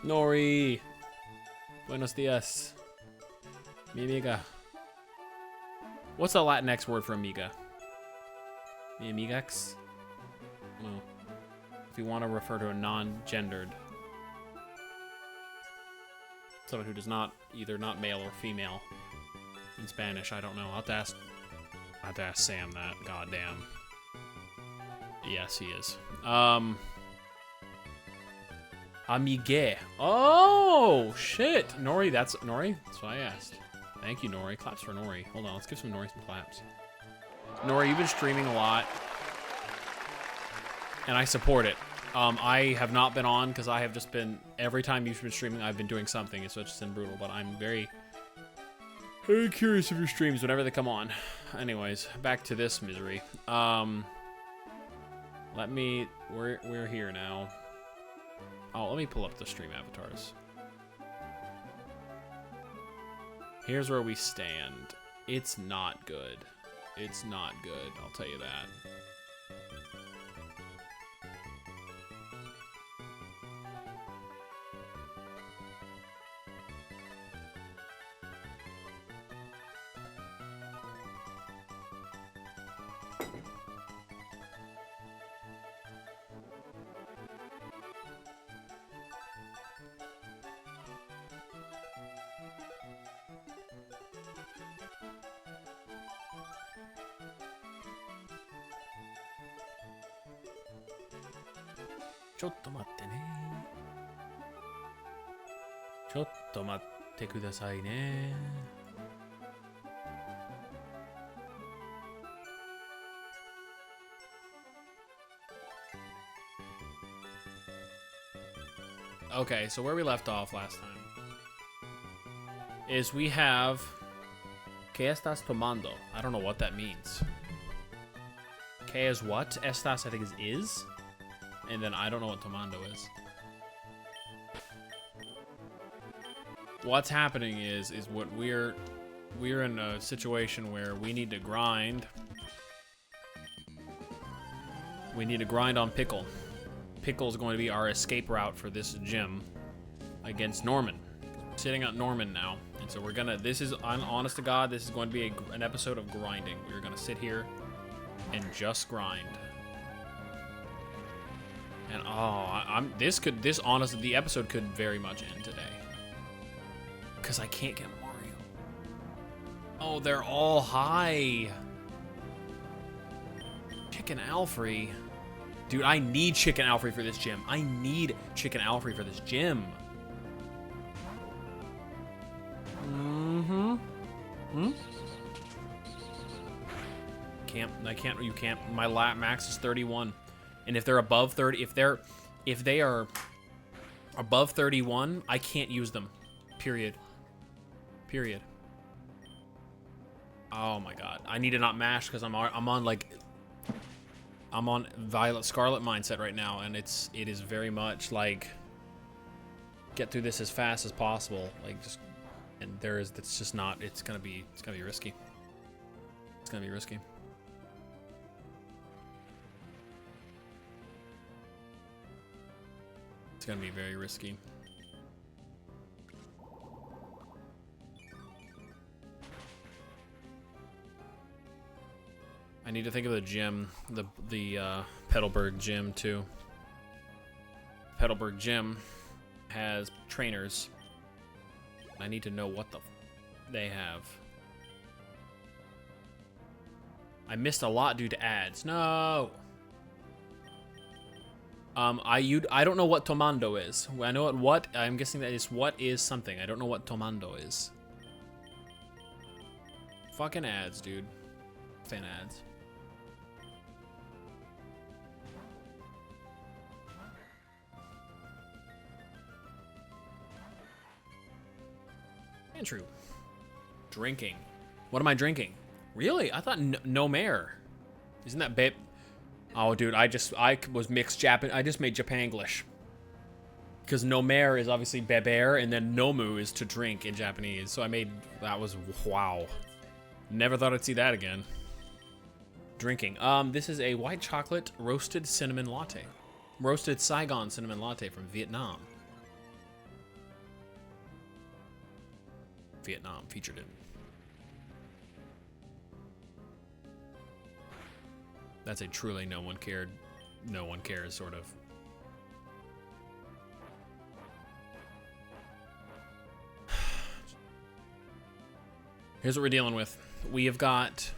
Nori. Buenos dias. Mi amiga. What's the Latinx word for amiga? Mi amigax? Well, if you want to refer to a non-gendered. Someone who does not, either not male or female. In Spanish, I don't know. I'll have to ask Sam that. Goddamn. Yes, he is. Amigue. Oh, shit. Nori, that's Nori? That's what I asked. Thank you, Nori. Claps for Nori. Hold on, let's give some Nori some claps. Nori, you've been streaming a lot. And I support it. I have not been on because I have just been, every time you've been streaming, I've been doing something. It's just been brutal, but I'm very curious of your streams whenever they come on. Anyways, back to this misery. We're here now. Oh, let me pull up the stream avatars. Here's where we stand. It's not good. It's not good, I'll tell you that. Chotto matte ne. Chotto matte kudasai ne. Okay, so where we left off last time is we have ¿Qué estás tomando? I don't know what that means. ¿Qué is what? Estas I think is. And then I don't know what tomando is. What's happening is what we're in a situation where we need to grind. We need to grind on Pickle. Pickle is going to be our escape route for this gym against Norman. We're sitting out Norman now, and so we're gonna. This is, I'm honest to God, this is going to be an episode of grinding. We're gonna sit here and just grind. And oh, honestly, the episode could very much end today. Because I can't get Mario. Oh, they're all high. Chicken Alfrey. Dude, I need Chicken Alfrey for this gym. I need Chicken Alfrey for this gym. You can't. My lat max is 31. And if they're above 30, if they are above 31, I can't use them. Period. Oh my god. I need to not mash because I'm on Violet Scarlet mindset right now, and it is very much like get through this as fast as possible. Like just, and it's just not. It's gonna be risky. It's gonna be risky. It's gonna be very risky. I need to think of the gym, the Petalburg gym too. Petalburg gym has trainers. I need to know what they have. I missed a lot due to ads. No. I don't know what tomando is. I know what I'm guessing that is what is something. I don't know what tomando is. Fucking ads, dude. Fan ads. Andrew. Drinking. What am I drinking? Really? I thought no mare. Isn't that babe? Oh, dude, I was mixed Japan. I just made Japanglish. Because no mare is obviously beber, and then nomu is to drink in Japanese. So that was, wow. Never thought I'd see that again. Drinking. This is a white chocolate roasted cinnamon latte. Roasted Saigon cinnamon latte from Vietnam. Vietnam featured in. That's a truly no one cared, no one cares sort of. Here's what we're dealing with. We have got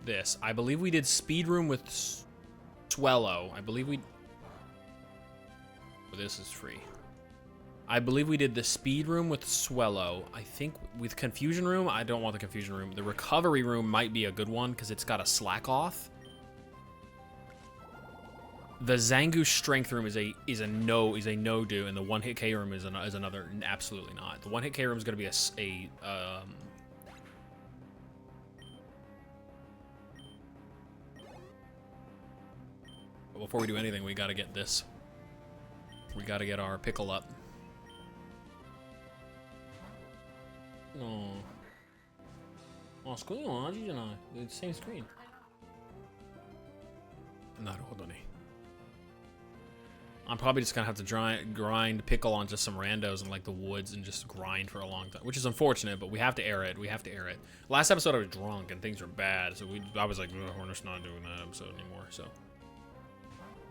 this. I believe we did speed room with Swello. I believe we. Oh, this is free. I believe we did the speed room with Swello. I think with confusion room, I don't want the confusion room. The recovery room might be a good one because it's got a slack off. The Zangoose strength room is a no do, and the one hit K room is another absolutely not. The one hit K room is going to be But before we do anything, we got to get this. We got to get our pickle up. Oh, screen on, the same screen. I'm probably just gonna have to grind pickle on just some randos in like the woods and just grind for a long time, which is unfortunate, but we have to air it. Last episode I was drunk and things were bad, so I was like, we're just not doing that episode anymore. So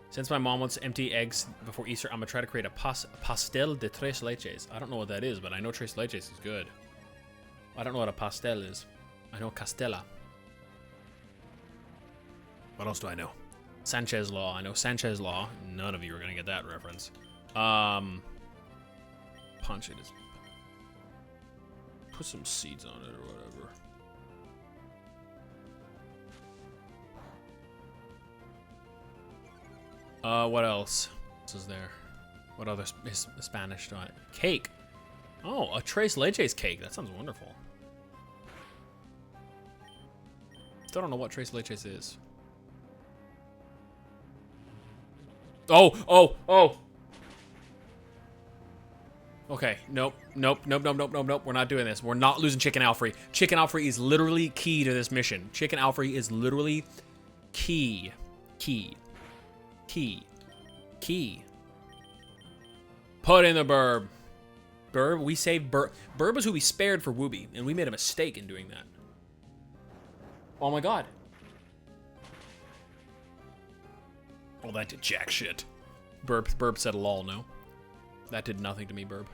since my mom wants empty eggs before Easter, I'm gonna try to create a pastel de tres leches. I don't know what that is, but I know tres leches is good. I don't know what a pastel is. I know Castella. What else do I know? Sanchez Law. I know Sanchez Law. None of you are gonna get that reference. Punch it. Put some seeds on it or whatever. What else? What is there? What other Spanish do I? Cake. Oh, a tres leches cake. That sounds wonderful. Still don't know what tres leches is. Oh. Okay, nope. We're not doing this. We're not losing Chicken Alfrey. Chicken Alfrey is literally key to this mission. Chicken Alfrey is literally key. Put in the Burb. Burb, we saved Burb. Burb is who we spared for Wooby, and we made a mistake in doing that. Oh my god. Oh, that did jack shit. Burb said lol, no. That did nothing to me, Burb.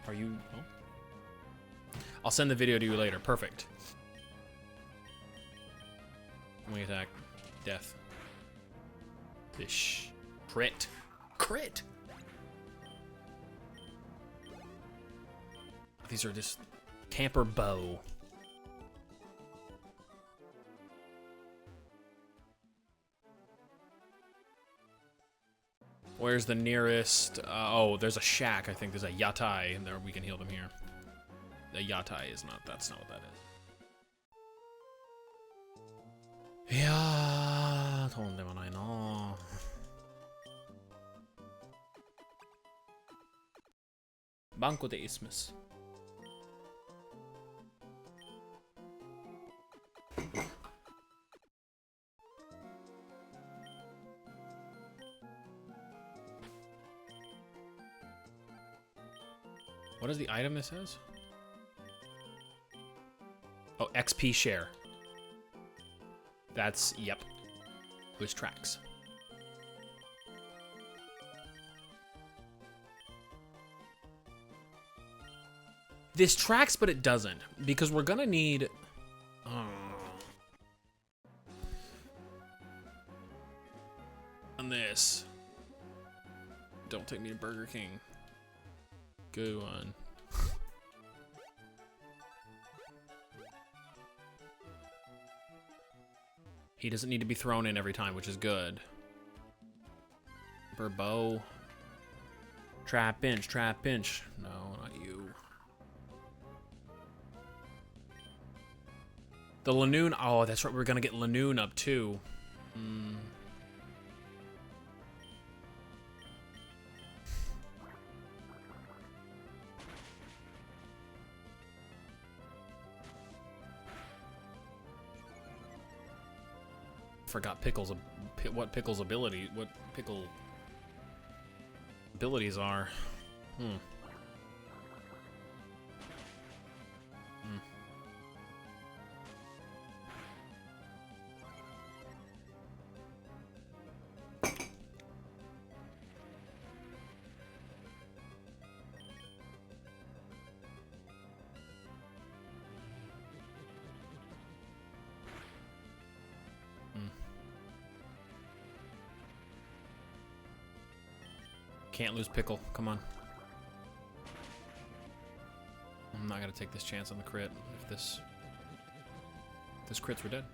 Are you... Oh. I'll send the video to you later. Perfect. Wing attack. Death. Fish. Crit. These are just... Camper bow. Where's the nearest? Oh, there's a shack. I think there's a yatai, and there we can heal them here. The yatai is not. That's not what that is. Yeah, no. Banco de Isthmus. What is the item this says? Oh, XP share. That's, yep. Which tracks. This tracks, but it doesn't. Because we're gonna need... on this. Don't take me to Burger King. Good one. He doesn't need to be thrown in every time, which is good. Burbo. Trap inch. No, not you. The Lanoon. Oh, that's right. We're gonna get Lanoon up too. Forgot Pickle's what Pickle's ability. What Pickle. abilities are. Hmm. Can't lose Pickle. Come on. I'm not gonna take this chance on the crit. If this crits, we're dead.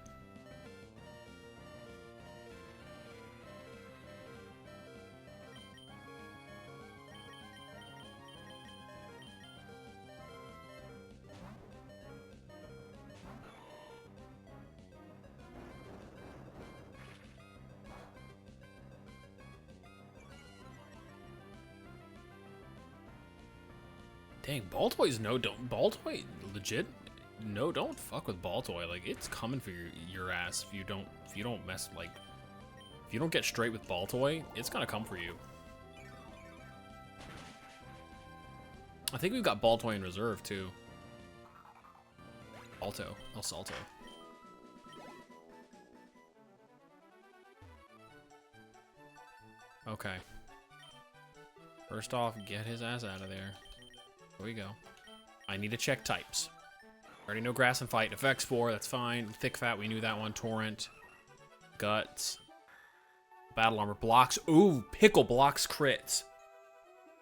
Dang, Baltoy's Baltoy legit. No, don't fuck with Baltoy. Like, it's coming for your ass if you don't mess, like, if you don't get straight with Baltoy, it's gonna come for you. I think we've got Baltoy in reserve too. Alto, El Salto. Okay. First off, get his ass out of there. Here we go. I need to check types. Already know Grass and Fight. Effects 4, that's fine. Thick Fat, we knew that one. Torrent. Guts. Battle Armor. Blocks. Ooh, Pickle blocks crits.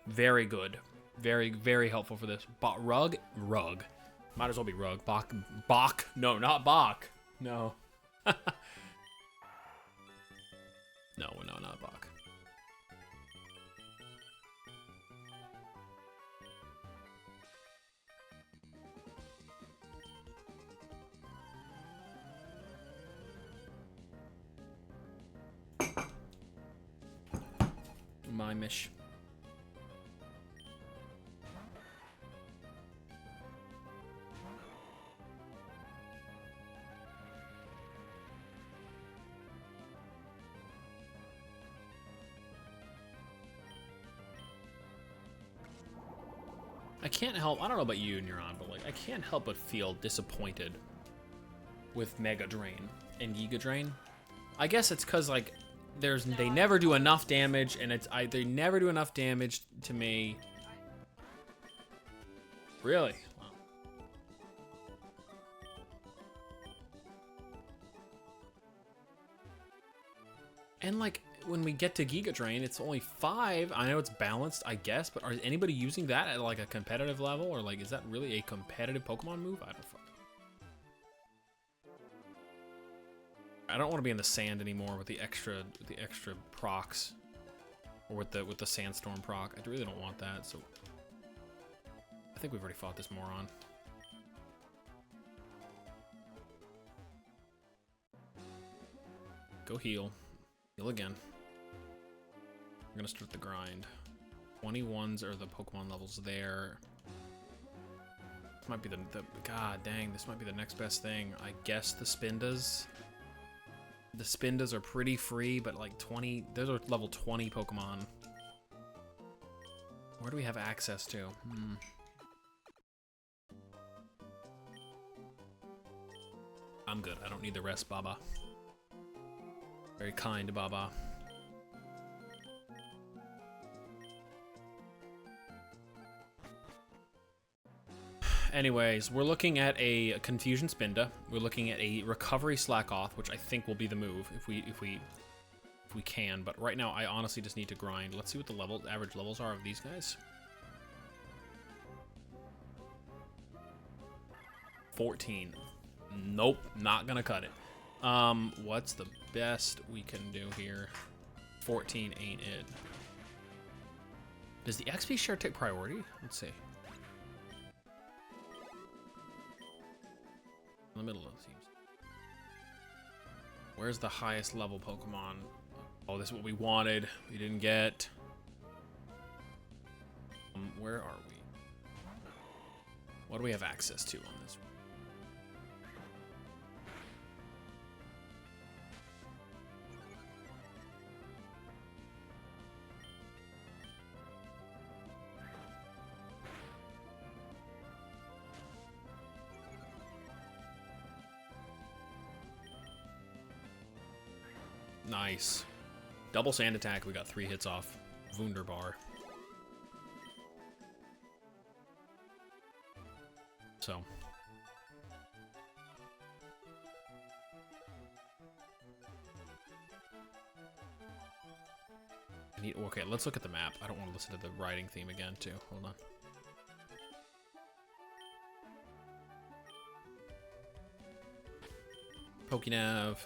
Very good. Very, very helpful for this. Rug? Rug. Might as well be Rug. Bach. No, not Bach. No. No, not Bach. Mimish. I can't help, I don't know about you, Neuron, but like I can't help but feel disappointed with Mega Drain and Giga Drain. I guess it's because like they never do enough damage, and they never do enough damage to me. Really? Wow. And like when we get to Giga Drain, it's only 5. I know it's balanced, I guess, but is anybody using that at like a competitive level, or like is that really a competitive Pokemon move? I don't want to be in the sand anymore with the extra procs, or with the sandstorm proc. I really don't want that. So I think we've already fought this moron. Go heal. Heal again. We're gonna start the grind. 21s are the Pokemon levels there. This might be the god dang, this might be the next best thing. I guess the Spindas. The Spindas are pretty free, but like 20, those are level 20 Pokemon. Where do we have access to? I'm good. I don't need the rest, Baba. Very kind, Baba. Anyways, we're looking at a Confusion Spinda. We're looking at a Recovery Slackoth, which I think will be the move if we can. But right now, I honestly just need to grind. Let's see what the average levels are of these guys. 14. Nope, not gonna cut it. What's the best we can do here? 14 ain't it. Does the XP share take priority? Let's see. In the middle, it seems. Where's the highest level Pokemon? Oh, this is what we wanted. We didn't get. Where are we? What do we have access to on this one? Nice. Double sand attack. We got 3 hits off. Wunderbar. So. Okay, let's look at the map. I don't want to listen to the riding theme again, too. Hold on. Pokénav.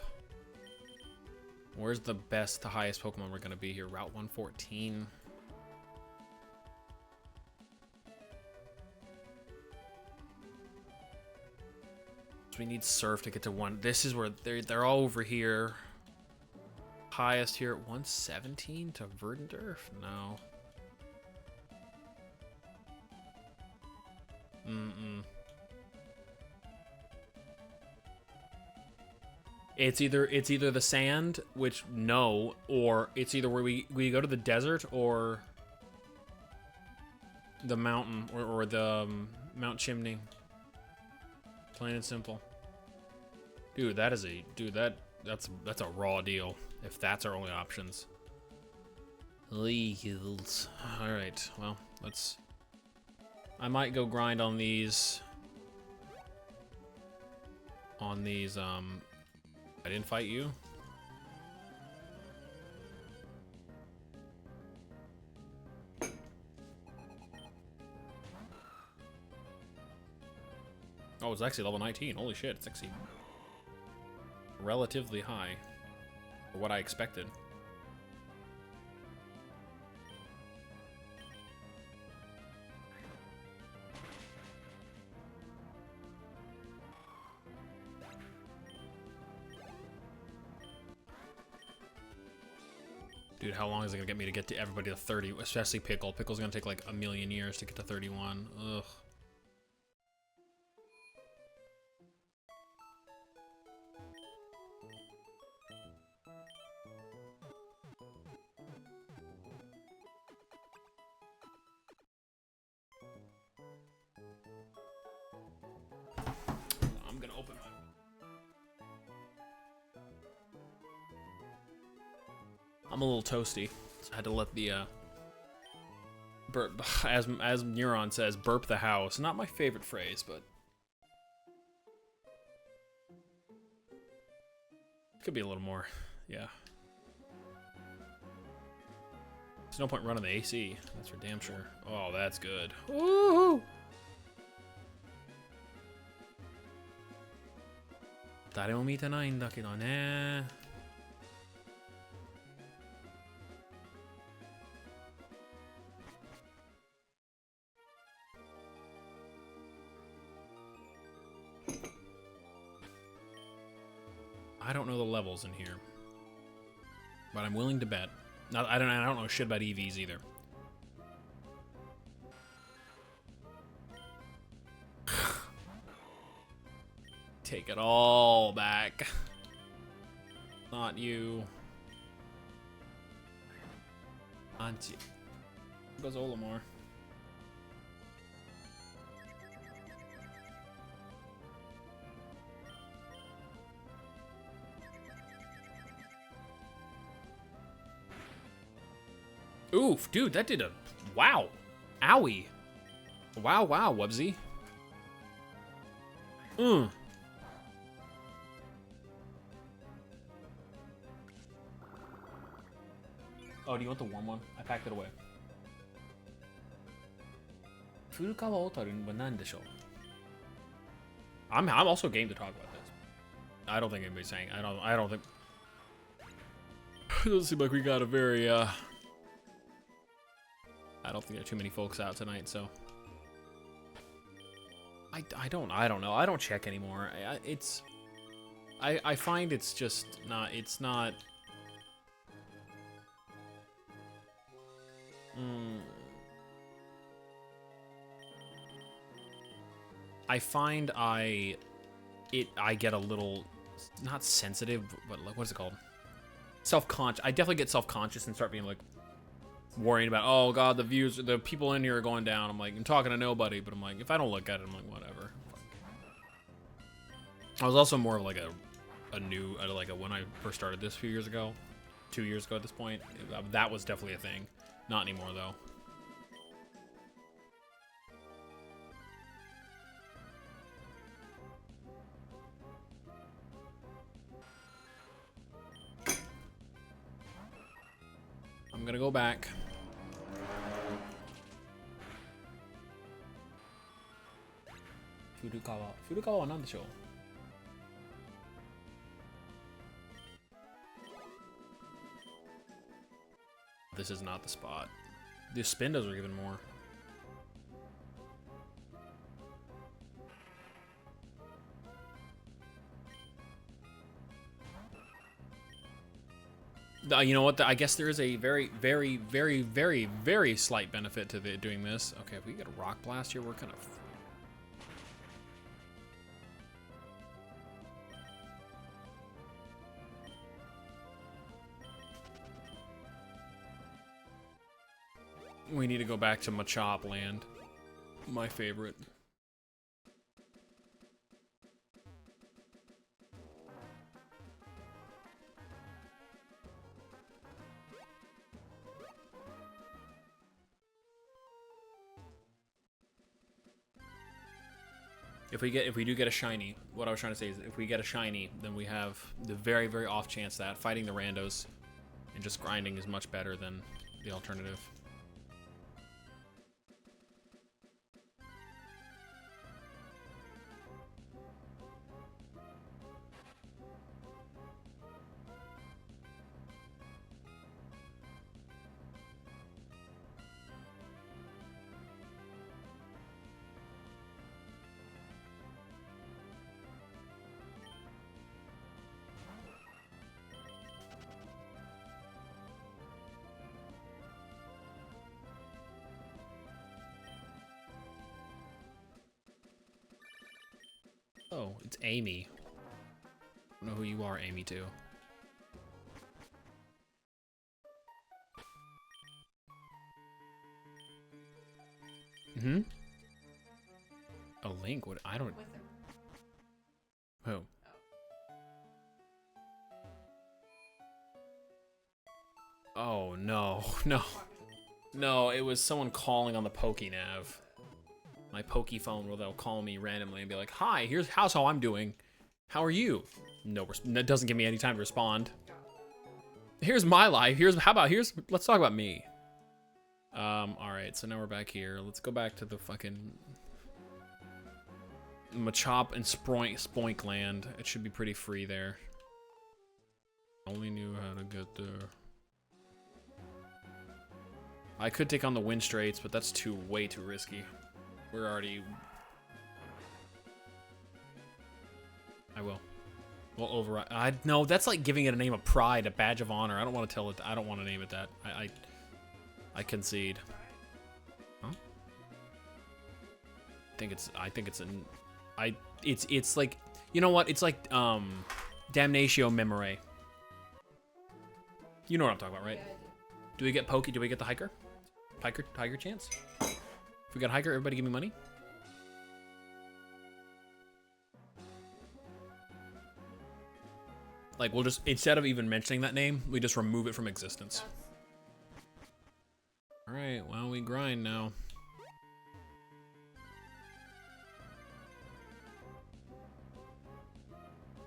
Where's the best, the highest Pokemon we're going to be here? Route 114. So we need Surf to get to 1. This is where they're all over here. Highest here at 117 to Verdendurf? No. It's either the sand, which no, or it's either where we go to the desert or the mountain or the Mount Chimney. Plain and simple. Dude, that's a raw deal if that's our only options. Legals. All right. Well, I might go grind on these. I didn't fight you. Oh, it's actually level 19. Holy shit, it's actually relatively high for what I expected. Dude, how long is it gonna get me to get to everybody to 30? Especially Pickle. Pickle's gonna take like a million years to get to 31. Ugh. I'm gonna open my... I'm a little toasty, so I had to let the burp, as Neuron says, burp the house. Not my favorite phrase, but could be a little more. Yeah. There's no point running the AC. That's for damn sure. Oh, that's good. Woohoo! Dare mo mitanaiんだけどね. I don't know the levels in here, but I'm willing to bet. I don't know shit about EVs either. Take it all back. Not you. Auntie. Goes Olimar. Oof, dude, that did a... Wow. Owie. Wow, wow, Wubsy. Oh, do you want the warm one? I packed it away. Furukawa Otaru wa nan desho? I'm also game to talk about this. I don't think anybody's saying... I don't think... It doesn't seem like we got a very, I don't think there are too many folks out tonight, so... I don't know. I don't check anymore. I find it's just not... It's not... I find I get a little... Not sensitive, but like, what is it called? Self-conscious. I definitely get self-conscious and start being like... worrying about, oh god, the people in here are going down. I'm like, I'm talking to nobody, but I'm like, if I don't look at it, I'm like, whatever. I was also more of like a new, like when I first started this a few years ago, 2 years ago at this point. That was definitely a thing. Not anymore, though. I'm gonna go back. Furukawa. Furukawa wa nandeshou? This is not the spot. The spin does are even more. You know what? I guess there is a very, very, very, very, very slight benefit to doing this. Okay, if we get a rock blast here, we're kind of... We need to go back to Machop Land. My favorite. If we do get a shiny, what I was trying to say is if we get a shiny, then we have the very, very off chance that fighting the randos and just grinding is much better than the alternative. Oh, it's Amy. I don't know who you are, Amy, too. Mm-hmm. A Link? What? I don't... Who? Oh, no. No. No, it was someone calling on the PokeNav. My Pokephone where they'll call me randomly and be like, hi, how's how I'm doing. How are you? No, that doesn't give me any time to respond. Here's my life. Let's talk about me. Alright, so now we're back here. Let's go back to the fucking Machop and Spoink land. It should be pretty free there. Only knew how to get there. I could take on the Wind Straits, but that's way too risky. We're already... I will. We'll override. No, that's like giving it a name of pride, a badge of honor. I don't want to tell it. I don't want to name it that. I concede. Huh? It's like, you know what? It's like Damnatio Memore. You know what I'm talking about, right? Do we get Pokey? Do we get the hiker? Tiger chance? If we got hiker, everybody give me money. Like, we'll just, instead of even mentioning that name, we just remove it from existence. Alright, well, we grind now.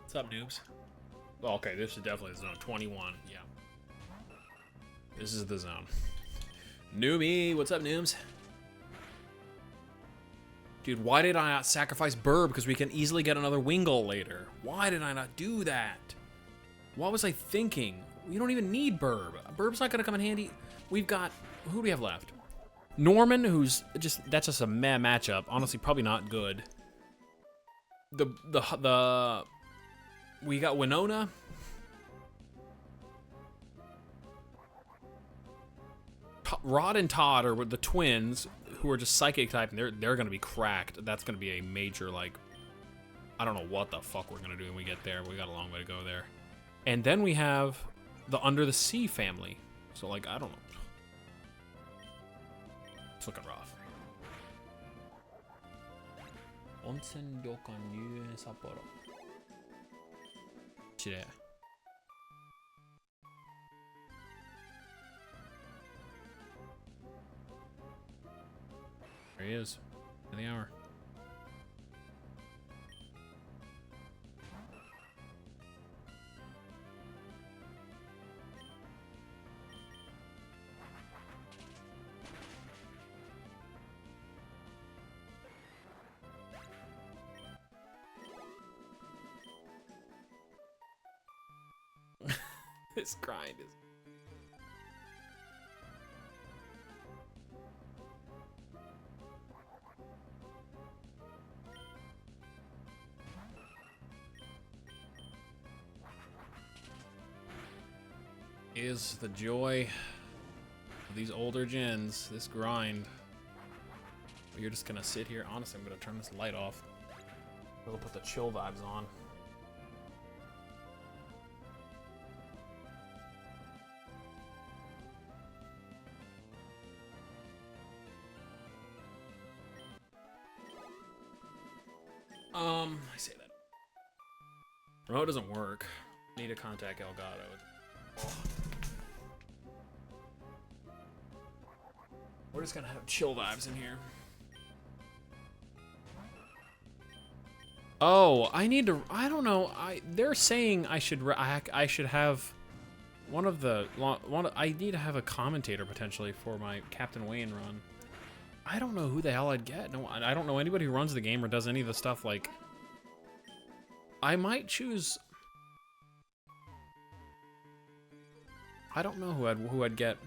What's up, noobs? Oh, okay, this is definitely zone 21, yeah. This is the zone. Newbie, what's up, noobs? Dude, why did I not sacrifice Burb? Because we can easily get another Wingull later. Why did I not do that? What was I thinking? We don't even need Burb. Burb's not gonna come in handy. We've got, who do we have left? Norman, who's just, that's just a meh matchup. Honestly, probably not good. We got Winona. Rod and Todd are the twins who are just psychic type, and they're gonna be cracked. That's gonna be a major, like, I don't know what the fuck we're gonna do when we get there. We got a long way to go there. And then we have the Under the Sea family. So, like, I don't know. It's looking rough. Onsen Ryokan Ryuen Sapporo. Shit. he is. In the hour. This grind is... Is the joy of these older gens, this grind. You're just gonna sit here. Honestly, I'm gonna turn this light off. We'll put the chill vibes on. I say that. Remote doesn't work. Need to contact Elgato. Oh. We're just gonna have chill vibes in here. Oh, I need to. I don't know. They're saying I should have one of the I need to have a commentator potentially for my Captain Wayne run. I don't know who the hell I'd get. No, I don't know anybody who runs the game or does any of the stuff. Like, I might choose. I don't know who I'd get.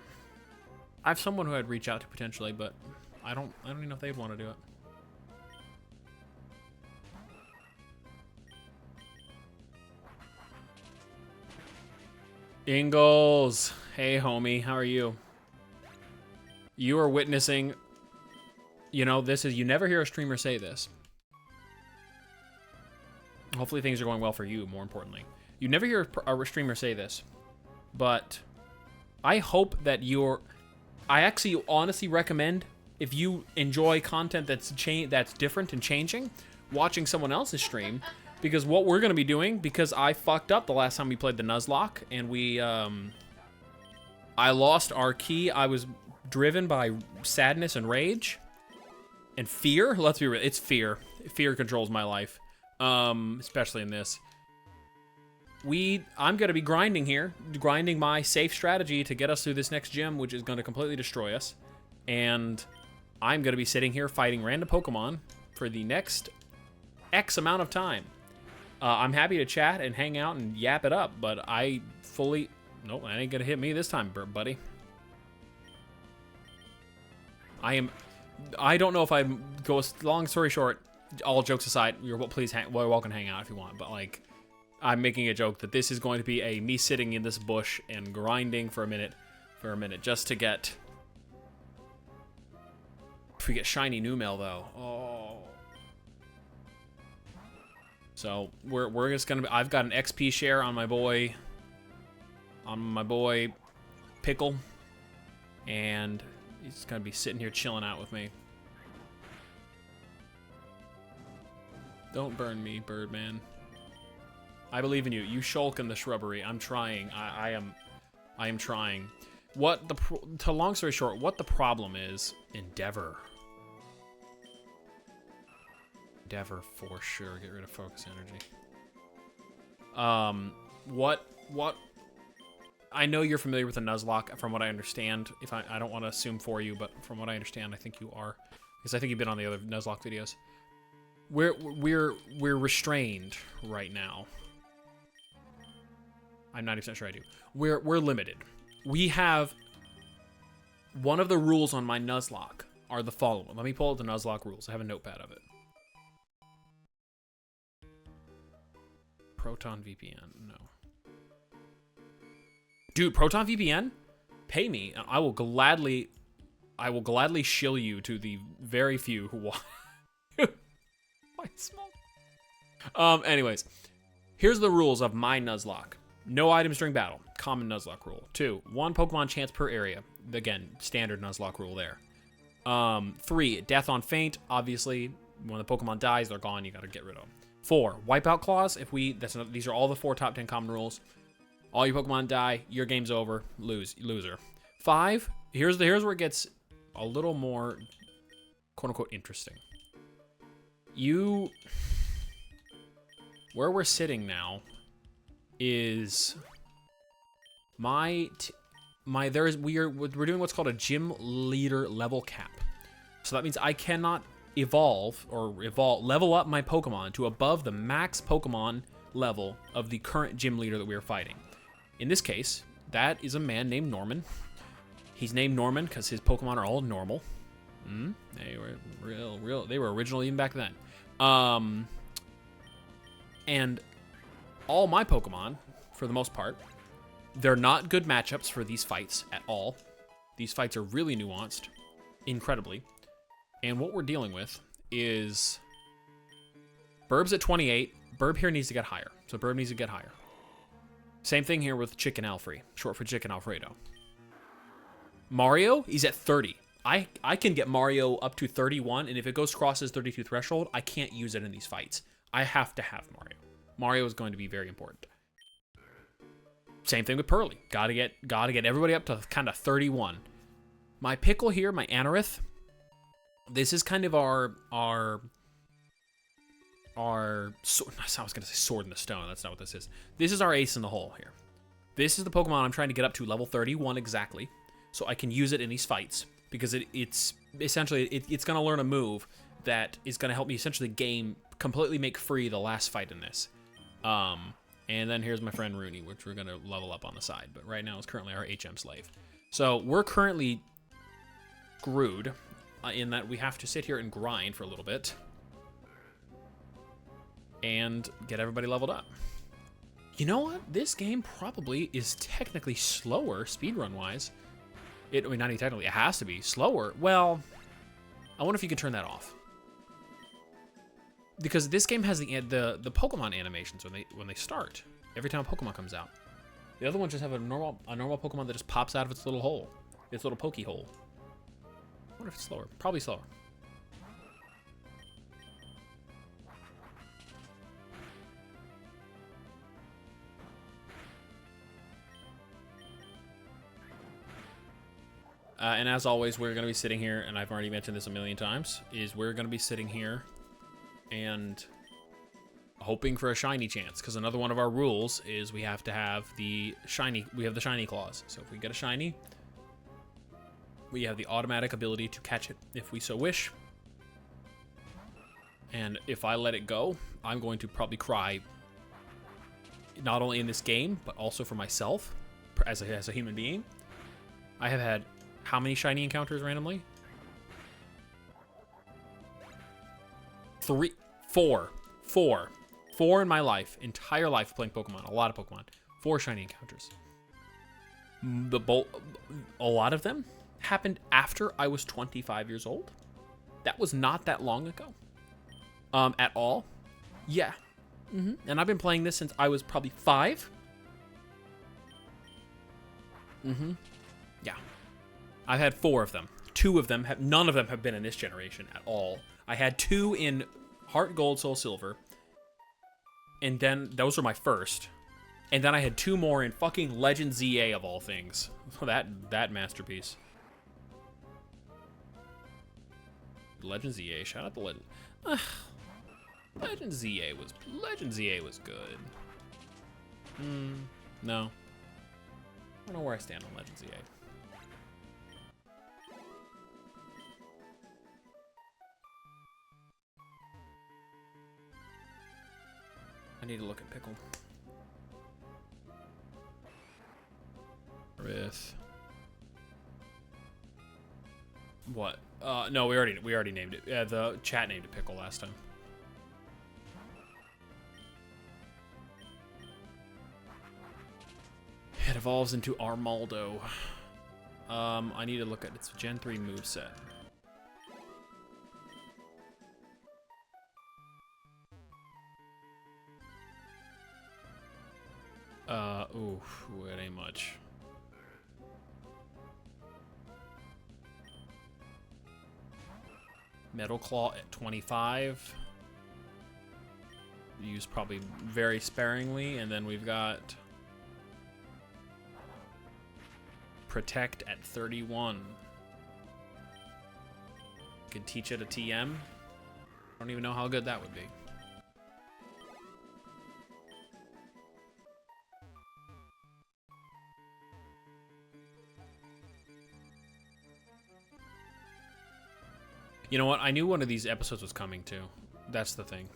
I have someone who I'd reach out to potentially, but I don't even know if they'd want to do it. Ingalls, hey homie, how are you? You are witnessing. You know, this is, you never hear a streamer say this. Hopefully things are going well for you, more importantly. You never hear a streamer say this, but I hope that I actually honestly recommend, if you enjoy content that's different and changing, watching someone else's stream, because what we're going to be doing, because I fucked up the last time we played the Nuzlocke, and I lost our key. I was driven by sadness and rage. And fear? Let's be real. It's fear. Fear controls my life. Especially in this. I'm going to be grinding here. Grinding my safe strategy to get us through this next gym, which is going to completely destroy us. And I'm going to be sitting here fighting random Pokemon for the next X amount of time. I'm happy to chat and hang out and yap it up, but nope, that ain't going to hit me this time, buddy. I don't know if I go, long story short, all jokes aside, you're welcome to hang out if you want, but like, I'm making a joke that this is going to be me sitting in this bush and grinding for a minute, just to get, if we get shiny new mail though, oh. So we're just gonna I've got an XP share on my boy Pickle, and he's gonna be sitting here chilling out with me. Don't burn me, Birdman. I believe in you. You shulk in the shrubbery. I'm trying. I am trying. Long story short, what the problem is, Endeavor. Endeavor for sure. Get rid of focus energy. What I know you're familiar with the Nuzlocke, from what I understand. If I don't want to assume for you, but from what I understand, I think you are, because I think you've been on the other Nuzlocke videos. We're restrained right now. I'm 90% sure I do. We're limited. We have, one of the rules on my Nuzlocke are the following. Let me pull up the Nuzlocke rules. I have a notepad of it. Proton VPN, no. Dude, Proton VPN? Pay me, and I will gladly shill you to the very few who want. Why small? Anyways, here's the rules of my Nuzlocke. No items during battle. Common Nuzlocke rule. 2, 1 Pokemon chance per area. Again, standard Nuzlocke rule there. 3, death on faint. Obviously, when the Pokemon dies, they're gone. You gotta get rid of them. 4, wipeout clause. These are all the 4 top 10 common rules. All your Pokemon die, your game's over. Loser. 5, here's where it gets a little more quote-unquote interesting. Where we're sitting now is we're doing what's called a gym leader level cap. So that means I cannot level up my Pokemon to above the max Pokemon level of the current gym leader that we are fighting. In this case, that is a man named Norman. He's named Norman because his Pokemon are all normal. They were real. They were original even back then. And all my Pokemon, for the most part, they're not good matchups for these fights at all. These fights are really nuanced, incredibly. And what we're dealing with is Burb's at 28. Burb here needs to get higher. So Burb needs to get higher. Same thing here with Chicken Alfrey, short for Chicken Alfredo. Mario, he's at 30. I can get Mario up to 31, and if it crosses 32 threshold, I can't use it in these fights. I have to have Mario. Mario is going to be very important. Same thing with Pearly. Gotta get everybody up to kind of 31. My Pickle here, my Anorith, this is kind of our I was gonna say sword in the stone. That's not what this is. This is our ace in the hole here. This is the Pokemon I'm trying to get up to level 31 exactly, so I can use it in these fights because it's essentially it's gonna learn a move that is gonna help me essentially completely make free the last fight in this. And then here's my friend Rooney, which we're gonna level up on the side, but right now it's currently our HM slave. So we're currently screwed in that we have to sit here and grind for a little bit and get everybody leveled up. You know what? This game probably is technically slower speedrun-wise. I mean, not even technically, it has to be slower. Well, I wonder if you can turn that off. Because this game has the Pokemon animations when they start. Every time a Pokemon comes out. The other ones just have a normal Pokemon that just pops out of its little hole. Its little Poke hole. I wonder if it's slower. Probably slower. And as always, we're going to be sitting here, and I've already mentioned this a million times, is we're going to be sitting here and hoping for a shiny chance, because another one of our rules is we have to have the shiny clause. So if we get a shiny, we have the automatic ability to catch it if we so wish. And if I let it go, I'm going to probably cry, not only in this game, but also for myself as a human being. I have had how many shiny encounters randomly? 4 in my entire life playing Pokemon, a lot of Pokemon. 4 shiny encounters. A lot of them happened after I was 25 years old. That was not that long ago. At all. Yeah. And I've been playing this since I was probably 5. Yeah. I've had 4 of them. 2 of them none of them have been in this generation at all. I had 2 in Heart Gold, Soul Silver. And then those were my first. And then I had 2 more in fucking Legend ZA of all things. That masterpiece. Legend ZA, shout out to Legend. Legend ZA was good. No. I don't know where I stand on Legend ZA. I need to look at Pickle. With what? No, we already named it. The chat named it Pickle last time. It evolves into Armaldo. I need to look at its Gen 3 moveset. Oof, it ain't much. Metal Claw at 25. Used probably very sparingly, and then we've got Protect at 31. Could teach it a TM. I don't even know how good that would be. You know what? I knew one of these episodes was coming too. That's the thing.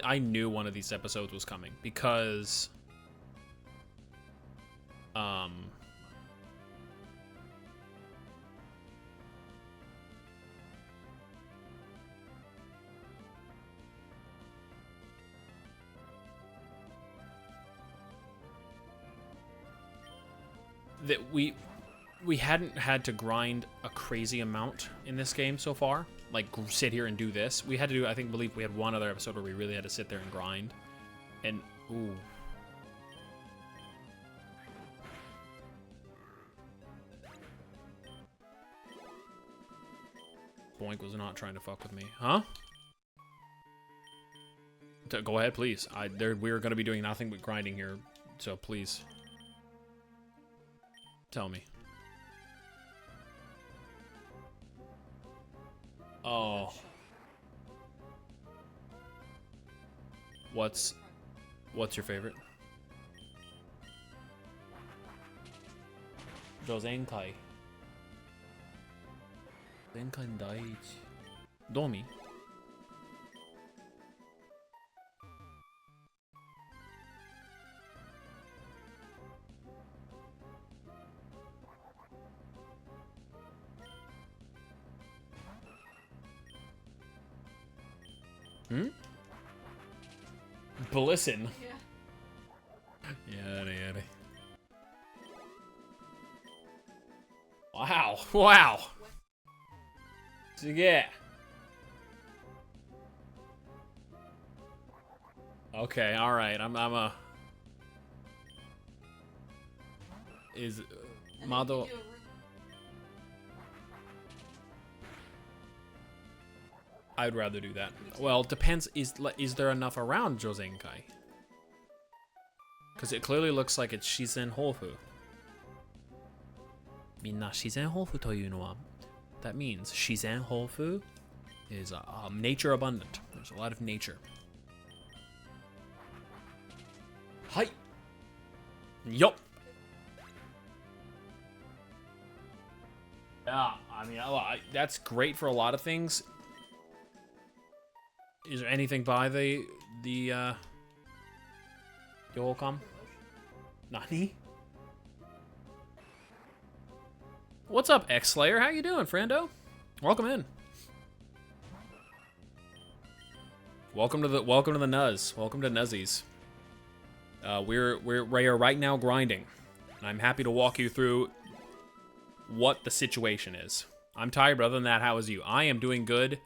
I knew one of these episodes was coming because that we hadn't had to grind a crazy amount in this game so far. Like, sit here and do this. We had to do, I believe we had one other episode where we really had to sit there and grind. And, ooh. Boink was not trying to fuck with me. Huh? Go ahead, please. We're going to be doing nothing but grinding here, so please. Tell me. Oh. What's your favorite? Josenkai. Zenkai Daiichi. Domi. Hmm? Listen. Yeah. Yada. Wow. Wow. Yeah. Okay, alright. I'm a... Is... Mado... I'd rather do that. Well, depends. Is there enough around Josenkai? Because it clearly looks like it's Shizen Hofu. Minna Shizen Hofu toいうのは, that means Shizen Hofu is nature abundant. There's a lot of nature. Hi. Yup. Yeah, I mean, that's great for a lot of things. Is there anything by the Yohokam? Nani? What's up, X-Slayer? How you doing, friendo? Welcome in. Welcome to the Nuz. Welcome to Nuzzies. We are right now grinding, and I'm happy to walk you through what the situation is. I'm tired, but other than that, how is you? I am doing good.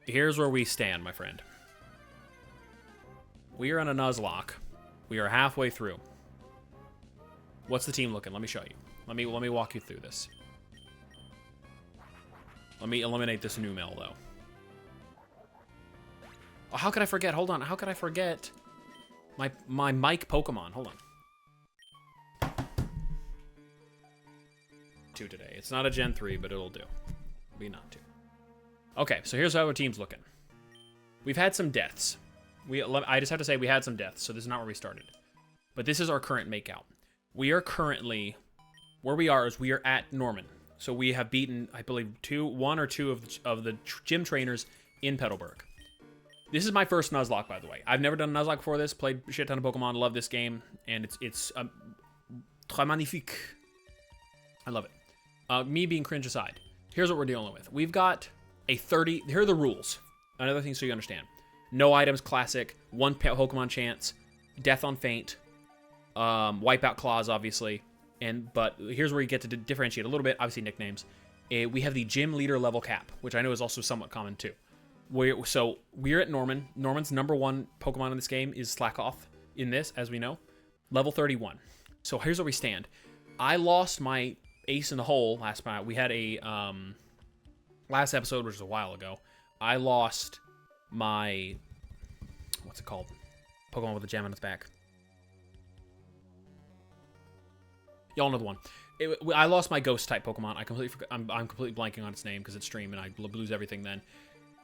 Here's where we stand, my friend. We are on a Nuzlocke. We are halfway through. What's the team looking? Let me show you. Let me walk you through this. Let me eliminate this new mail, though. Oh, how could I forget? Hold on. How could I forget my mic Pokemon? Hold on. 2 today. It's not a Gen 3, but it'll do. Be not 2. Okay, so here's how our team's looking. We've had some deaths. I just have to say we had some deaths, so this is not where we started. But this is our current makeout. We are currently... Where we are is we are at Norman. So we have beaten, I believe, 1 or 2 of the gym trainers in Petalburg. This is my first Nuzlocke, by the way. I've never done a Nuzlocke before this. Played a shit ton of Pokemon. Love this game. And it's très magnifique. I love it. Me being cringe aside, here's what we're dealing with. We've got a 30... Here are the rules. Another thing so you understand. No items, classic. 1 Pokemon chance. Death on feint. Wipeout claws, obviously. But here's where you get to differentiate a little bit. Obviously, nicknames. We have the gym leader level cap, which I know is also somewhat common too. So we're at Norman. Norman's #1 Pokemon in this game is Slackoth in this, as we know. Level 31. So here's where we stand. I lost my ace in the hole last night. We had a last episode, which was a while ago. I lost my... What's it called? Pokemon with a gem on its back. Y'all know the one. I lost my ghost type Pokemon. I completely forgot, I'm completely blanking on its name because it's stream and I lose everything then.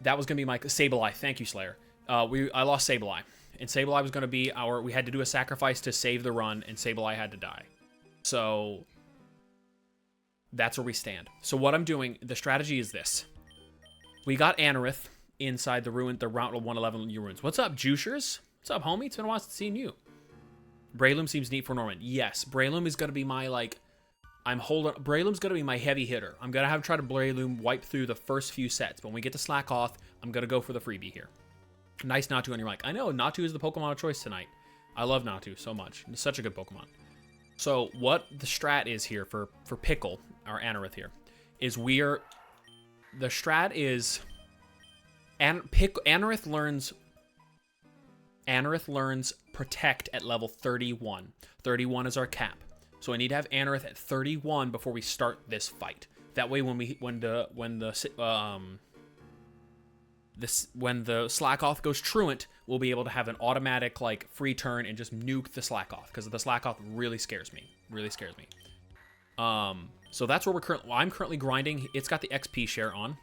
That was gonna be my Sableye. Thank you, Slayer. I lost Sableye, and Sableye was gonna be our. We had to do a sacrifice to save the run, and Sableye had to die. So that's where we stand. So what I'm doing, the strategy is this: we got Anorith inside the Route 111 ruins. What's up, Juicers? What's up, homie? It's been a while since seeing you. Breloom seems neat for Norman. Yes, Breloom is gonna be my Breloom's gonna be my heavy hitter. I'm gonna have to try to Breloom wipe through the first few sets, but when we get to Slack Off, I'm gonna go for the freebie here. Nice Natu on your mic. I know, Natu is the Pokemon of choice tonight. I love Natu so much. It's such a good Pokemon. So what the strat is here for Pickle, our Anorith here, is the strat is Anorith learns Protect at level 31. 31 is our cap. So I need to have Anorith at 31 before we start this fight. That way, when the Slack Off goes truant, we'll be able to have an automatic free turn and just nuke the Slack Off, because the Slack Off really scares me. So that's where I'm currently grinding. It's got the XP share on,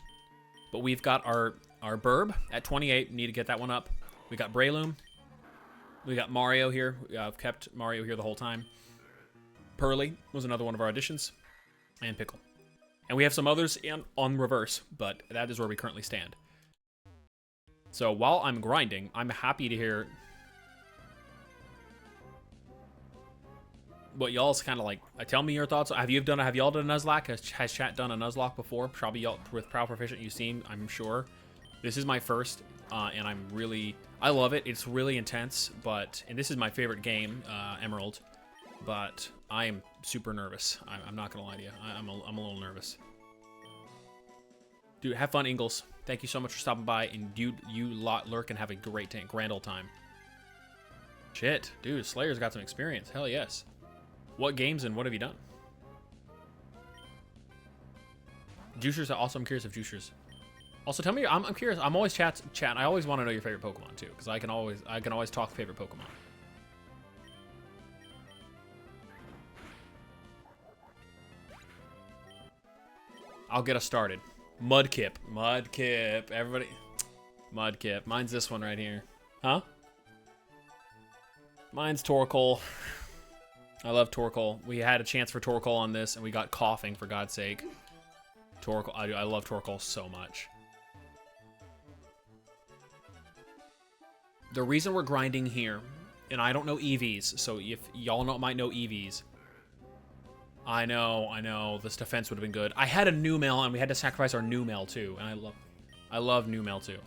but we've got our Burb at 28. Need to get that one up. We got Breloom. We got Mario here. I've kept Mario here the whole time. Pearly was another one of our additions, and Pickle. And we have some others on reverse, but that is where we currently stand. So while I'm grinding, I'm happy to hear what y'all's kind of tell me your thoughts. Have y'all done a Nuzlocke? Has chat done a Nuzlocke before? Probably y'all with Proud Proficient you've seen, I'm sure. This is my first, and I love it. It's really intense, and this is my favorite game, Emerald. But I am super nervous. I'm not gonna lie to you. I'm a little nervous. Dude, have fun, Ingles. Thank you so much for stopping by, and you lurk and have a grand old time. Shit, dude, Slayer's got some experience. Hell yes. What games and what have you done? Juicers, also I'm curious of Juicers. Also, tell me, I'm curious. I'm always chat. I always want to know your favorite Pokemon too, because I can always talk favorite Pokemon. I'll get us started. Mudkip. Everybody. Mudkip. Mine's this one right here. Huh? Mine's Torkoal. I love Torkoal. We had a chance for Torkoal on this, and we got coughing, for God's sake. Torkoal. I love Torkoal so much. The reason we're grinding here, and I don't know EVs, so if y'all might know EVs. I know. This defense would have been good. I had a new mail, and we had to sacrifice our new mail too, and I love new mail too.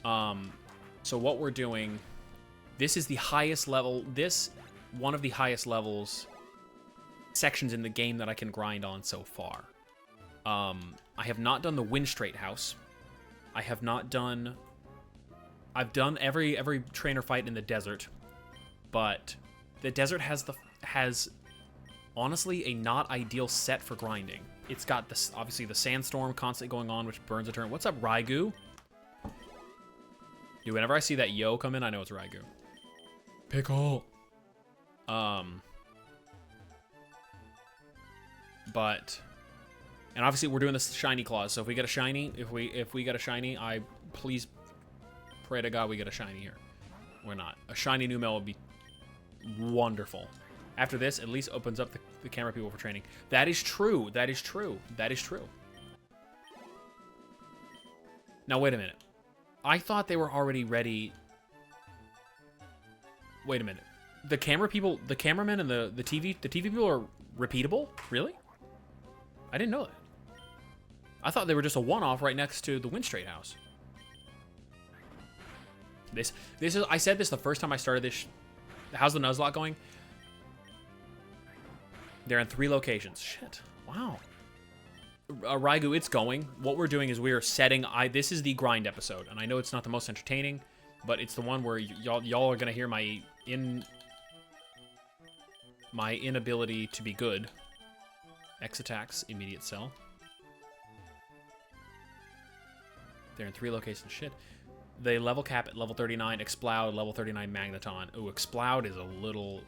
So what we're doing, this is the highest level. One of the highest levels sections in the game that I can grind on so far. I have not done the Wind Straight House. I've done every trainer fight in the desert, but the desert has honestly a not ideal set for grinding. It's got this, obviously the sandstorm constantly going on, which burns a turn. What's up, Raigu? Dude, whenever I see that yo come in, I know it's Raigu. Pickle. And obviously we're doing this shiny clause. So if we get a shiny, if we get a shiny, I please pray to God we get a shiny here. We're not. A shiny new mail would be wonderful. After this, at least opens up the camera people for training. That is true. That is true. That is true. Now, wait a minute. I thought they were already ready. Wait a minute. The camera people, the cameramen and the TV people are repeatable? Really? I didn't know that. I thought they were just a one-off right next to the Wind Straight House. This is, I said this the first time I started this. How's the Nuzlocke going? They're in 3 locations. Shit. Wow. Raigu, it's going. What we're doing is we are setting... This is the grind episode, and I know it's not the most entertaining, but it's the one where y'all are going to hear my inability to be good. X attacks, immediate sell. They're in 3 locations. Shit. They level cap at level 39. Exploud, level 39 Magneton. Ooh, Exploud is a little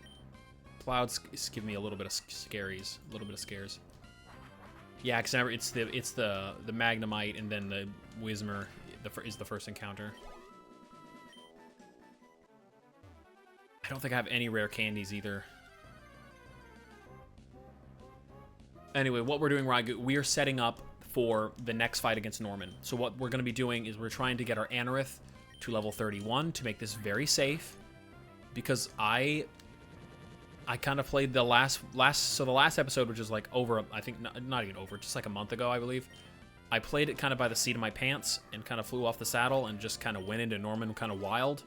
Clouds give me a little bit of scaries, a little bit of scares. Yeah, because it's the Magnemite and then the Whismer is the first encounter. I don't think I have any rare candies either. Anyway, what we're doing, Raigu, we are setting up for the next fight against Norman. So what we're going to be doing is we're trying to get our Anorith to level 31 to make this very safe. Because I kind of played the last episode, which is like over, I think, not even over, just like a month ago, I believe. I played it kind of by the seat of my pants and kind of flew off the saddle and just kind of went into Norman kind of wild,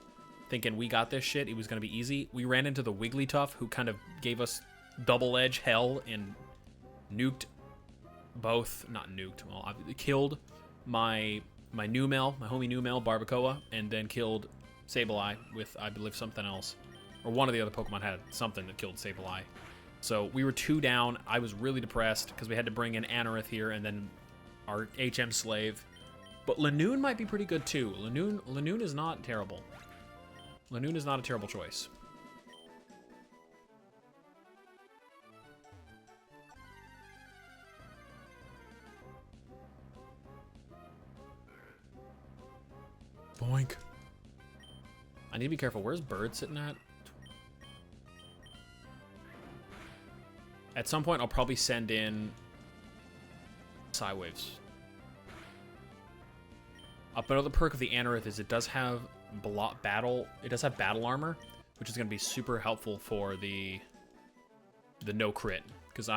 thinking we got this shit, it was going to be easy. We ran into the Wigglytuff, who kind of gave us double edge hell and nuked both, not nuked, well, I killed my Numel, my homie Numel, Barbacoa, and then killed Sableye with, I believe, something else. Or one of the other Pokemon had something that killed Sableye. So we were 2 down. I was really depressed because we had to bring in Anorith here and then our HM Slave. But Lanoon might be pretty good too. Lanoon is not terrible. Lanoon is not a terrible choice. Boink. I need to be careful. Where's Bird sitting at? At some point, I'll probably send in Psywaves. Another perk of the Anorith is it does have battle armor, which is going to be super helpful for the no crit. Because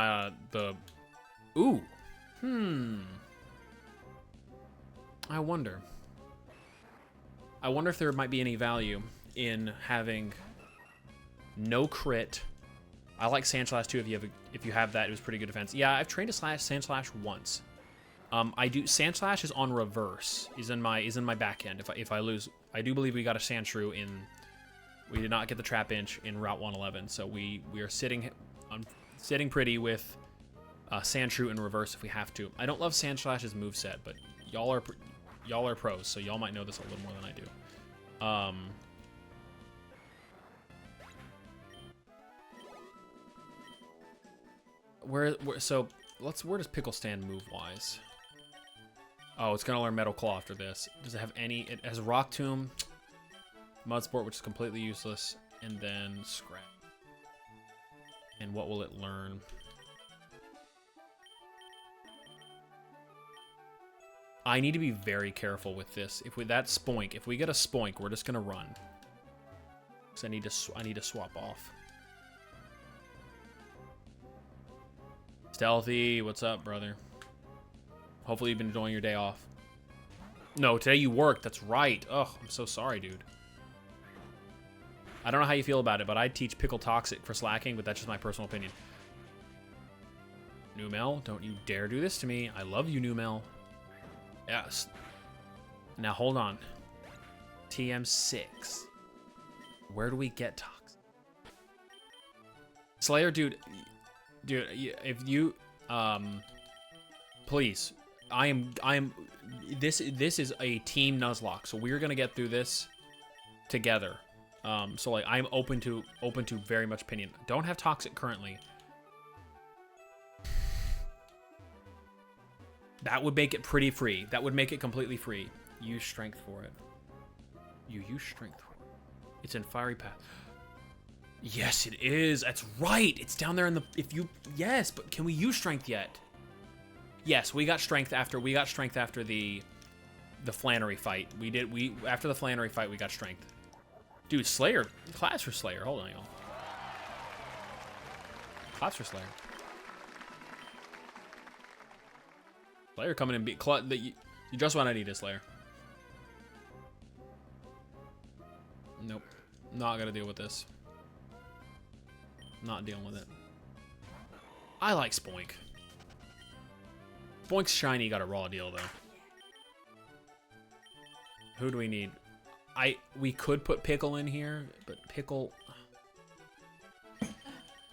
ooh, I wonder if there might be any value in having no crit. I like Sandslash too. If you have that, it was pretty good defense. Yeah, I've trained a Sandslash once. I do. Sandslash is on reverse. Is in my back end. If I lose, I do believe we got a Sandshrew in. We did not get the Trap Inch in Route 111, so we are sitting pretty with Sandshrew in reverse if we have to. I don't love Sandslash's moveset, but y'all are pros, so y'all might know this a little more than I do. Where does Pickle stand move wise? Oh, it's gonna learn Metal Claw after this. Does it have any? It has Rock Tomb, Mud Sport, which is completely useless, and then Scrap. And what will it learn? I need to be very careful with this. If we get a Spoink, we're just gonna run. Cause I need to swap off. Stealthy, what's up, brother? Hopefully you've been enjoying your day off. No, today you worked. That's right. Ugh, I'm so sorry, dude. I don't know how you feel about it, but I'd teach Pickle Toxic for slacking, but that's just my personal opinion. Numel, don't you dare do this to me. I love you, Numel. Yes. Now, hold on. TM6. Where do we get Toxic? Slayer, dude, if you, please, this is a team Nuzlocke, so we're gonna get through this together. So like, I'm open to very much opinion. Don't have Toxic currently. That would make it pretty free. That would make it completely free. Use Strength for it. You use Strength for it. It's in Fiery Path. Yes, it is. That's right. It's down there in the... Yes, but can we use Strength yet? Yes, we got Strength after the Flannery fight. After the Flannery fight, we got Strength. Dude, Slayer. Claps for Slayer. Hold on, y'all. Claps for Slayer. Slayer coming in. You just what I needed, Slayer. Nope. Not gonna deal with this. Not dealing with it. I like Spoink. Spoink's shiny got a raw deal, though. Who do we need? We could put Pickle in here, but Pickle...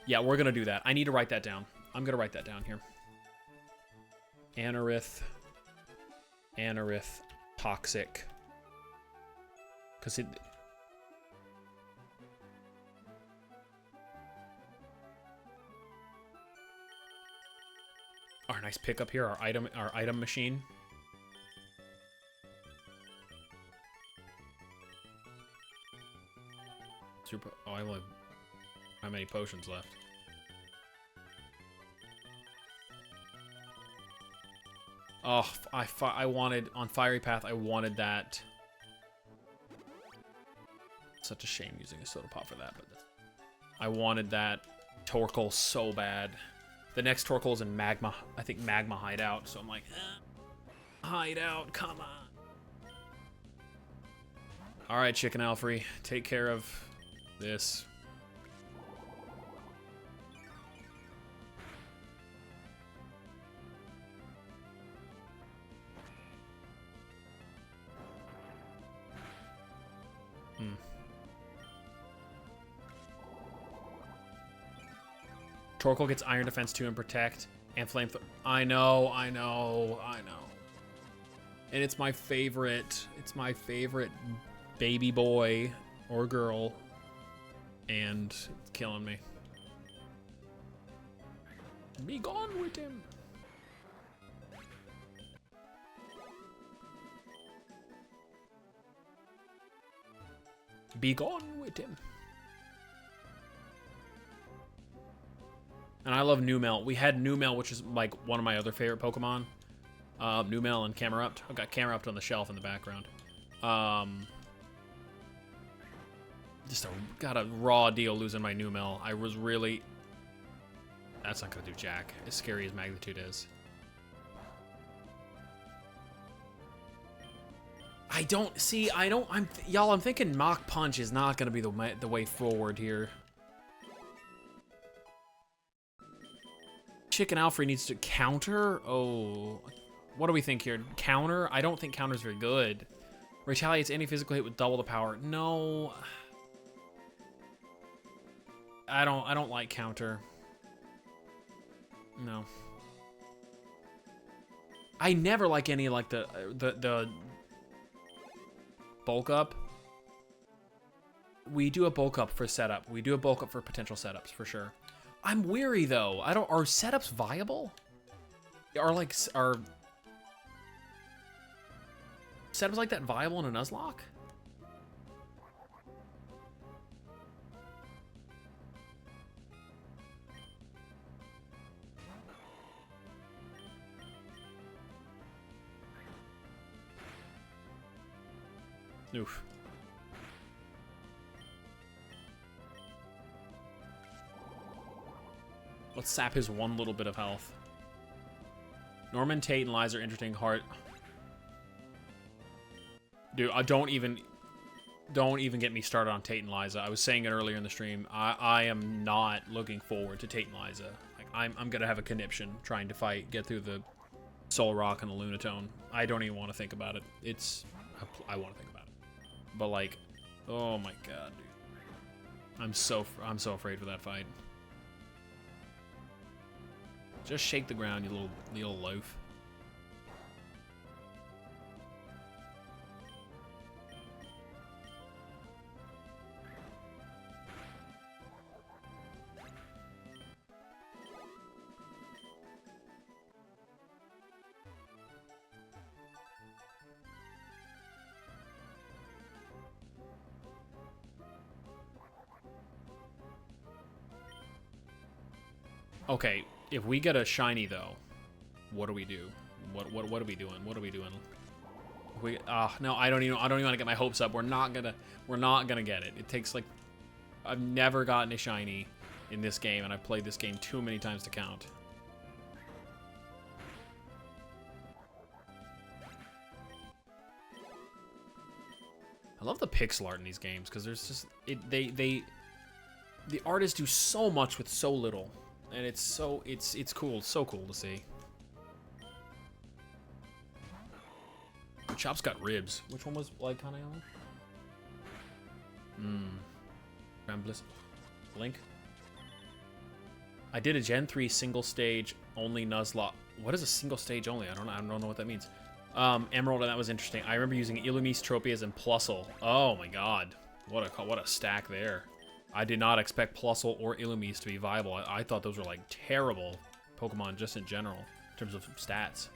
Yeah, we're gonna do that. I need to write that down. I'm gonna write that down here. Anorith, Toxic. Because it... our nice pickup here, our item machine. Super. Oh, I only have how many potions left? Oh, I wanted on Fiery Path. I wanted that. Such a shame using a soda pop for that, but I wanted that Torkoal so bad. The next Torkoal is in Magma. I think Magma Hideout. So I'm like, Hideout, come on. All right, Chicken Alfrey, take care of this. Torkoal gets Iron Defense 2 and Protect, and Flame. I know. And it's my favorite. It's my favorite baby boy or girl, and it's killing me. Be gone with him. Be gone with him. And I love Numel. We had Numel, which is like one of my other favorite Pokemon. Numel and Camerupt. I've got Camerupt on the shelf in the background. Got a raw deal losing my Numel. I was really... That's not going to do jack, as scary as Magnitude is. Y'all, I'm thinking Mach Punch is not going to be the way forward here. Chicken Alfrey needs to counter. Oh, what do we think here? Counter? I don't think counter's very good. Retaliates any physical hit with double the power. No. I don't like counter. No. I never like any like the bulk up. We do a bulk up for setup. We do a bulk up for potential setups for sure. I'm weary though. Are setups viable? Are setups like that viable in a Nuzlocke? Oof. Let's sap his one little bit of health. Norman, Tate, and Liza are interesting. Heart. Dude, don't even get me started on Tate and Liza. I was saying it earlier in the stream. I am not looking forward to Tate and Liza. Like I'm gonna have a conniption trying to get through the Soul Rock and the Lunatone. I don't even want to think about it. I want to think about it. But like, oh my god, dude. I'm so afraid for that fight. Just shake the ground, you little loaf. Okay, if we get a shiny though, what do we do? What are we doing? What are we doing? No, I don't even want to get my hopes up. We're not gonna get it. It takes like, I've never gotten a shiny in this game, and I've played this game too many times to count. I love the pixel art in these games because there's just the artists do so much with so little. And it's cool, so cool to see. Chop's got ribs. Which one was like kind of yellow? Rambless. Link. I did a Gen 3 single stage only Nuzlocke. What is a single stage only? I don't know what that means. Emerald, and that was interesting. I remember using Illumise, Tropius, and Plusle. Oh my god, what a stack there. I did not expect Plusle or Illumise to be viable. I thought those were like terrible Pokemon just in general. in terms of stats.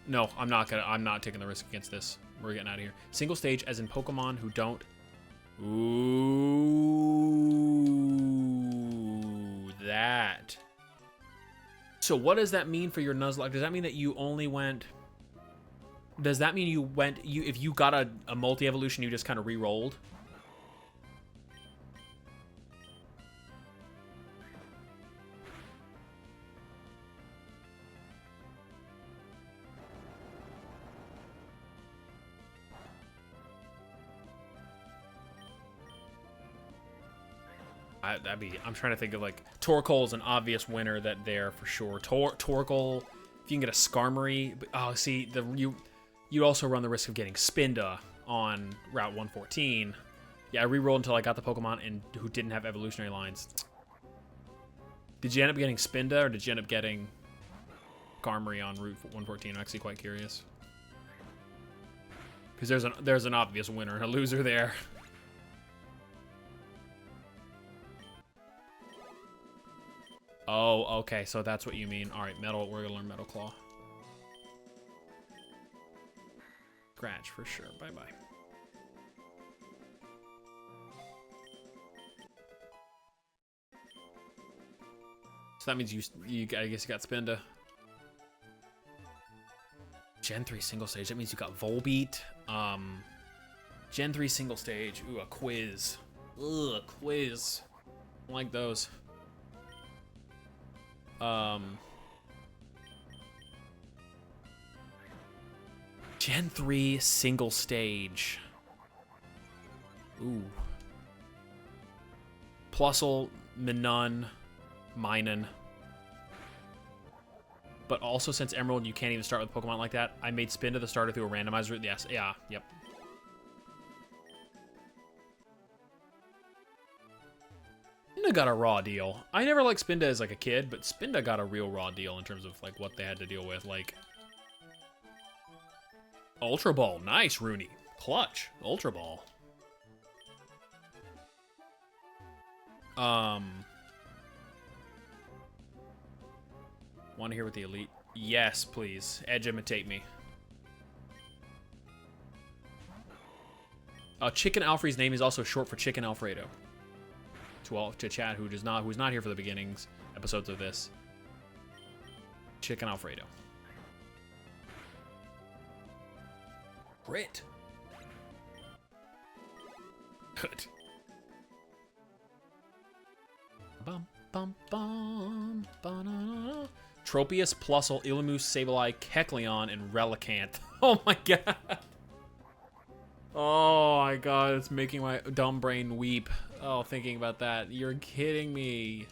No, I'm not taking the risk against this. We're getting out of here. Single stage as in Pokemon who don't. Ooh, that. So what does that mean for your Nuzlocke? Does that mean that you only went? Does that mean you went? If you got a multi-evolution, you just kind of re-rolled? I'm trying to think of, like, Torkoal is an obvious winner that there for sure. Torkoal, if you can get a Skarmory, oh, see, you also run the risk of getting Spinda on Route 114. Yeah, I re-rolled until I got the Pokemon and who didn't have evolutionary lines. Did you end up getting Spinda or did you end up getting Skarmory on Route 114? I'm actually quite curious. Because there's an obvious winner and a loser there. Oh, okay, so that's what you mean. All right, Metal, we're gonna learn Metal Claw. Scratch for sure, bye-bye. So that means I guess you got Spinda. Gen 3 single stage, that means you got Volbeat. Gen 3 single stage, ooh, a quiz. Ugh, a quiz. I like those. Gen 3 single stage. Ooh. Plusle, Minun, Minun. But also, since Emerald, you can't even start with Pokemon like that, I made Spinda the starter through a randomized route. Yes, yeah, yep. Spinda got a raw deal. I never liked Spinda as like a kid, but Spinda got a real raw deal in terms of like what they had to deal with. Like Ultra Ball, nice, Rooney, clutch, Ultra Ball. Want to hear what the elite? Yes, please. Edge imitate me. Chicken Alfred's name is also short for Chicken Alfredo. To Chad, who's not here for the beginnings episodes of this. Chicken Alfredo. Crit. Good. Bum bum bum. Ba-na-na. Tropius, Plusle, Illumise, Sableye, Kecleon, and Relicanth. Oh my god. Oh my god, it's making my dumb brain weep. Oh, thinking about that. You're kidding me.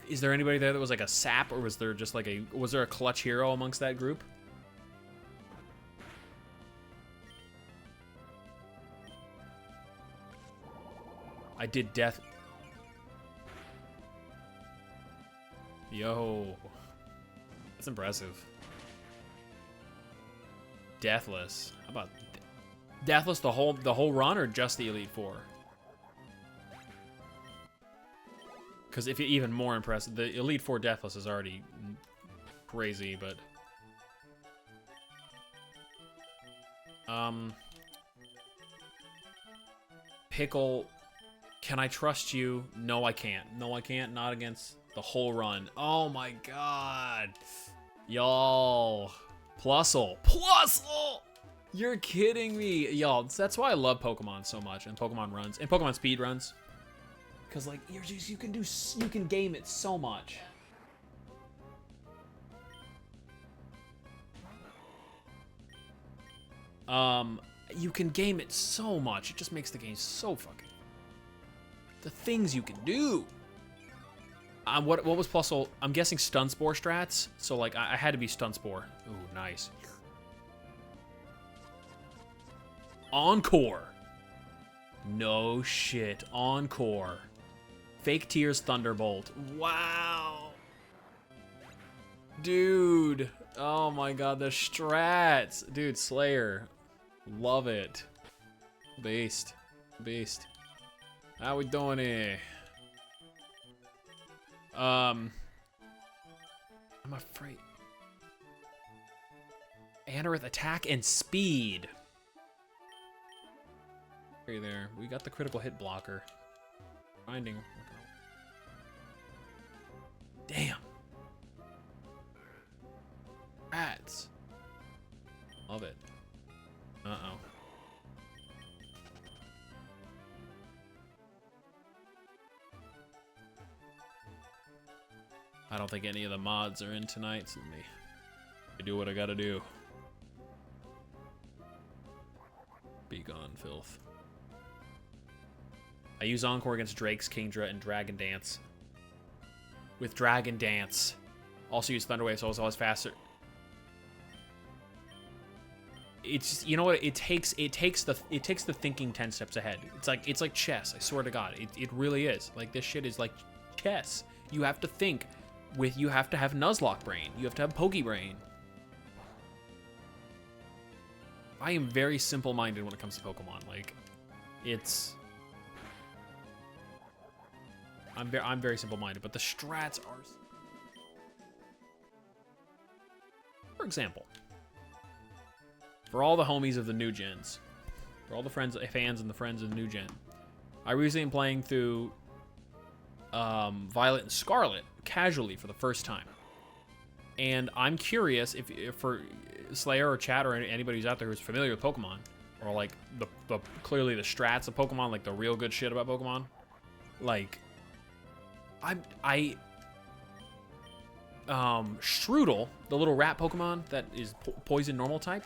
Is there anybody there that was like a sap, or was there just like was there a clutch hero amongst that group? I did death. Yo. That's impressive. Deathless. How about Deathless the whole run or just the Elite Four? Because if you're even more impressive, the Elite Four Deathless is already crazy, but Pickle, can I trust you? No, I can't. No, I can't. Not against the whole run. Oh my god. Y'all. Plusle. Plusle! You're kidding me. Y'all, that's why I love Pokemon so much, and Pokemon runs, and Pokemon speed runs. Because, like, you can game it so much. You can game it so much. It just makes the game so fucking... The things you can do. What was Plusle? I'm guessing Stun Spore strats. So, like, I had to be Stun Spore. Ooh, nice. Encore. No shit. Encore. Fake Tears Thunderbolt. Wow. Dude. Oh my god, the strats. Dude, Slayer. Love it. Beast. Beast. How we doing here? I'm afraid. Anorith attack and speed. Hey there. We got the critical hit blocker. Finding. Damn. Rats. Love it. Uh-oh. I don't think any of the mods are in tonight, so let me do what I gotta do. Be gone, filth. I use Encore against Drake's, Kingdra, and Dragon Dance. With Dragon Dance. Also use Thunder Wave, so it's always faster. It's just, you know what? It takes the thinking 10 steps ahead. It's like chess. I swear to God, it really is. Like, this shit is like chess. You have to think. You have to have Nuzlocke brain. You have to have Poke brain. I am very simple-minded when it comes to Pokemon. Like, I'm very simple-minded, but the strats are. For example, for all the homies of the new gens, for all the fans and the friends of the new gen, I recently am playing through Violet and Scarlet casually for the first time, and I'm curious if for Slayer or chat or anybody who's out there who's familiar with Pokemon, or like the clearly the strats of Pokemon, like the real good shit about Pokemon, like Strudel, the little rat Pokemon that is poison normal type,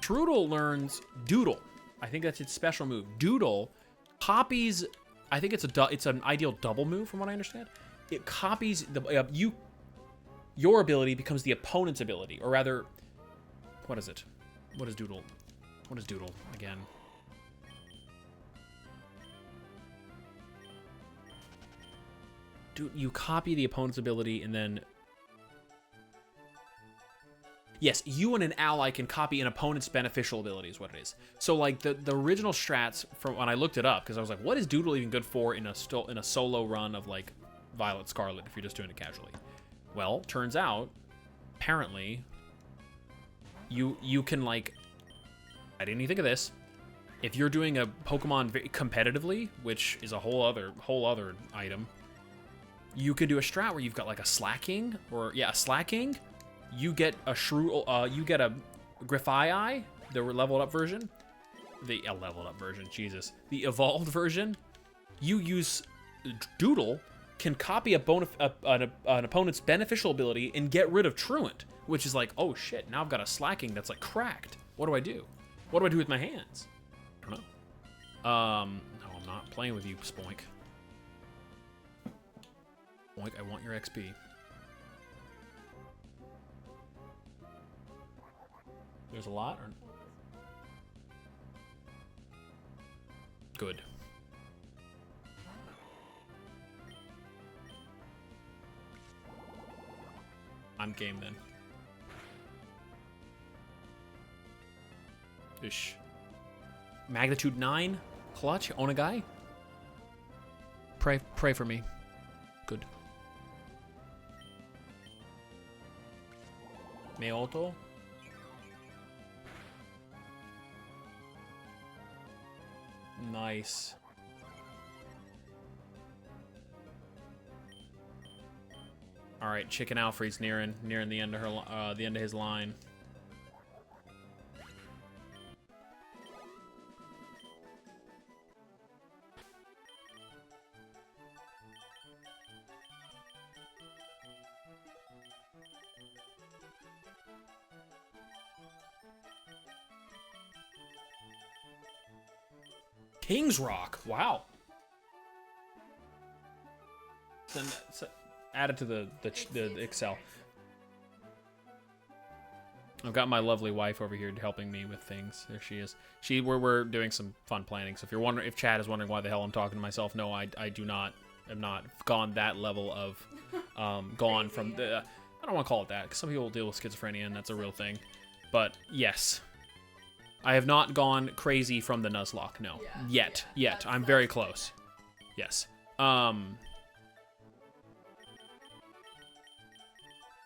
Strudel learns Doodle. I think that's its special move. Doodle copies. I think it's an ideal double move from what I understand. It copies your ability becomes the opponent's ability, or rather, what is it? What is Doodle? What is Doodle again? Dude, you copy the opponent's ability and then. Yes, you and an ally can copy an opponent's beneficial ability is what it is. So like the original strats from when I looked it up, because I was like, what is Doodle even good for in a solo run of like Violet Scarlet if you're just doing it casually? Well, turns out, apparently, you can like, I didn't even think of this. If you're doing a Pokemon competitively, which is a whole other item, you could do a strat where you've got like a Slacking, or yeah, a Slacking. You get a you get a Griffii, the leveled up version. The leveled up version, Jesus. The evolved version. You use Doodle, can copy an opponent's beneficial ability and get rid of Truant, which is like, oh shit, now I've got a Slacking that's like cracked. What do I do? What do I do with my hands? I don't know. No, I'm not playing with you, Spoink. Spoink, I want your XP. There's a lot? Or... Good. I'm game then. Ish. Magnitude 9? Clutch? Onagai? Pray for me. Good. Meoto? Nice. All right, Chicken Alfred's nearing the end of the end of his line. King's Rock. Wow. Then add it to the Excel. I've got my lovely wife over here helping me with things. There she is. We're doing some fun planning. So if you're wondering, if Chad is wondering why the hell I'm talking to myself, no, I do not. I'm not gone that level of gone from the. I don't want to call it that, because some people deal with schizophrenia, and that's a real thing. But, yes. I have not gone crazy from the Nuzlocke, no. Yeah, Yet. I'm very close. Yes.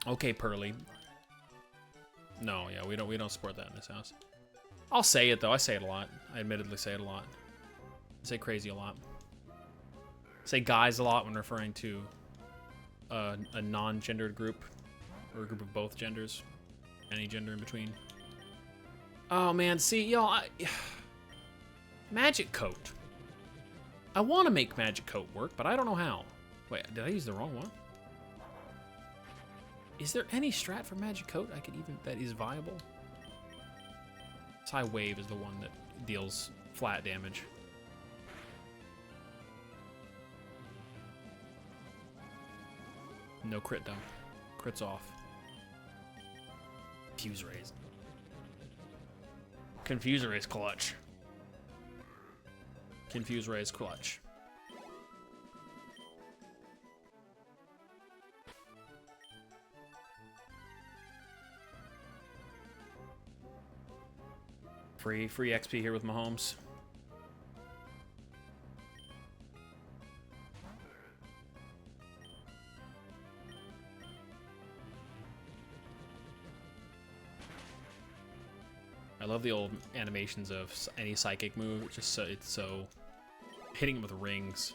Okay, Pearly. No, yeah, we don't support that in this house. I'll say it, though. I say it a lot. I admittedly say it a lot. I say crazy a lot. I say guys a lot when referring to a non-gendered group. Or a group of both genders. Any gender in between. Oh, man. See, y'all, Magic Coat. I want to make Magic Coat work, but I don't know how. Wait, did I use the wrong one? Is there any strat for Magic Coat I could even that is viable? High Wave is the one that deals flat damage. No crit though. Crit's off. Confuse Rays. Confuse Rays clutch. Confuse Rays clutch. Free XP here with Mahomes. I love the old animations of any psychic move. It's just it's so hitting him with rings.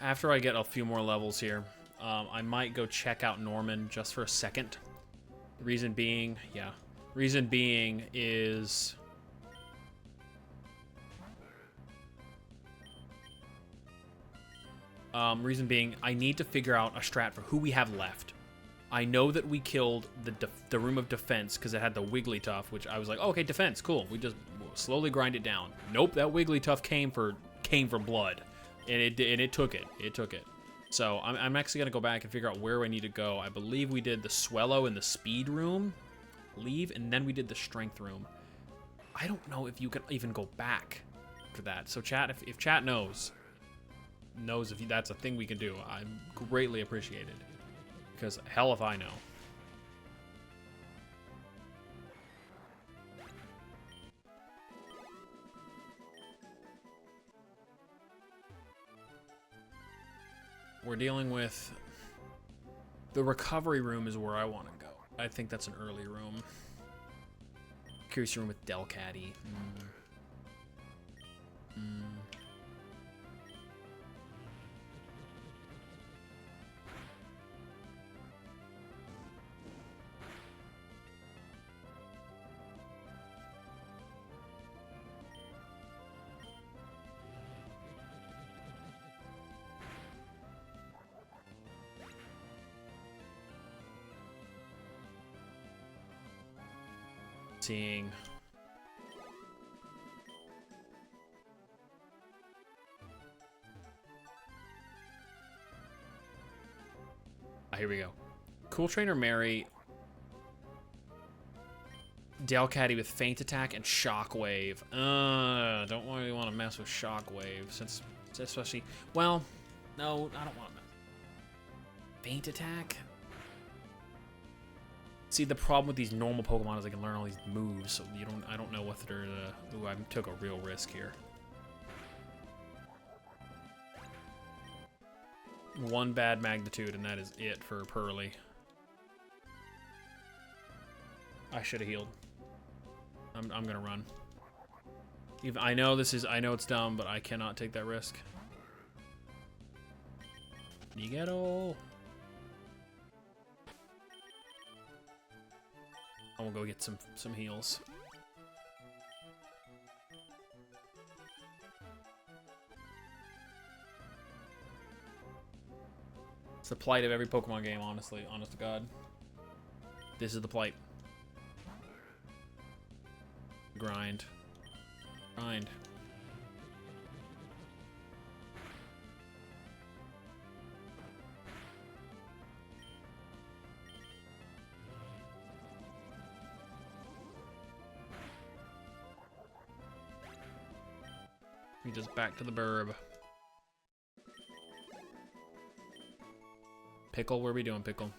After I get a few more levels here, I might go check out Norman just for a second. Reason being is I need to figure out a strat for who we have left. I know that we killed the room of defense because it had the Wigglytuff, which I was like, oh, okay, defense, cool. We just slowly grind it down. Nope, that Wigglytuff came for blood. And it took it. It took it. So I'm actually going to go back and figure out where I need to go. I believe we did the Swellow in the speed room. And then we did the strength room. I don't know if you can even go back for that. So chat, if chat knows if that's a thing we can do, I'm greatly appreciated. Because hell if I know. We're dealing with the recovery room is where I want to go. I think that's an early room. Curious room with Delcatty. Seeing. Here we go. Cool Trainer Mary. Delcatty with Feint Attack and Shockwave. Don't really want to mess with Shockwave since especially. Well, no, I don't want to. Feint Attack. See, the problem with these normal Pokemon is I can learn all these moves, so I don't know whether to. Ooh, I took a real risk here. One bad magnitude, and that is it for Pearly. I should have healed. I'm gonna run. Even I know it's dumb, but I cannot take that risk. Nigero. I will go get some heals. It's the plight of every Pokemon game, honestly. Honest to God. This is the plight. Grind. Grind. We just back to the burb. Pickle, what are we doing, Pickle?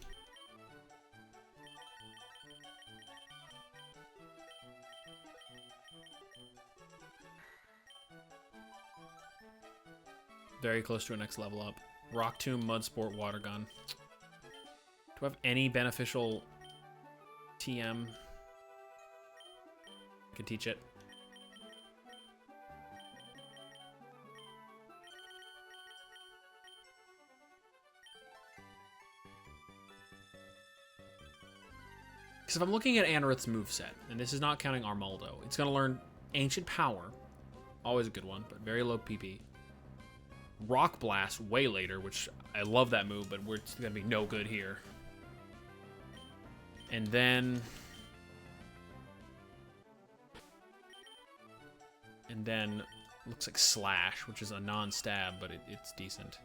Very close to a next level up. Rock Tomb, Mud Sport, Water Gun. Do I have any beneficial TM? I can teach it. Because if I'm looking at Anorith's moveset, and this is not counting Armaldo, it's going to learn Ancient Power. Always a good one, but very low PP. Rock Blast way later, which I love that move, but it's going to be no good here. And then... looks like Slash, which is a non-stab, but it's decent.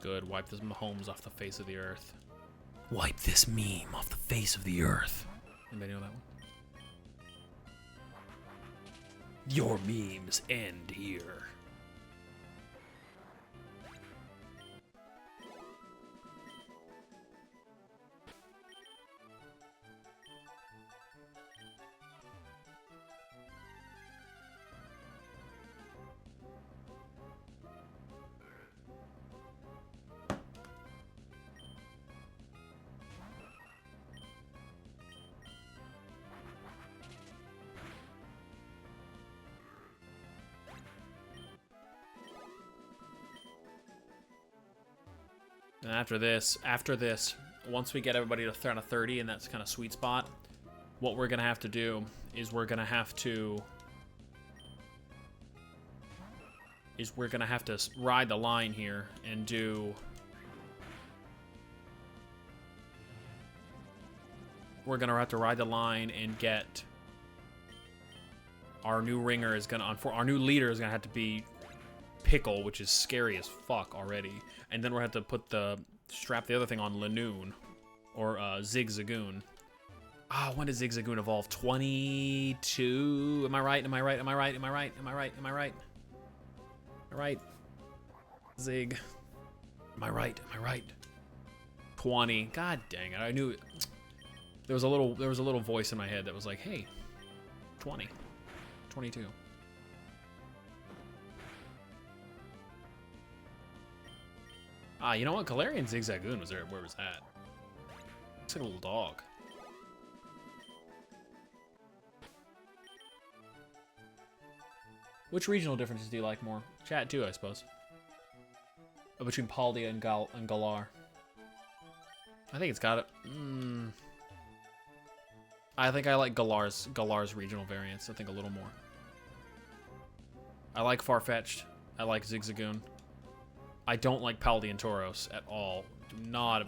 Good. Wipe this Mahomes off the face of the earth. Wipe this meme off the face of the earth. Anybody know that one? Your memes end here. And after this, once we get everybody to on a 30, and that's kind of sweet spot, what we're gonna have to do is we're gonna have to ride the line here and do. We're gonna have to ride the line and get our new ringer is gonna our new leader is gonna have to be Pickle, which is scary as fuck already, and then we'll have to strap the other thing on Lanoon or Zigzagoon. Ah, when does Zigzagoon evolve? 22. Am I right? Am I right? Am I right? Am I right? Am I right? Am I right? Am I right? Zig. Am I right? Am I right? 20. God dang it! I knew it. There was a little voice in my head that was like, "Hey, 20, 22." Ah, you know what? Galarian Zigzagoon was there. Where was that? Looks like a little dog. Which regional differences do you like more? Chat too, I suppose. Between Paldea and Galar. I think it's got it. I think I like Galar's regional variants. I think a little more. I like Farfetch'd. I like Zigzagoon. I don't like Paldea and Tauros at all. Do not.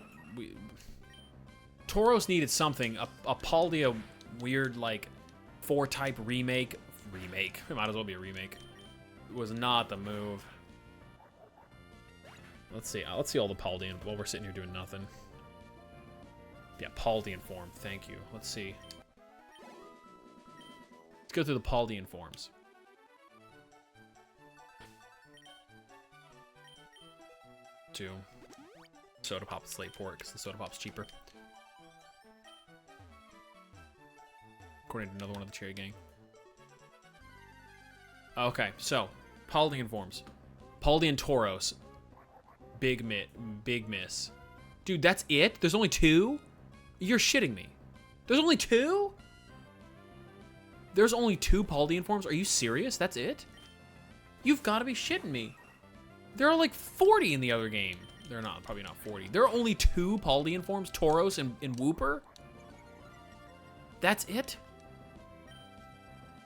Tauros needed something. A Paldea weird like 4-type remake. It might as well be a remake. It was not the move. Let's see all the Paldean while we're sitting here doing nothing. Yeah, Paldean form. Thank you. Let's see. Let's go through the Paldean forms. too. Soda Pop and Slate Port, because the Soda Pop's cheaper. According to another one of the Cherry Gang. Okay, so, Paldean forms. Paldean Tauros. Big miss. Dude, that's it? There's only 2? You're shitting me. There's only 2? There's only 2 Paldean forms? Are you serious? That's it? You've got to be shitting me. There are like 40 in the other game. They're not, probably not 40. There are only 2 Paldean forms, Tauros and Wooper? That's it?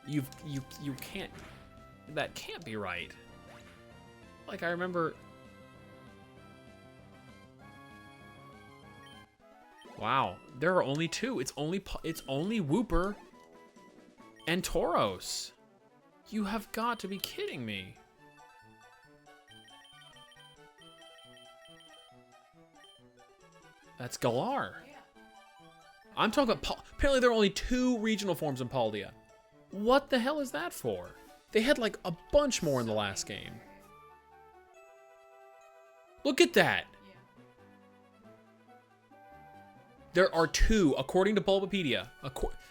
You can't, that can't be right. Like, I remember... Wow, there are only 2. It's only Wooper and Tauros. You have got to be kidding me. That's Galar. I'm talking about... Apparently there are only 2 regional forms in Paldea. What the hell is that for? They had like a bunch more in the last game. Look at that. There are 2, according to Bulbapedia,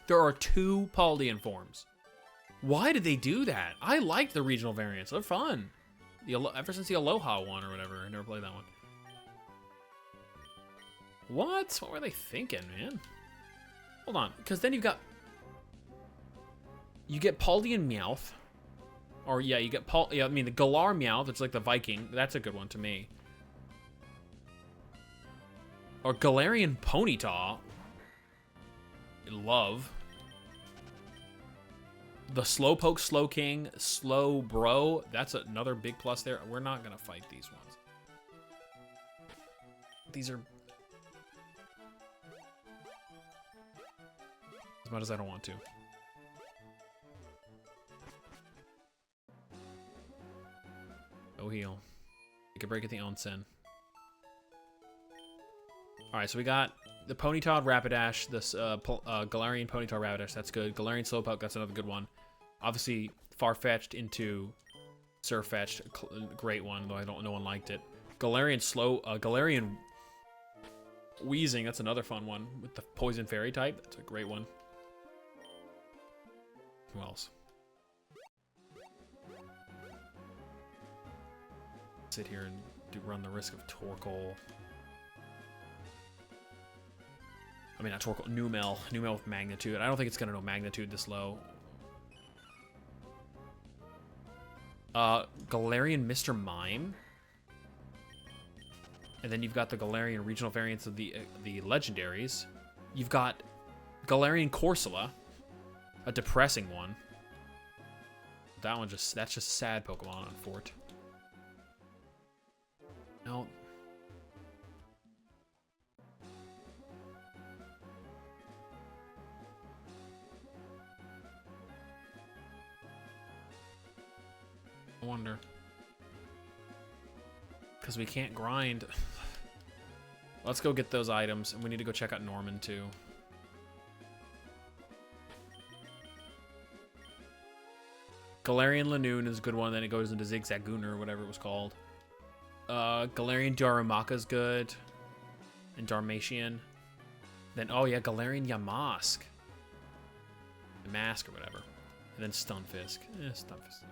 there are 2 Paldean forms. Why did they do that? I liked the regional variants. They're fun. Ever since the Aloha one or whatever. I never played that one. What? What were they thinking, man? Hold on, because then you get Paldean Meowth. Or yeah, you get I mean the Galar Meowth, it's like the Viking. That's a good one to me. Or Galarian Ponyta. Love. The Slowpoke Slowking, Slowbro. That's another big plus there. We're not going to fight these ones. These are... As much as I don't want to. Oh, heal. You can break at the onsen. Alright, so we got the Ponyta Rapidash, this Galarian Ponyta Rapidash, that's good. Galarian Slowpoke, that's another good one. Obviously, Farfetch'd into Surfetch'd, great one, though no one liked it. Galarian Weezing, that's another fun one, with the Poison Fairy type, that's a great one. Who else? Sit here and run the risk of Torkoal. I mean, not Torkoal, Numel. Numel with Magnitude. I don't think it's going to know Magnitude this low. Galarian Mr. Mime. And then you've got the Galarian regional variants of the legendaries. You've got Galarian Corsola, a depressing one. That one that's just sad Pokemon on Fort. No. I wonder. Because we can't grind. Let's go get those items, and we need to go check out Norman, too. Galarian Lanoon is a good one, then it goes into Zigzagoon or whatever it was called. Galarian Darumaka's good. And Darmatian. Then, oh yeah, Galarian Yamask. The Mask or whatever. And then Stunfisk. Stunfisk.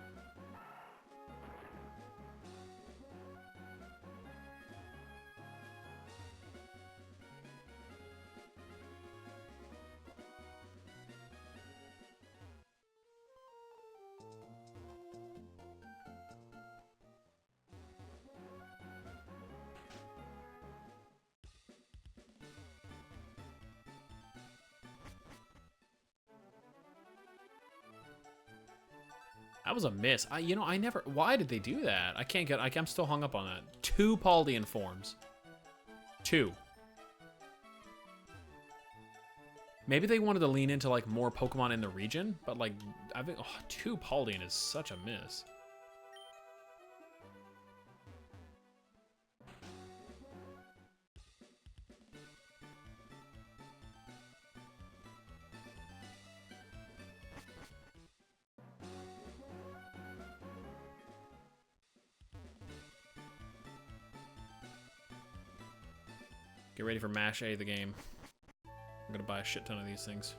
That was a miss. I never... Why did they do that? I'm still hung up on that. 2 Paldean forms. 2. Maybe they wanted to lean into, like, more Pokemon in the region, but, like, I think 2 Paldean is such a miss. Get ready for Mash A, the game. I'm gonna buy a shit ton of these things.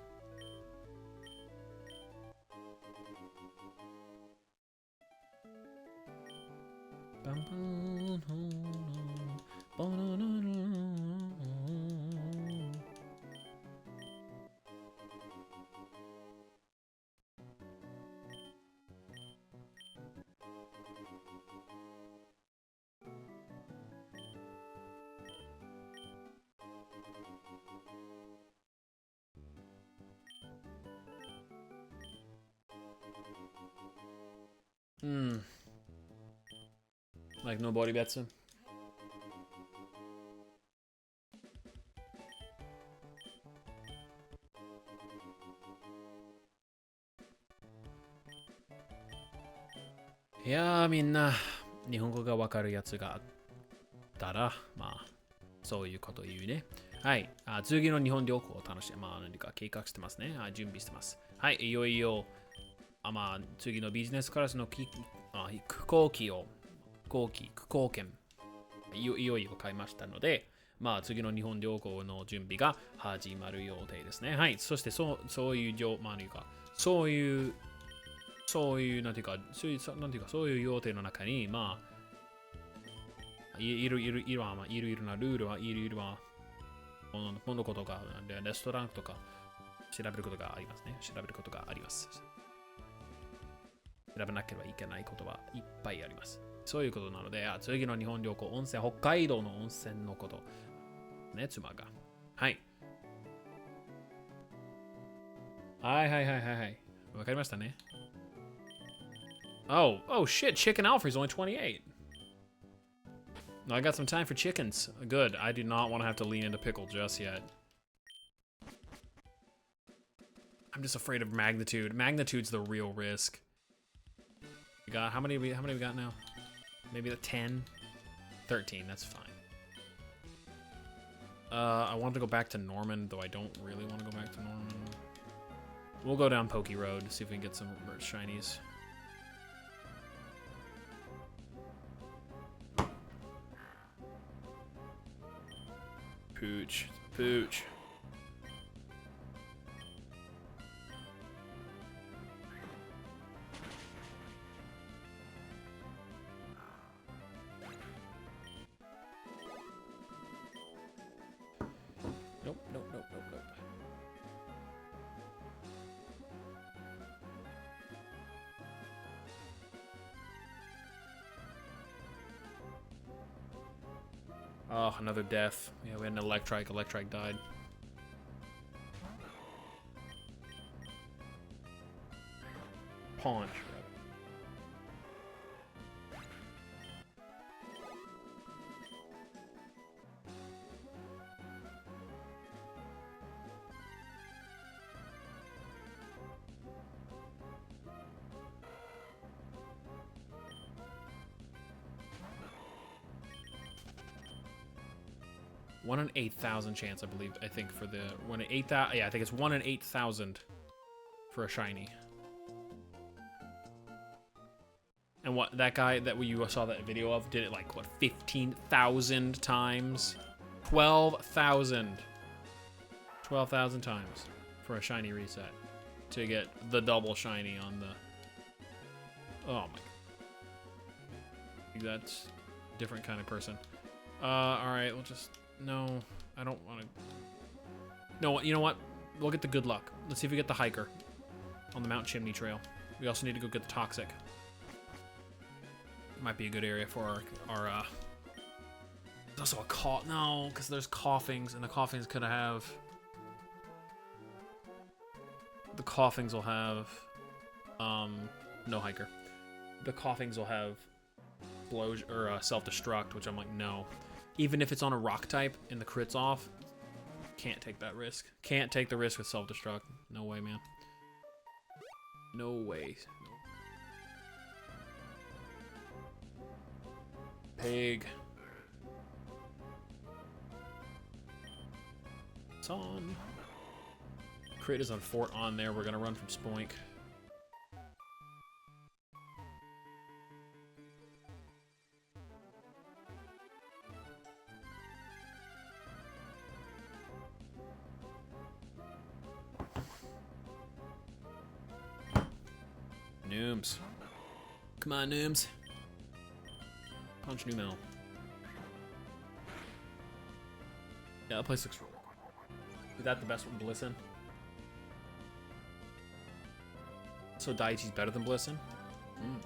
Like nobody bets him.いやーみんな日本語がわかるやつがあったらまあそういうこと言うね。はい。次の日本旅行を楽しみ、まあ何か計画してますね。準備してます。はい。いよいよまあ次のビジネスクラスの飛行機を空港券いよいよ買いましたので、まあ次の日本旅行の準備が始まる予定ですね。はい。そしてそういうまあ何かそういうなんていうかそういう予定の中にまあいろいろなルールはいろいろなこのことがレストランとか調べることがありますね。調べることがあります。調べなければいけないことはいっぱいあります。そういうことなので、次の日本旅行、温泉、北海道の温泉のこと。ね、妻が。はい。はい。わかりましたね。Oh shit, Chicken Alfred's only 28. I got some time for chickens. Good. I do not want to have to lean into pickle just yet. I'm just afraid of magnitude. Magnitude's the real risk. We got how many we got now? Maybe 10? 13, that's fine. I want to go back to Norman, though I don't really want to go back to Norman. We'll go down Pokey Road to see if we can get some shinies. Pooch. Nope. Oh, another death. Yeah, we had an Electrike. Electrike died. Paunch. One in 8,000 chance, I think for the 1 in 8,000. Yeah, I think it's 1 in 8,000 for a shiny. And what that guy that you saw that video of did it like what 15,000 times, 12,000 times for a shiny reset to get the double shiny on the. Oh my. That's a different kind of person. All right, we'll just. No, I don't want to. No, you know what? We'll get the good luck. Let's see if we get the hiker on the Mount Chimney Trail. We also need to go get the toxic. Might be a good area for our there's also a cough. No, because there's coughings, and the coughings could have. The coughings will have. No hiker. The coughings will have self-destruct, which I'm like, no. Even if it's on a rock type and the crit's off, can't take that risk. Can't take the risk with self-destruct. No way, man. No way. No. Pig. It's on. Crit is on Fort on there. We're gonna run from Spoink. Nooms. Come on, Nooms. Punch Numel. Yeah, that place looks really cool. Is that the best one, Blissin? So Daiichi's better than Blissin? Mm.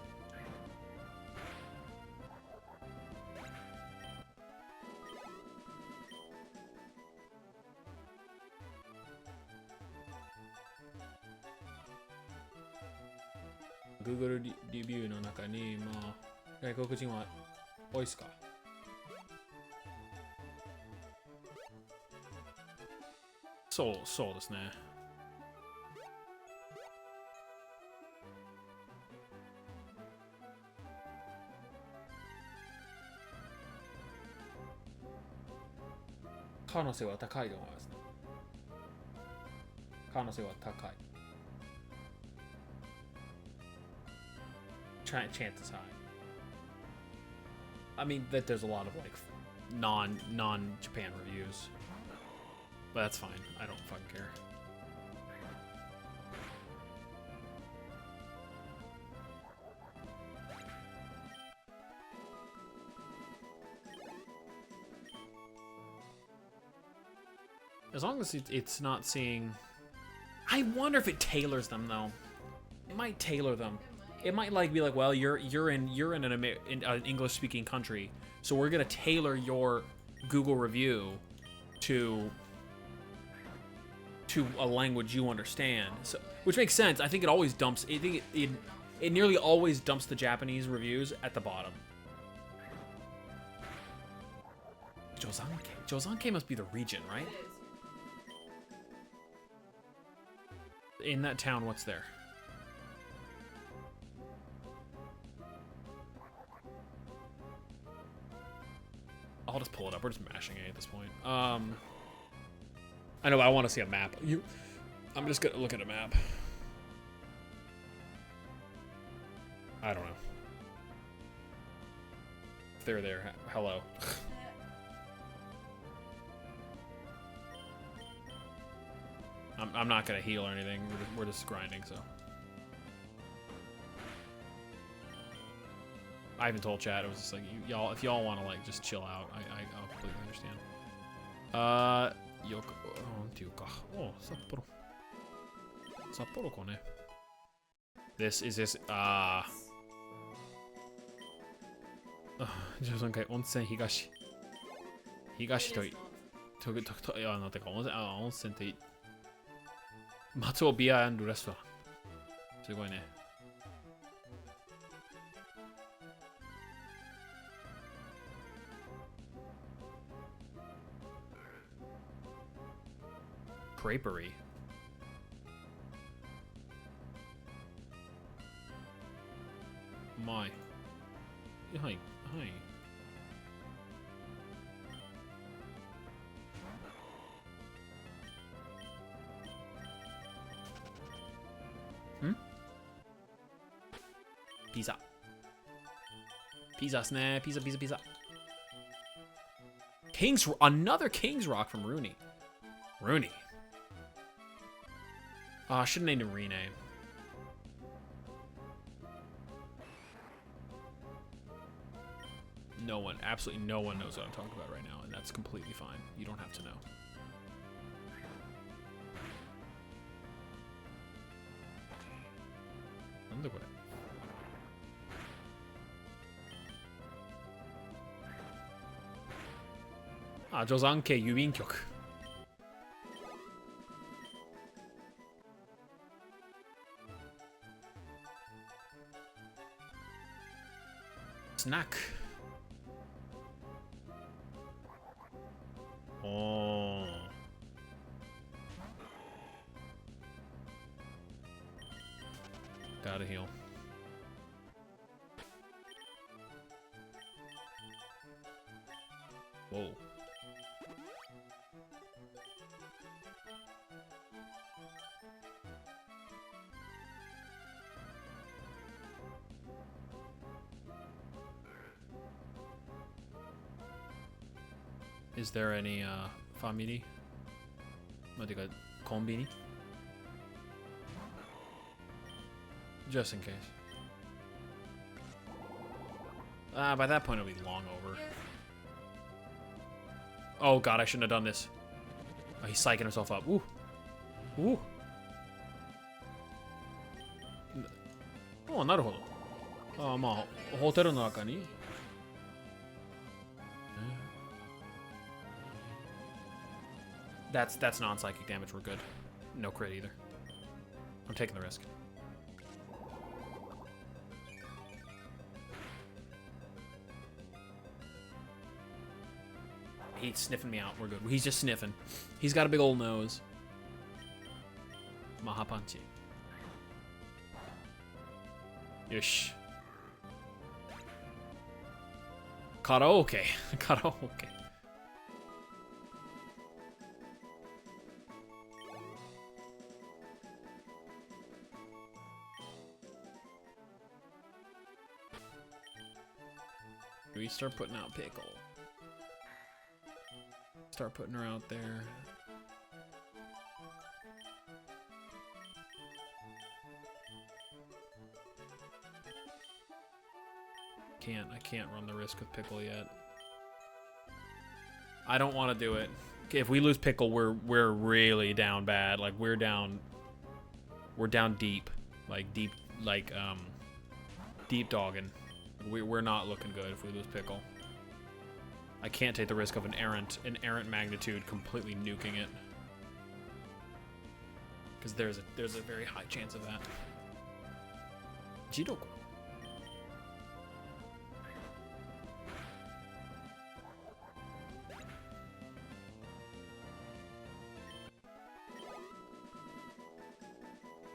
Google レビューの中に、まあ、外国人は多いですか？そうですね。可能性は高いと思いますね。可能性は高い。Chances high. I mean that there's a lot of like non-Japan reviews, but that's fine. I don't fucking care. As long as it's not seeing. I wonder if it tailors them though. It might tailor them. It might like be like, well, you're in an English-speaking country, so we're gonna tailor your Google review to a language you understand. So, which makes sense. I think it always dumps. I think it nearly always dumps the Japanese reviews at the bottom. Jozanke. Jozanke must be the region, right? In that town, what's there? I'll just pull it up. We're just mashing A at this point. I know, but I want to see a map. I'm just gonna look at a map. I don't know. If they're there, hello. I'm not gonna heal or anything. We're just grinding, so. I even told chat, it was just like, y'all, if y'all want to like just chill out, I'll completely understand. Yoko, oh, Sapporo. Sapporo ko ne. This is this, Josankai onsen higashi. Higashi to, no, teka, onsen to, Matsuo Beer and Restaurant. すごいね。Creperie. My. Hi. Pizza. Pizza snap. Pizza. Another King's Rock from Rooney. I should have named him Rename. No one, absolutely no one knows what I'm talking about right now, and that's completely fine. You don't have to know. Josanke Yubinkyoku. Snack. Oh. Gotta heal. Whoa. Is there any family? What do you got? Konbini? Just in case. By that point, it'll be long over. Oh god, I shouldn't have done this. Oh, he's psyching himself up. Ooh. Ooh. Oh, なるほど。あ、まあ、ホテルの中に。That's non-psychic damage. We're good. No crit either. I'm taking the risk. He's sniffing me out. We're good. He's just sniffing. He's got a big old nose. Mahapanchi. Yosh. Karaoke. Karaoke. Do we start putting out Pickle? Start putting her out there. I can't run the risk with Pickle yet. I don't want to do it. Okay, if we lose Pickle, we're really down bad. Like we're down deep. Like deep dogging. We're not looking good if we lose Pickle. I can't take the risk of an errant magnitude completely nuking it. Because there's a very high chance of that. Jidoko.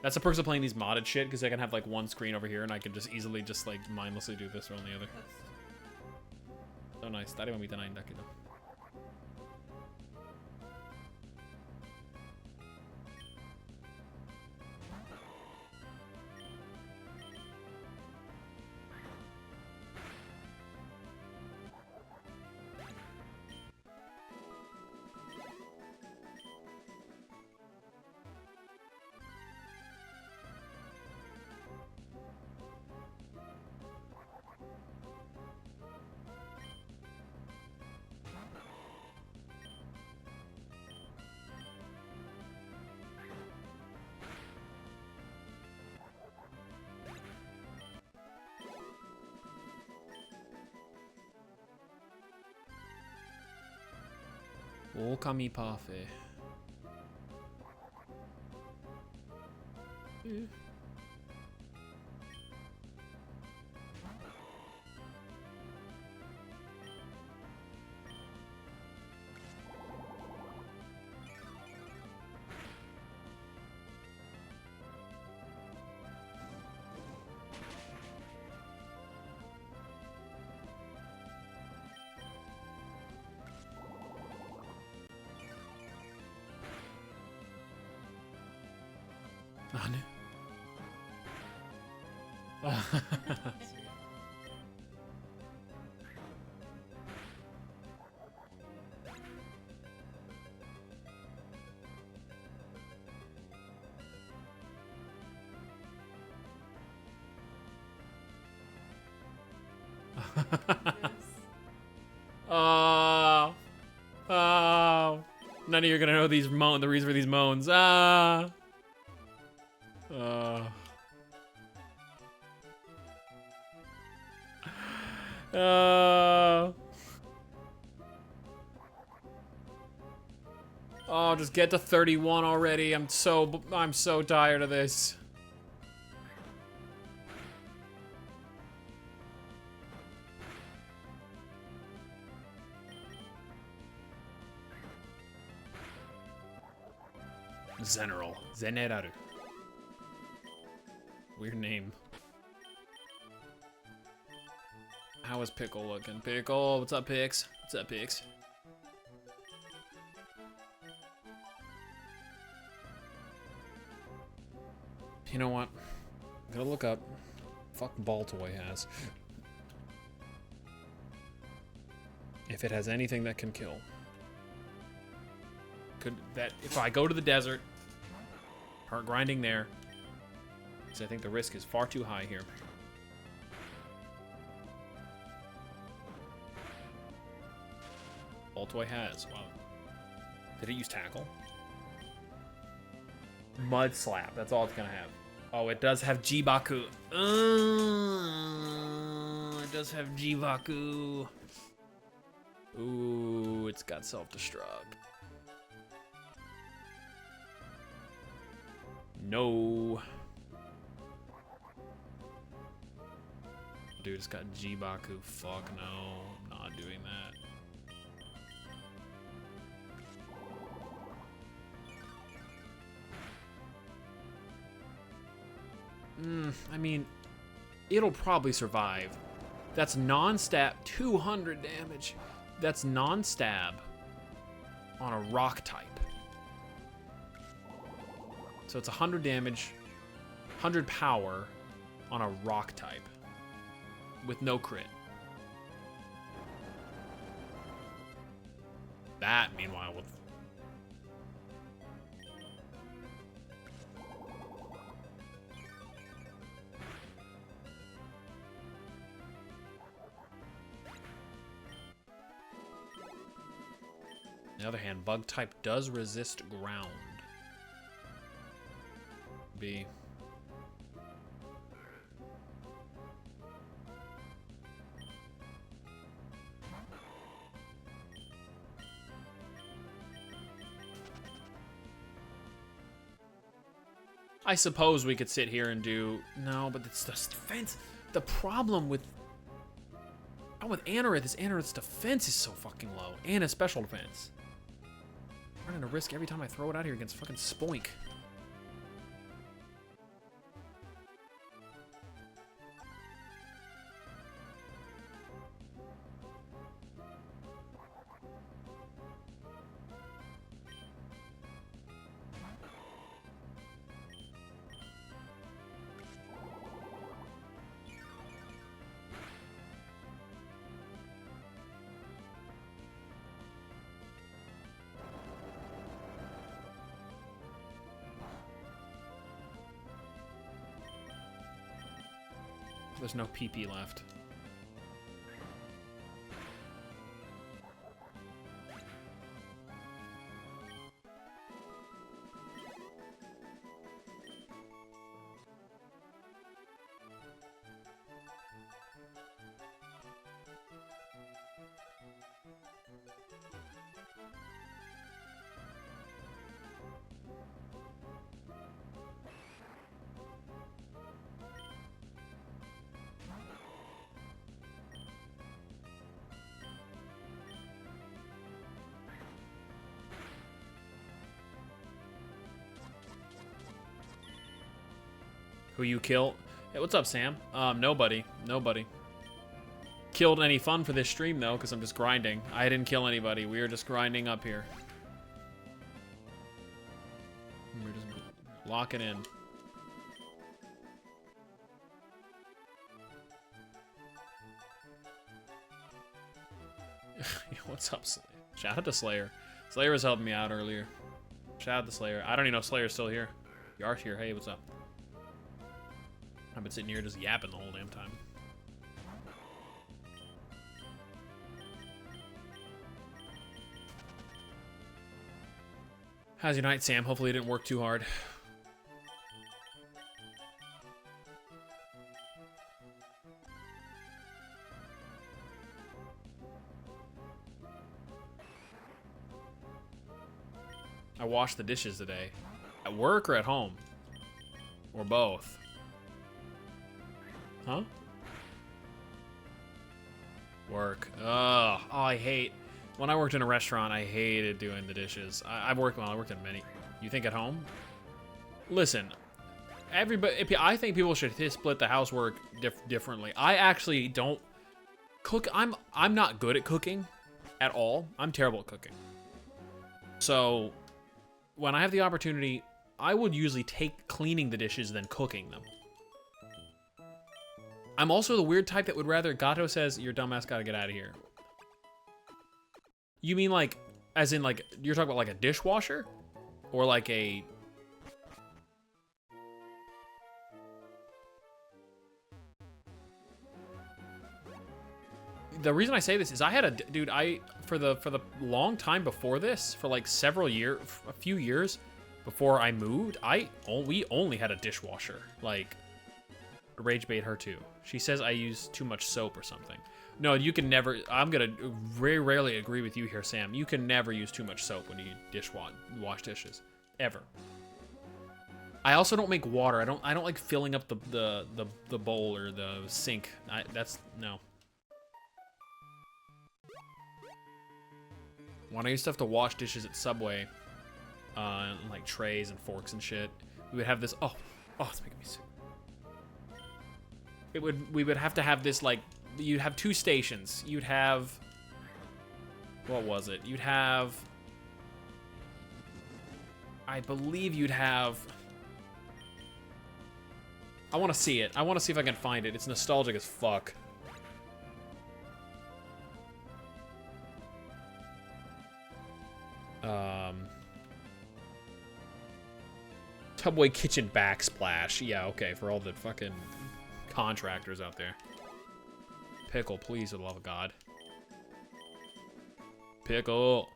That's the perks of playing these modded shit, because I can have like one screen over here and I can just easily just like mindlessly do this or on the other. So nice. 誰も見てないんだけど。狼パフェ。何None of you are gonna know these the reason for these moans. Oh, just get to 31 already. I'm so tired of this. Zeneraru. Weird name. How is Pickle looking? Pickle, what's up, Pix? What's up, Pix? You know what? I'm gonna look up. Fuck Baltoy has. If it has anything that can kill. If I go to the desert, start grinding there, I think the risk is far too high here. Altoy has. Wow. Did it use tackle? Mud slap. That's all it's gonna have. Oh, it does have Jibaku. It does have Jibaku. Ooh, it's got self-destruct. No. Dude, it's got Jibaku. Fuck no. I'm not doing that. I mean, it'll probably survive. That's non-stab, 200 damage. That's non-stab on a rock type. So it's 100 damage, 100 power on a rock type with no crit. That, meanwhile, with... On the other hand, bug type does resist ground. B. I suppose we could sit here and do... No, but it's the defense. The problem with Anorith is Anorith's defense is so fucking low. And his special defense. I'm running a risk every time I throw it out here against fucking Spoink. There's no PP left. Who you kill? Hey, what's up, Sam? Nobody. Nobody. Killed any fun for this stream, though, because I'm just grinding. I didn't kill anybody. We were just grinding up here. We're just locking in. What's up, Slayer? Shout out to Slayer. Slayer was helping me out earlier. Shout out to Slayer. I don't even know if Slayer's still here. You are here. Hey, what's up? I've been sitting here just yapping the whole damn time. How's your night, Sam? Hopefully it didn't work too hard. I washed the dishes today. At work or at home? Or both? Huh? Work. Ugh. Oh, I hate... When I worked in a restaurant, I hated doing the dishes. I worked in many. You think at home? Listen, everybody... I think people should split the housework differently. I actually don't cook. I'm not good at cooking at all. I'm terrible at cooking. So, when I have the opportunity, I would usually take cleaning the dishes than cooking them. I'm also the weird type that would rather... Gato says, your dumbass gotta get out of here. You mean like, as in like, you're talking about like a dishwasher? Or like a... the reason I say this is I had a dude. For the long time before this, for like a few years before I moved, we only had a dishwasher. Like, rage bait her too. She says I use too much soap or something. No, you can never. I'm gonna very rarely agree with you here, Sam. You can never use too much soap when you wash dishes, ever. I also don't make water. I don't like filling up the bowl or the sink. No. When I used to have to wash dishes at Subway, like trays and forks and shit, we would have this. Oh, it's making me sick. We would have to have this, like, you'd have two stations. You'd have, what was it? You'd have, I believe you'd have. I want to see it. I want to see if I can find it. It's nostalgic as fuck. Subway kitchen backsplash. Yeah, okay, for all the fucking contractors out there. Pickle, please, for the love of God. Pickle.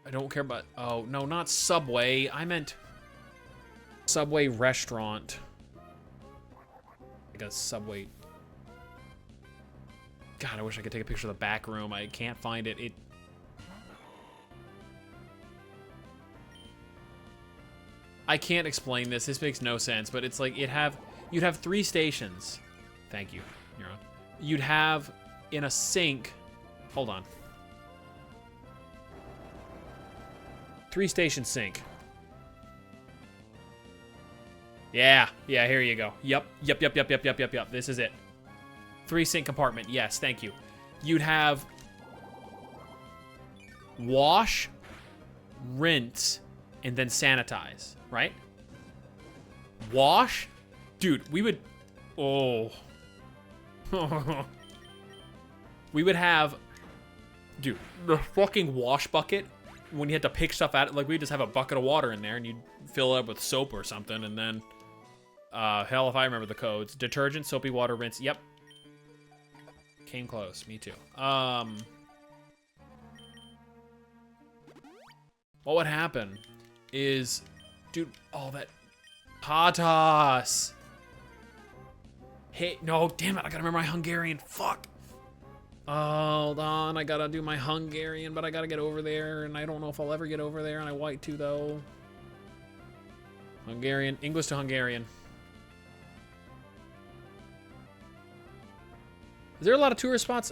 I don't care about... Oh, no, not Subway. I meant Subway restaurant. Like a Subway... God, I wish I could take a picture of the back room. I can't find it. I can't explain this. This makes no sense, but it's like you'd have 3 stations. Thank you. You're on. You'd have in a sink. Hold on. 3-station sink. Yeah, here you go. Yep. This is it. 3 sink compartment. Yes, thank you. You'd have wash, rinse, and then sanitize, right? Wash? Dude, we would... Oh. We would have... Dude, the fucking wash bucket, when you had to pick stuff out, like, we'd just have a bucket of water in there, and you'd fill it up with soap or something, and then... hell if I remember the codes. Detergent, soapy water, rinse. Yep. Came close. Me too. What would happen is... Dude, all that... Tatas! Hey, no, damn it, I gotta remember my Hungarian. Fuck! Hold on, I gotta do my Hungarian, but I gotta get over there, and I don't know if I'll ever get over there, and I want to, though. Hungarian, English to Hungarian. Is there a lot of tourist spots?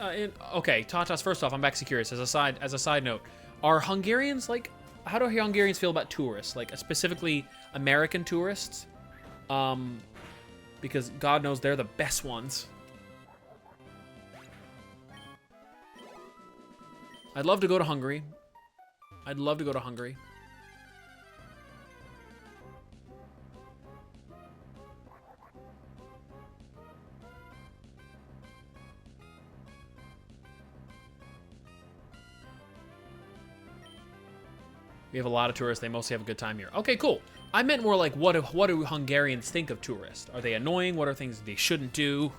Okay, Tatas, first off, I'm actually curious, as a side note, are Hungarians, like, how do Hungarians feel about tourists? Like, specifically American tourists? Because God knows they're the best ones. I'd love to go to Hungary. I'd love to go to Hungary. We have a lot of tourists. They mostly have a good time here. Okay, cool. I meant more like, what do Hungarians think of tourists? Are they annoying? What are things they shouldn't do?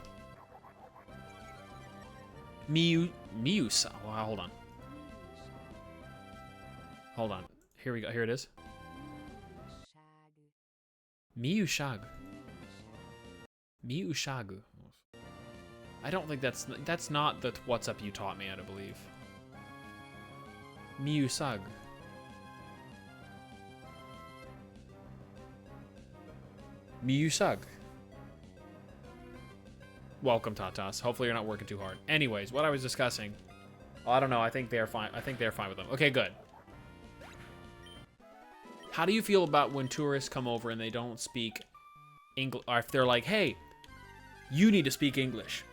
Mius. Oh, hold on. Hold on. Here we go. Here it is. Miushag. Miushagu. I don't think that's not the WhatsApp you taught me, I believe. Miusag. Miusag. Welcome, Tatas. Hopefully you're not working too hard. Anyways, what I was discussing. Oh, I don't know. I think they're fine. I think they're fine with them. Okay, good. How do you feel about when tourists come over and they don't speak English? Or if they're like, hey, you need to speak English.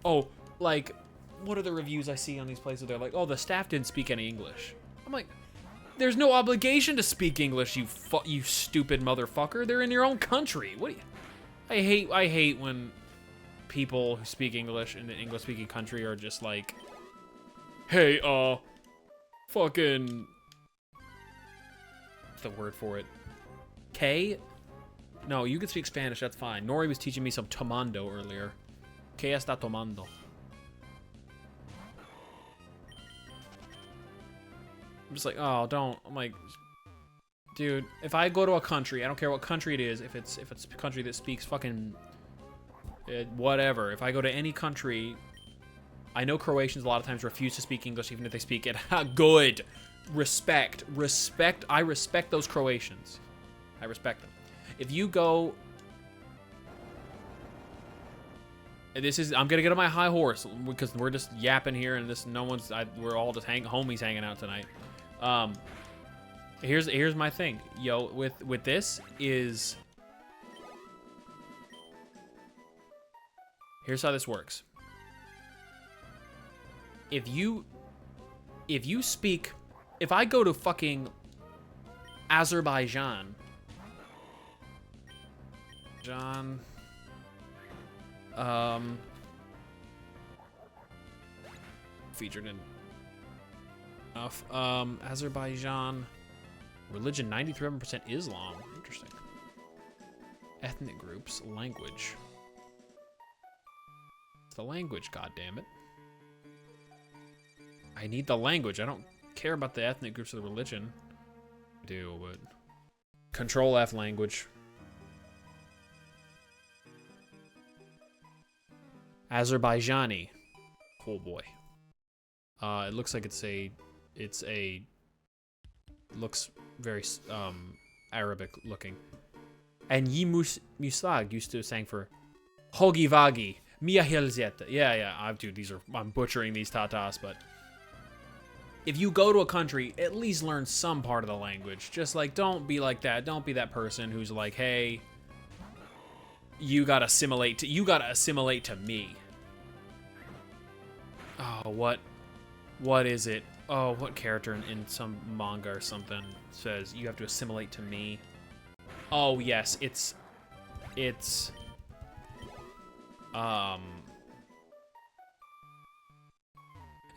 Oh, like, what are the reviews I see on these places? They're like, oh, the staff didn't speak any English. I'm like, there's no obligation to speak English, you stupid motherfucker. They're in your own country. What do you... I hate when people who speak English in an English-speaking country are just like, hey, fucking... What's the word for it? No, you can speak Spanish. That's fine. Nori was teaching me some tomando earlier. ¿Qué está tomando? I'm just like, oh, don't. I'm like, dude, if I go to a country, I don't care what country it is, if it's a country that speaks fucking whatever. If I go to any country, I know Croatians a lot of times refuse to speak English even if they speak it. Good. Respect. Respect. I respect those Croatians. I respect them. If you go... I'm gonna get on my high horse because we're just yapping here and we're all just homies hanging out tonight. Here's my thing, yo. With this is, here's how this works. If I go to fucking Azerbaijan, featured in enough. Azerbaijan, religion 93% Islam. Interesting. Ethnic groups, language. It's the language, goddammit. I need the language. I don't care about the ethnic groups or the religion. I do, but Control F language. Azerbaijani. Oh boy. It looks like looks very Arabic looking. And Yi Musag used to sing for Hogi Vagi, Mia Hilzeta. Yeah, I'm butchering these tatas, but if you go to a country, at least learn some part of the language. Just like, don't be like that. Don't be that person who's like, hey, you gotta assimilate to me. Oh, what is it? Oh, what character in some manga or something says you have to assimilate to me? Oh yes, it's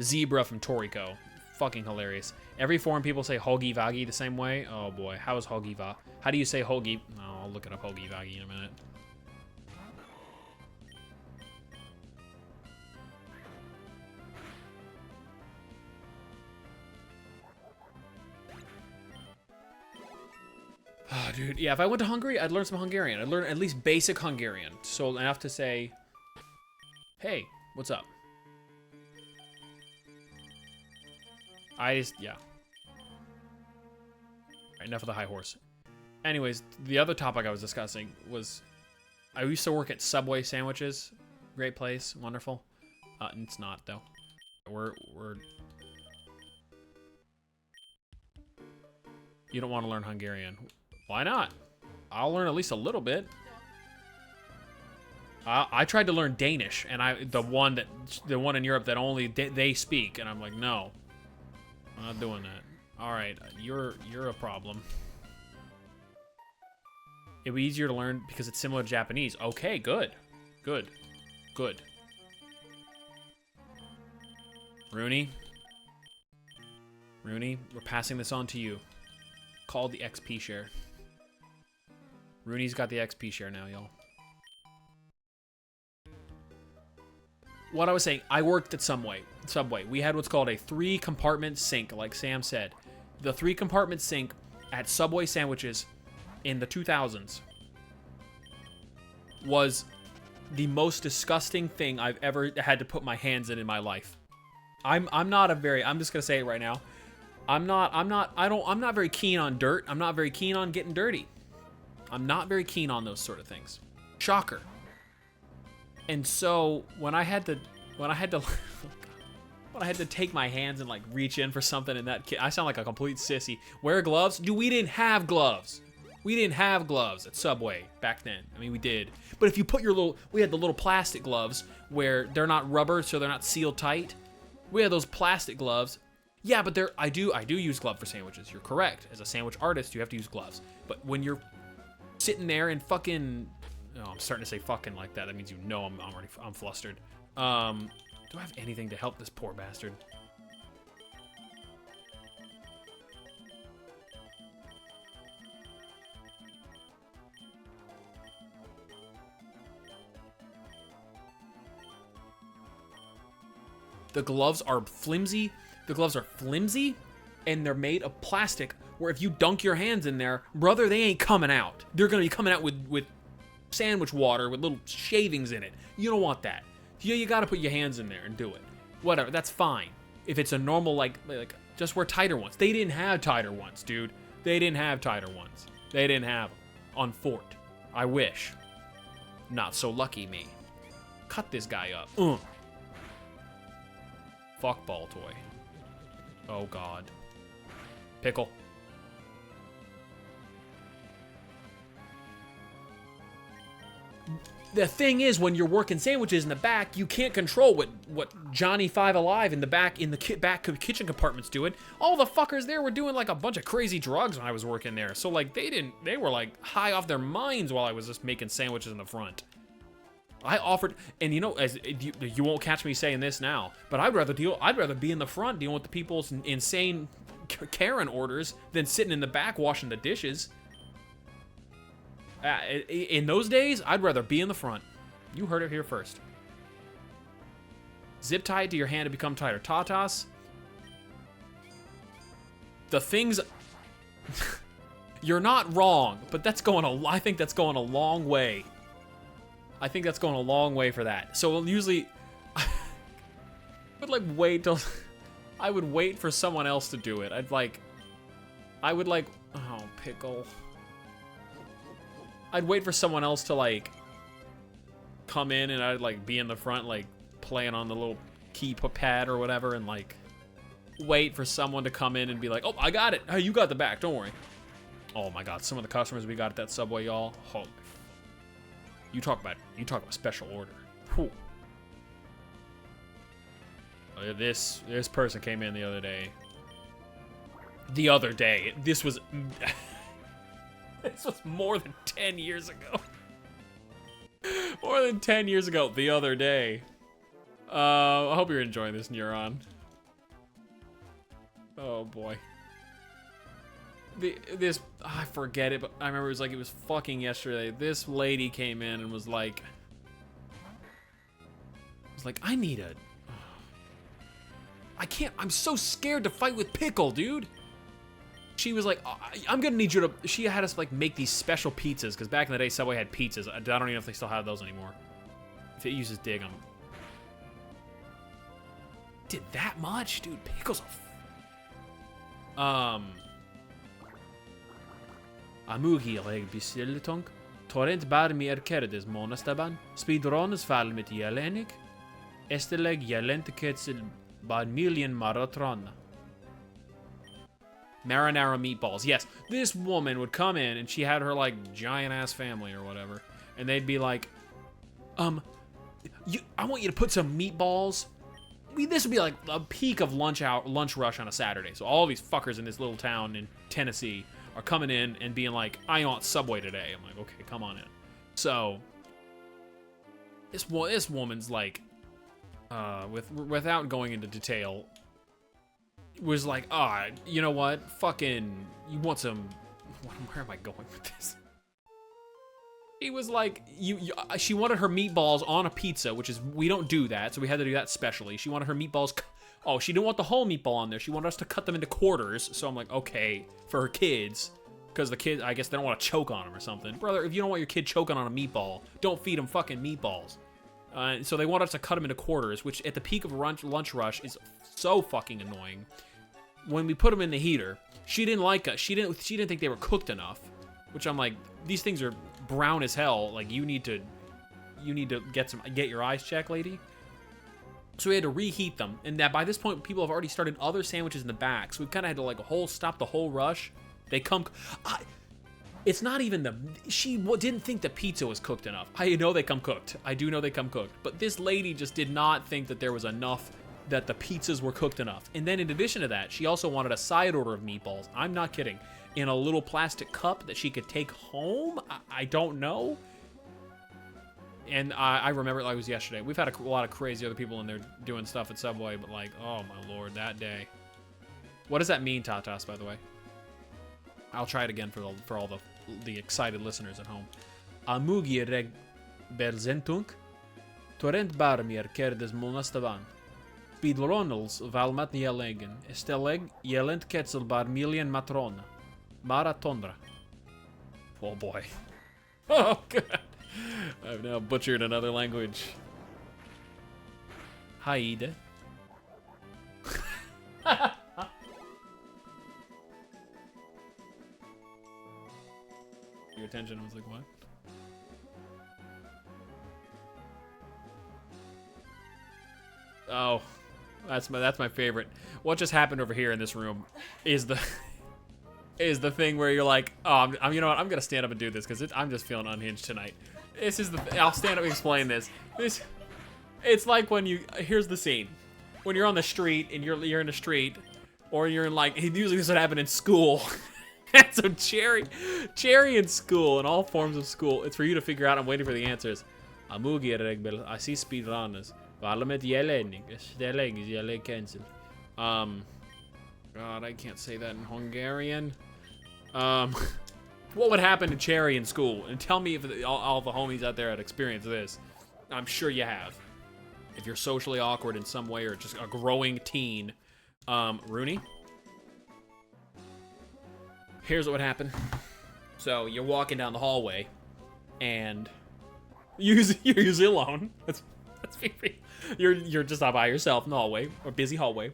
Zebra from Toriko. Fucking hilarious. Every foreign people say Hogi Vagi the same way. Oh boy, how is Hogi Va? How do you say Hogi? Oh, I'll look it up Hogi Vagi in a minute. Oh, dude, yeah, if I went to Hungary, I'd learn some Hungarian. I'd learn at least basic Hungarian. So enough to say, hey, what's up? Yeah. Right, enough of the high horse. Anyways, the other topic I was discussing was, I used to work at Subway sandwiches. Great place, wonderful. It's not, though. You don't want to learn Hungarian. Why not? I'll learn at least a little bit. I tried to learn Danish, and the one in Europe that only they speak, and I'm like, no, I'm not doing that. All right, you're a problem. It'd be easier to learn because it's similar to Japanese. Okay, good. Rooney, we're passing this on to you. Call the XP share. Rooney's got the XP share now, y'all. What I was saying, I worked at Subway. We had what's called a 3-compartment sink, like Sam said. The 3-compartment sink at Subway sandwiches in the 2000s was the most disgusting thing I've ever had to put my hands in my life. I'm just gonna say it right now. I'm not very keen on dirt. I'm not very keen on getting dirty. I'm not very keen on those sort of things. Shocker. And so when I had to take my hands and like reach in for something in that I sound like a complete sissy. Wear gloves? Dude, we didn't have gloves. We didn't have gloves at Subway back then. I mean, we did. But if you put we had the little plastic gloves where they're not rubber, so they're not sealed tight. We had those plastic gloves. Yeah, but I do use gloves for sandwiches. You're correct. As a sandwich artist, you have to use gloves. But when you're sitting there and fucking, oh, I'm starting to say fucking like that. That means you know I'm flustered. Do I have anything to help this poor bastard? The gloves are flimsy. The gloves are flimsy, and they're made of plastic, where if you dunk your hands in there, brother, they ain't coming out. They're gonna be coming out with sandwich water with little shavings in it. You don't want that. You gotta put your hands in there and do it. Whatever, that's fine. If it's a normal, like just wear tighter ones. They didn't have tighter ones, dude. They didn't have tighter ones. They didn't have them on Fort. I wish. Not so lucky me. Cut this guy up. Fuck ball toy. Oh God. Pickle. The thing is, when you're working sandwiches in the back, you can't control what Johnny Five Alive in the back back kitchen compartments doing. All the fuckers there were doing like a bunch of crazy drugs when I was working there. So like they were like high off their minds while I was just making sandwiches in the front. I offered, and you know, as you won't catch me saying this now, but I'd rather be in the front dealing with the people's insane Karen orders than sitting in the back washing the dishes. In those days, I'd rather be in the front. You heard it here first. Zip tie it to your hand to become tighter. Tatas. The things... You're not wrong, but that's going I think that's going a long way. I think that's going a long way for that. So usually... I would like wait till... I would wait for someone else to do it. I would like... Oh, pickle... I'd wait for someone else to like come in, and I'd like be in the front like playing on the little keypad or whatever, and like wait for someone to come in and be like, oh, I got it. Hey, you got the back, don't worry. Oh my God, some of the customers we got at that Subway, y'all. Holy, you talk about special order. Whew. This person came in the other day. This was This was more than 10 years ago. More than 10 years ago, the other day. I hope you're enjoying this, Neuron. Oh boy. I forget it, but I remember it was fucking yesterday. This lady came in and was like, I need a... I'm so scared to fight with Pickle, dude. She was like, I'm gonna need you to... She had us like make these special pizzas, because back in the day, Subway had pizzas. I don't even know if they still have those anymore. If it uses Dig, did that much? Dude, Pickle's a... Amugi bisiltonk. Torrent barmi erkerdes monastaban. Speedrones fall mit jelenik. Esteleg jelent ketzel bar million maratron. Marinara meatballs. Yes, this woman would come in and she had her like giant ass family or whatever, and they'd be like, I want you to put some meatballs. This would be like a peak of lunch rush on a Saturday. So all these fuckers in this little town in Tennessee are coming in and being like, I want Subway today. I'm like, okay, come on in. So this woman's like, without going into detail, was like, you know what? Fucking, you want some... Where am I going with this? He was like, she wanted her meatballs on a pizza, which is, we don't do that, so we had to do that specially. She wanted her meatballs... Oh, she didn't want the whole meatball on there. She wanted us to cut them into quarters, so I'm like, okay, for her kids. Because the kids, I guess they don't want to choke on them or something. Brother, if you don't want your kid choking on a meatball, don't feed them fucking meatballs. So they want us to cut them into quarters, which at the peak of lunch rush is so fucking annoying. When we put them in the heater, she didn't like us. She didn't think they were cooked enough, which I'm like, these things are brown as hell. Like, you need to get your eyes checked, lady. So we had to reheat them, and that by this point, people have already started other sandwiches in the back. So we kind of had to like stop the whole rush. They come. It's not even she didn't think the pizza was cooked enough. I know they come cooked. I do know they come cooked. But this lady just did not think that there was enough, that the pizzas were cooked enough. And then in addition to that, she also wanted a side order of meatballs. I'm not kidding. In a little plastic cup that she could take home? I don't know. And I remember it like it was yesterday. We've had a lot of crazy other people in there doing stuff at Subway, but like, oh my lord, that day. What does that mean, Tatas, by the way? I'll try it again for all the excited listeners at home. Amugi reg berzentunk, torrent barmier kerdes monastavan. speedrunners valmat jelegen. Esteleg jelent ketzelbar million matrona. Maratondra. Oh boy. Oh god. I've now butchered another language. Haide. Your attention was like, what? Oh, that's my favorite. What just happened over here in this room is the thing where you're like, oh, you know what? I'm gonna stand up and do this because I'm just feeling unhinged tonight. This is I'll stand up and explain this. It's like when here's the scene. When you're on the street and you're in the street, or you're in like, usually this would happen in school. So Cherry in school, in all forms of school, it's for you to figure out. I'm waiting for the answers. I see speedrunners. God, I can't say that in Hungarian. What would happen to Cherry in school? And tell me if all the homies out there had experienced this. I'm sure you have. If you're socially awkward in some way or just a growing teen. Rooney? Here's what would happen. So you're walking down the hallway, and you're usually alone. That's you're just not by yourself in the hallway or busy hallway.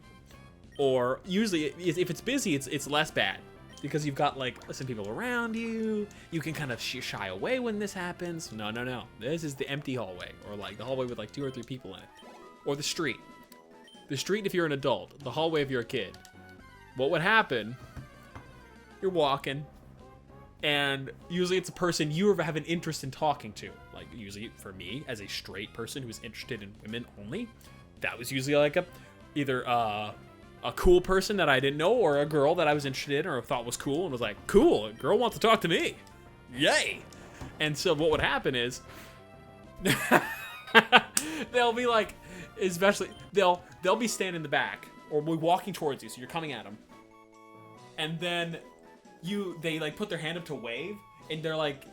Or usually, if it's busy, it's less bad because you've got like some people around you. You can kind of shy away when this happens. No. This is the empty hallway, or like the hallway with like 2 or 3 people in it, or the street. The street if you're an adult. The hallway if you're a kid. What would happen? You're walking, and usually it's a person you have an interest in talking to. Like usually for me, as a straight person who's interested in women only, that was usually like either a cool person that I didn't know, or a girl that I was interested in or thought was cool and was like, cool, a girl wants to talk to me. Yay. And so what would happen is they'll be like, especially they'll be standing in the back or be walking towards you, so you're coming at them. And then they like put their hand up to wave, and they're like,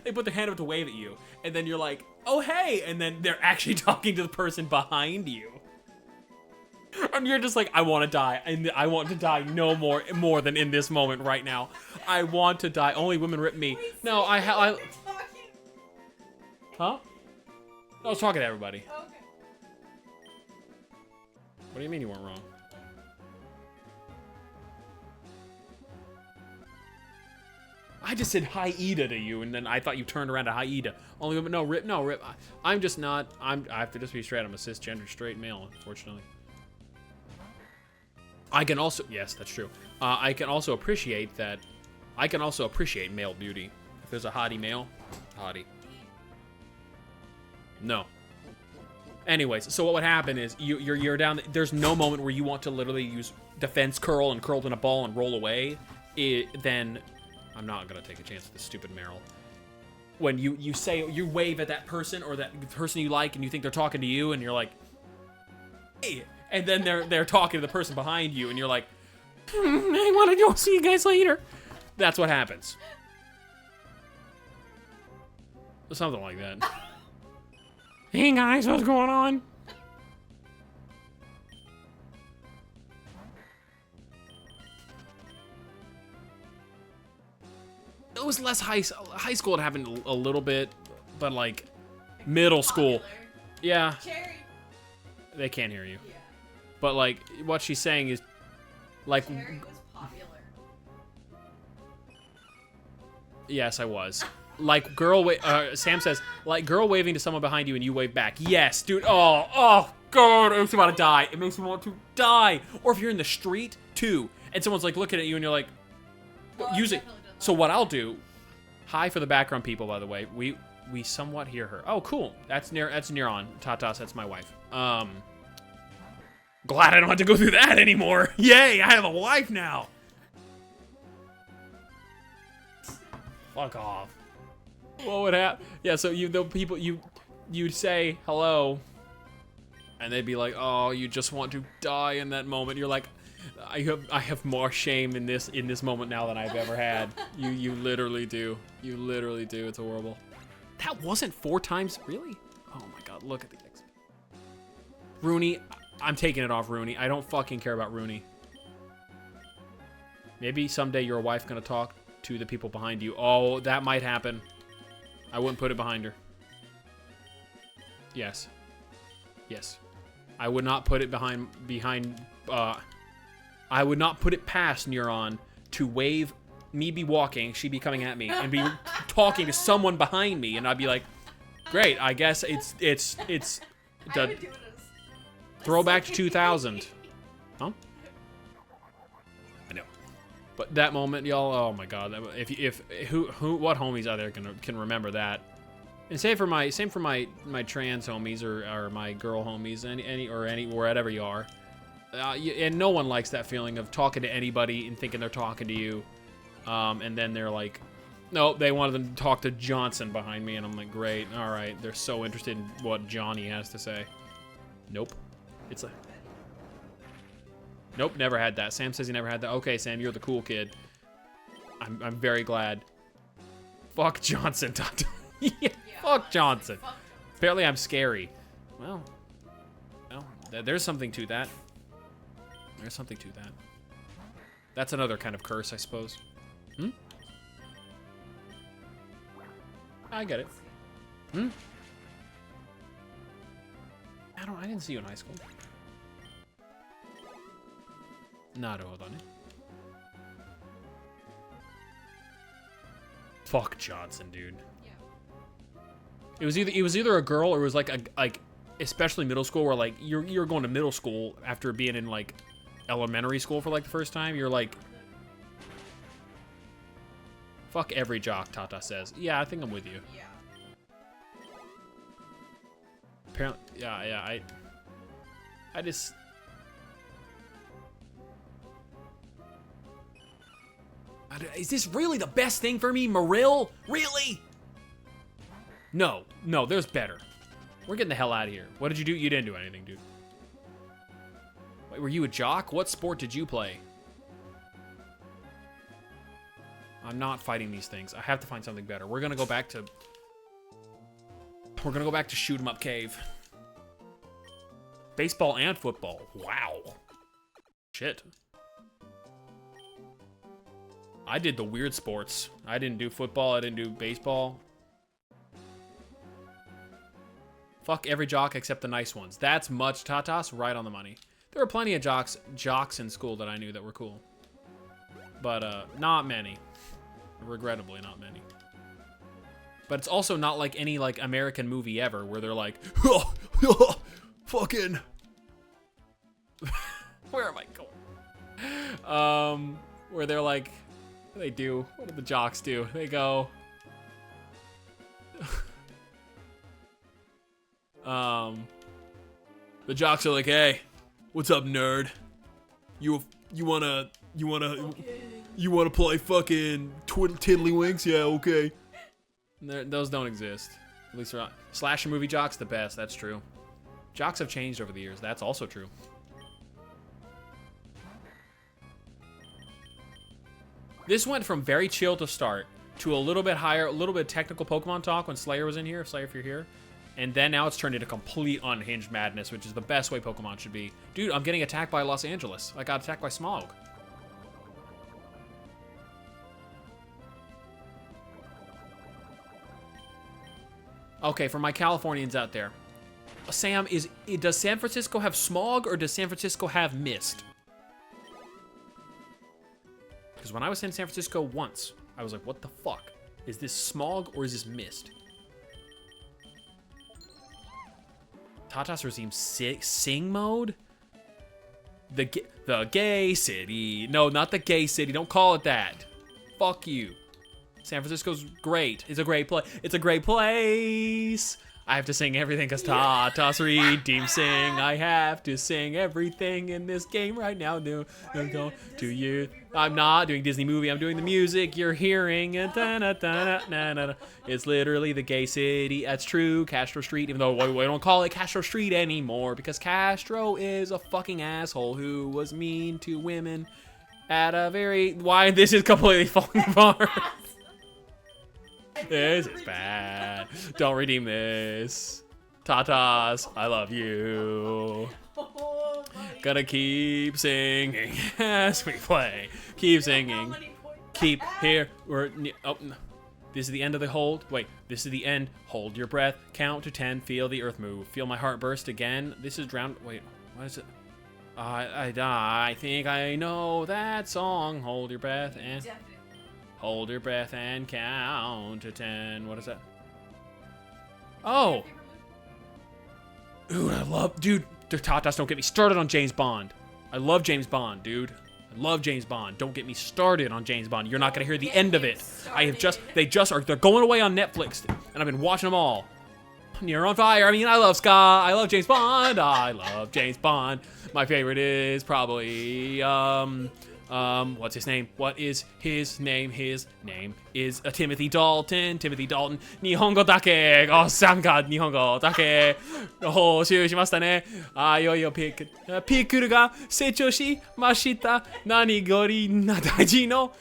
they put their hand up to wave at you, and then you're like, oh hey, and then they're actually talking to the person behind you. And you're just like, I want to die, and I want to die no more than in this moment right now. I want to die. Only women rip me. Wait, No, I Huh? Huh? I was talking to everybody. Okay. What do you mean you weren't wrong? I just said Haida to you, and then I thought you turned around to Haida. Only women, no, rip. I'm just not. I have to just be straight. I'm a cisgender straight male, unfortunately. I can also, yes, that's true. I can also appreciate that. I can also appreciate male beauty. If there's a hottie male, hottie. No. Anyways, so what would happen is you're down. There's no moment where you want to literally use defense curl and curled in a ball and roll away. Then I'm not gonna take a chance with this stupid Meryl. When you wave at that person or that person you like, and you think they're talking to you, and you're like, hey, and then they're talking to the person behind you, and you're like, I want to go see you guys later. That's what happens. Something like that. Hey guys, what's going on? It was less high school. It happened a little bit, but like middle school. Popular. Yeah. Cherry. They can't hear you. Yeah. But like what she's saying is like Cherry was popular. yes, I was. Like Sam says, like girl waving to someone behind you and you wave back. Yes, dude. Oh god, it makes me want to die. It makes me want to die. Or if you're in the street too, and someone's like looking at you and you're like, use it. So what I'll do, hi for the background people, by the way. We somewhat hear her. Oh, cool. That's Neron. Tatas, that's my wife. Glad I don't have to go through that anymore. Yay, I have a wife now. Fuck off. What would happen? Yeah, so you'd say hello, and they'd be like, oh, you just want to die in that moment. You're like, I have more shame in this moment now than I've ever had. You literally do. You literally do. It's horrible. That wasn't 4 times, really? Oh my god, look at the XP. Rooney, I'm taking it off Rooney. I don't fucking care about Rooney. Maybe someday your wife gonna talk to the people behind you. Oh, that might happen. I wouldn't put it behind her. Yes. Yes. I would not put it behind, I would not put it past Neuron to wave, me be walking, she be coming at me, and be talking to someone behind me, and I'd be like, great, I guess it's the throwback to 2000. Huh? I know. But that moment, y'all, oh my god, what homies out there can remember that? And same for my trans homies or my girl homies, any wherever you are. And no one likes that feeling of talking to anybody and thinking they're talking to you, and then they're like, no, they wanted them to talk to Johnson behind me, and I'm like, great, all right, they're so interested in what Johnny has to say. Nope. It's like, nope, never had that. Sam says he never had that. Okay, Sam, you're the cool kid. I'm very glad. Fuck Johnson, Tato. Yeah, fuck Johnson. Apparently I'm scary. Well, there's something to that. There's something to that. That's another kind of curse, I suppose. Hmm? I get it. Hmm? I didn't see you in high school. hold on. Fuck Johnson, dude. Yeah. It was either a girl or it was like especially middle school where like you're going to middle school after being in like elementary school for like the first time. You're like, fuck every jock, Tata says. Yeah, I think I'm with you. Yeah. Apparently, yeah, I just... Is this really the best thing for me, Marill? Really? No, there's better. We're getting the hell out of here. What did you do? You didn't do anything, dude. Wait, were you a jock? What sport did you play? I'm not fighting these things. I have to find something better. We're gonna go back to shoot 'em up cave. Baseball and football. Wow. Shit. I did the weird sports. I didn't do football. I didn't do baseball. Fuck every jock except the nice ones. That's much Tatas right on the money. There were plenty of jocks in school that I knew that were cool. But not many. Regrettably, not many. But it's also not like any like American movie ever where they're like, fucking. Where am I going? Where they're like, what do they do? What do the jocks do? They go. The jocks are like, hey, what's up, nerd? You wanna play fucking tiddlywinks? Yeah, okay. Those don't exist. At least they're not. Slasher movie jocks, the best. That's true. Jocks have changed over the years. That's also true. This went from very chill to start to a little bit higher, a little bit of technical Pokemon talk when Slayer was in here. Slayer, if you're here. And then now it's turned into complete unhinged madness, which is the best way Pokemon should be. Dude, I'm getting attacked by Los Angeles. I got attacked by smog. Okay, for my Californians out there. Sam, does San Francisco have smog or does San Francisco have mist? Because when I was in San Francisco once, I was like, what the fuck? Is this smog or is this mist? Tatas resumes sing mode? The gay city. No, not the gay city. Don't call it that. Fuck you. San Francisco's great. It's a great place. It's a great place. I have to sing everything because Tatas redeemed sing. I have to sing everything in this game right now. No, go to you. I'm not doing Disney movie. I'm doing the music you're hearing. It's literally the gay city. That's true. Castro Street, even though we don't call it Castro Street anymore because Castro is a fucking asshole who was mean to women at a very... Why this is completely falling apart. This is bad. Don't redeem this. Tatas, I love you. Oh, buddy. Gonna keep singing as we play. Keep singing. Keep here. Oh, no. This is the end of the hold. Wait, this is the end. Hold your breath. Count to 10. Feel the earth move. Feel my heart burst again. This is drowned. Wait, what is it? I think I know that song. Hold your breath and Definitely. hold your breath and count to 10. What is that? Oh, dude, I love, dude. Tatas, don't get me started on James Bond. I love James Bond, dude. I love James Bond. Don't get me started on James Bond. You're not gonna hear the end of it. They're going away on Netflix, and I've been watching them all. You're on fire. I mean, I love ska. I love James Bond. I love James Bond. My favorite is probably, what's his name? What is his name? His name is Timothy Dalton. Timothy Dalton. Nihongo dake. Oh, sanka Nihongo dake. Hoshū shimashita ne. Yoyo pickle ga seichou shimashita. Nani gori na daiji no.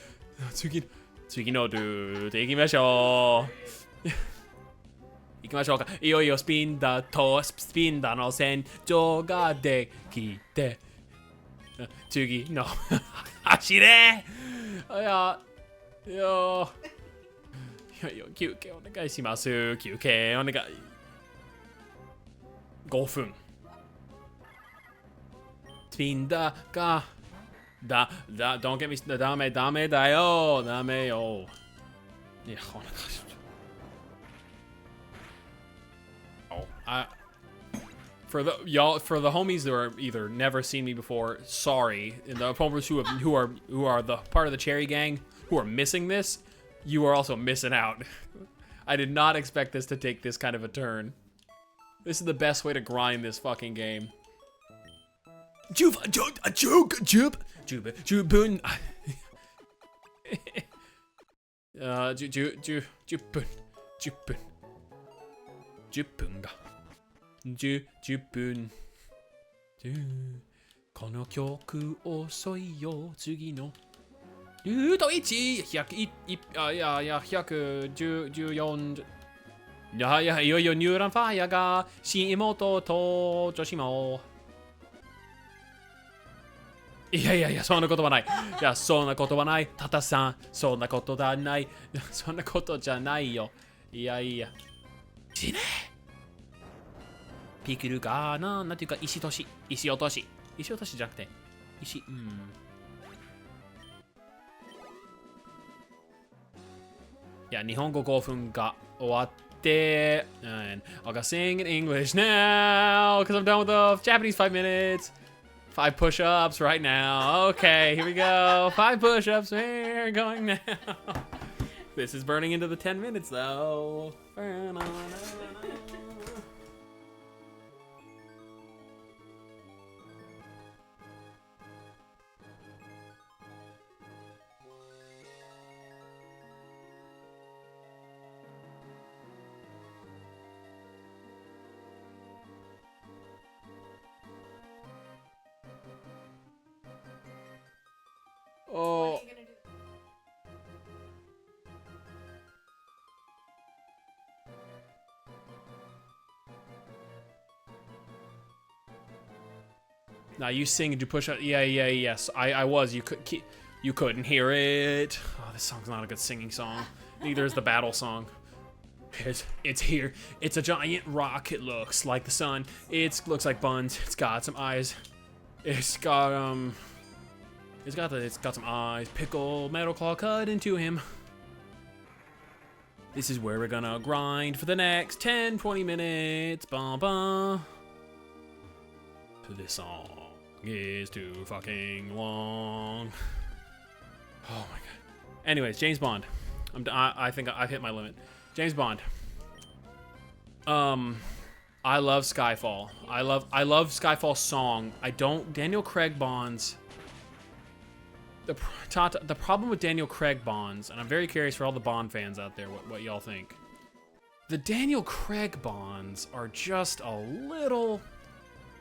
Tsugi no route ikimashou. 行きましょうか。いよいよスピンダの戦場ができて、次の走れ。いや休憩お願いします。休憩お願い。5分。スピンダがdon't get me ダメだよ。いや、お願いします。For the homies that are either never seen me before, sorry. And the homies who are the part of the Cherry Gang who are missing this, you are also missing out. I did not expect this to take this kind of a turn. This is the best way to grind this fucking game. Ju 10分この曲遅いよ次のルート114いよいよニューランファイアが新妹と女子もいやそんなことはないいやそんなことはないタタさんそんなことだないそんなことじゃないよいや死ねピクルかななんていうか石落としじゃなくていや日本語5分が終わって and I'll go sing in English now because I'm done with the Japanese 5 minutes 5 push-ups right now okay here we go 5 push-ups we're going now this is burning into the 10 minutes though Oh. What are you gonna do? Now you sing and do push up. Yes. I was. You couldn't hear it. Oh, this song's not a good singing song. Neither is the battle song. It's here. It's a giant rock. It looks like the sun. It looks like buns. It's got some eyes. It's got some eyes. Pickle metal claw cut into him. This is where we're gonna grind for the next 10-20 minutes. This song is too fucking long. Oh my god. Anyways, James Bond. I think I've hit my limit. James Bond. I love Skyfall. I love Skyfall's song. Daniel Craig Bonds. The problem with Daniel Craig Bonds, and I'm very curious for all the Bond fans out there what y'all think. The Daniel Craig Bonds are just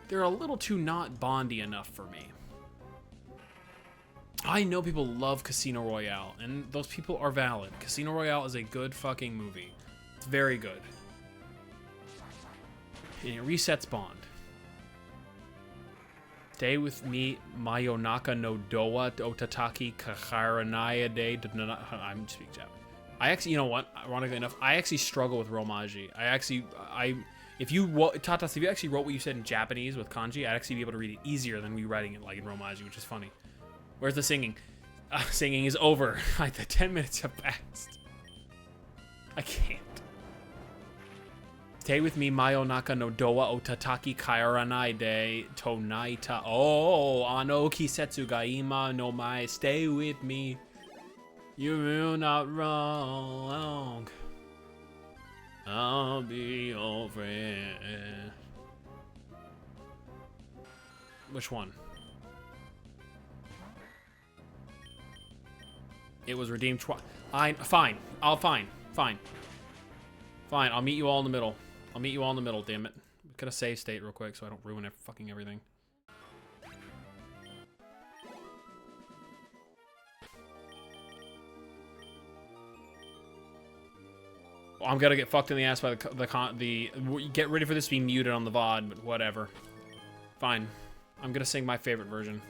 they're a little too not Bondy enough for me. I know people love Casino Royale, and those people are valid. Casino Royale is a good fucking movie. It's very good. And it resets Bond. Stay with me, Mayonaka no Dowa Otataki Kaharanaya de. I'm speaking Japanese. I actually, you know what? Ironically enough, I actually struggle with Romaji. If you Tatas, if you actually wrote what you said in Japanese with kanji, I'd actually be able to read it easier than me writing it like in Romaji, which is funny. Where's the singing? Singing is over. Like the 10 minutes have passed. I can't. Stay with me, Mayonaka no Dowa Otataki Kairanai de Tonaita. Oh, Ano Kisetsu ga ima no mai. Stay with me. You will not wrong. I'll be your friend. Which one? It was redeemed twice. Fine. Fine. I'll meet you all in the middle. Damn it. Gotta save state real quick so I don't ruin fucking everything. Well, I'm gonna get fucked in the ass by the get ready for this to be muted on the VOD, but whatever. Fine. I'm gonna sing my favorite version.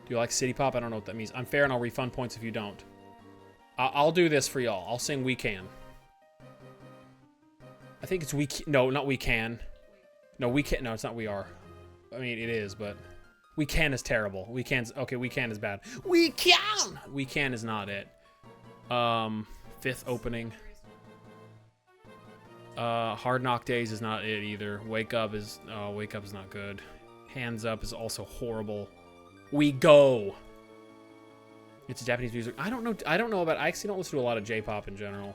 Do you like City Pop? I don't know what that means. I'm fair and I'll refund points if you don't. I'll do this for y'all. I'll sing We Can. I think it's no, not We Can. No, We Can. No, it's not We Are. I mean, it is, but We Can is terrible. We Can's okay. We Can is bad. We Can. We Can is not it. Fifth opening. Hard Knock Days is not it either. Wake Up is not good. Hands Up is also horrible. We Go. It's Japanese music. I don't know about. I actually don't listen to a lot of J-pop in general.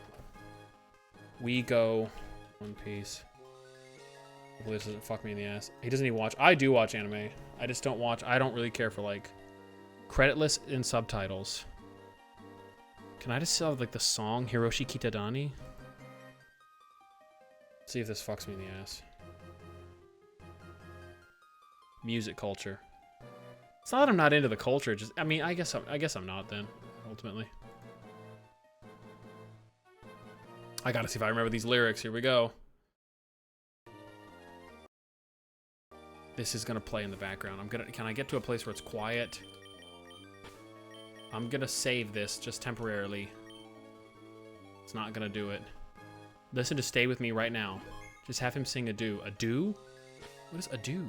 We Go. One Piece. Hopefully this doesn't fuck me in the ass. He doesn't even watch. I do watch anime. I just don't watch. I don't really care for like creditless and subtitles. Can I just have like the song Hiroshi Kitadani? See if this fucks me in the ass. Music culture. It's not that I'm not into the culture. Just, I mean, I guess I'm not then. Ultimately, I gotta see if I remember these lyrics. Here we go. This is gonna play in the background. Can I get to a place where it's quiet? I'm gonna save this just temporarily. It's not gonna do it. Listen to Stay With Me right now. Just have him sing Adieu. Adieu? What is Adieu?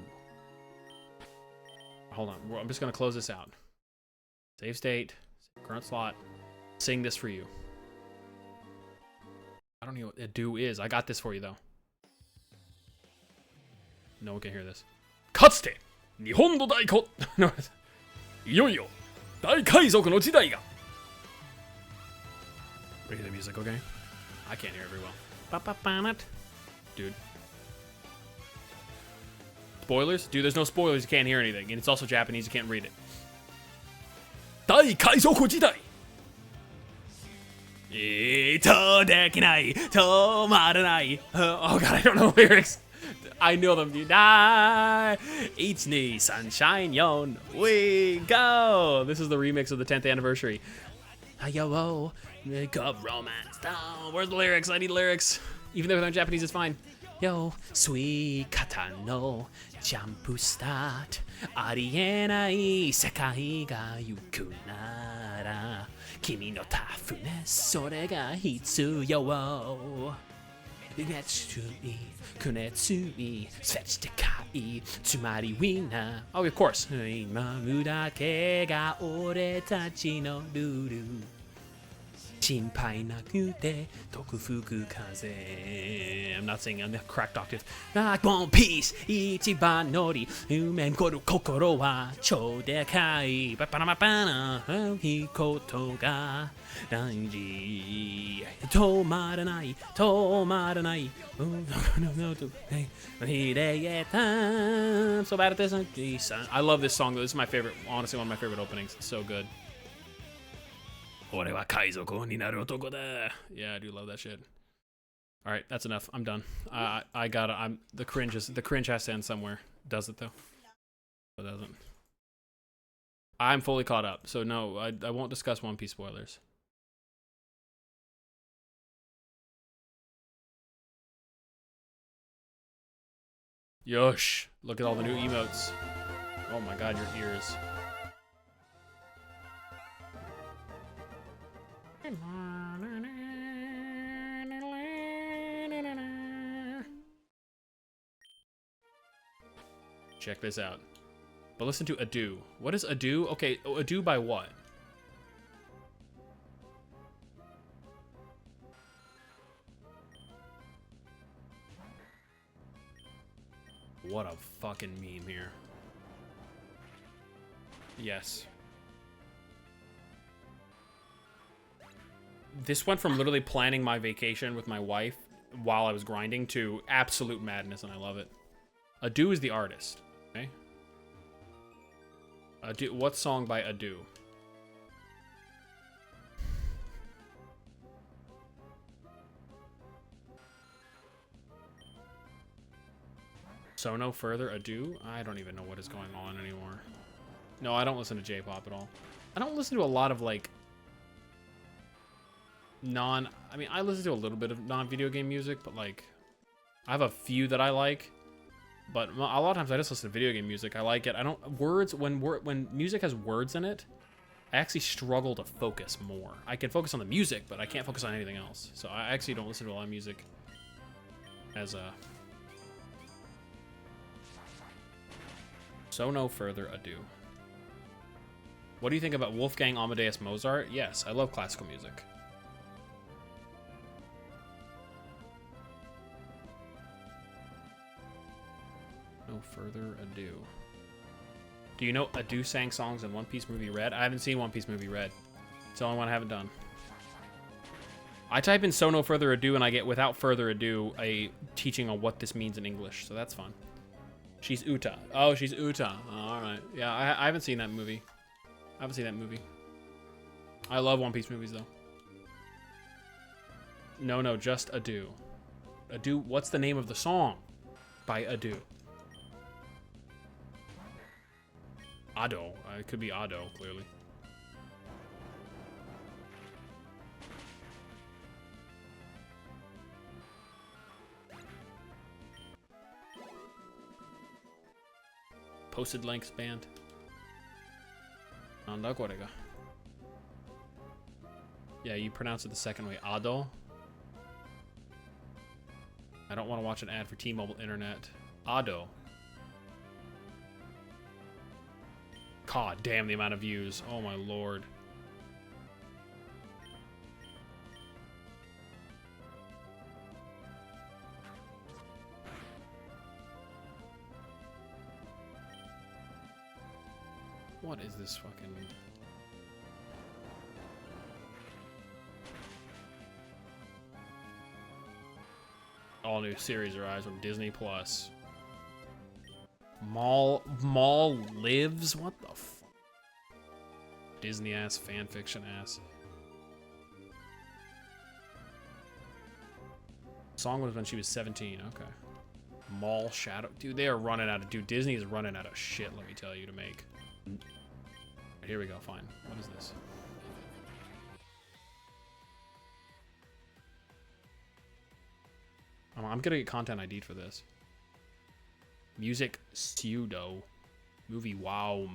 Hold on. I'm just gonna close this out. Save state. Current slot. Sing this for you. I don't know what Adieu is. I got this for you though. No one can hear this. かつて日本の大古いよいよ大海賊の時代が Read the music, okay? I can't hear it very well. Dude. Spoilers? Dude, there's no spoilers. You can't hear anything. And it's also Japanese. You can't read it. 大海賊時代とできない止まらない Oh god, I don't know the lyrics. I know them, dude. Die! Each knee, sunshine, yon. We go! This is the remix of the 10th anniversary. Yo, make up romance. Oh, where's the lyrics? I need lyrics. Even though they're in Japanese, it's fine. Yo, sweet kata no jump start. ありえない世界が行くなら君のタフネスそれが必要 熱いく熱い切でかいつまりウィンナー Oh, of course 今だけが俺たちのルール心配なくて特吹く風 I'm not singing on the cracked octave Like One Piece 一番乗り夢こる心は超でかいパパラマパナいいことが大事止まらない止まらない So bad at this I love this song though. This is my favorite, honestly one of my favorite openings. It's so good. Yeah, I do love that shit. All right, that's enough. I'm done. The cringe has to end somewhere. Does it though? It doesn't. I'm fully caught up, so no, I won't discuss One Piece spoilers. Yosh. Look at all the new emotes. Oh my god, your ears. Check this out. But listen to Adieu. What is Adieu? Okay, Adieu by what? What a fucking meme here. Yes. This went from literally planning my vacation with my wife while I was grinding to absolute madness, and I love it. Adieu is the artist. Okay. Adieu. What song by Adieu? So no further Adieu? I don't even know what is going on anymore. No, I don't listen to J-pop at all. I don't listen to a lot of like I mean, I listen to a little bit of non-video game music, but like I have a few that I like. But a lot of times I just listen to video game music. I like it. I don't when music has words in it, I actually struggle to focus more. I can focus on the music, but I can't focus on anything else. So I actually don't listen to a lot of music as a So no further Adieu. What do you think about Wolfgang Amadeus Mozart? Yes, I love classical music. No further Adieu. Do you know Adieu sang songs in One Piece movie Red? I haven't seen One Piece movie Red. It's the only one I haven't done. I type in So no further Adieu and I get without further ado a teaching on what this means in English, so that's fun. She's Uta. Oh, she's Uta. Oh, alright. Yeah, I haven't seen that movie. I haven't seen that movie. I love One Piece movies, though. No, just Adieu. Adieu, what's the name of the song by Adieu? Ado. It could be Ado, clearly. Posted lengths band. Yeah, you pronounce it the second way. Ado. I don't want to watch an ad for T-Mobile Internet. Ado. God damn the amount of views. Oh my lord. What is this fucking... All new series arrives on Disney Plus. Maul lives? What the fuck? Disney ass, fanfiction ass. Song was when she was 17, okay. Maul Shadow. Dude, they are running out of... Dude, Disney is running out of shit, let me tell you, to make. Here we go, fine. What is this? I'm gonna get content ID'd for this. Music pseudo. Movie wow.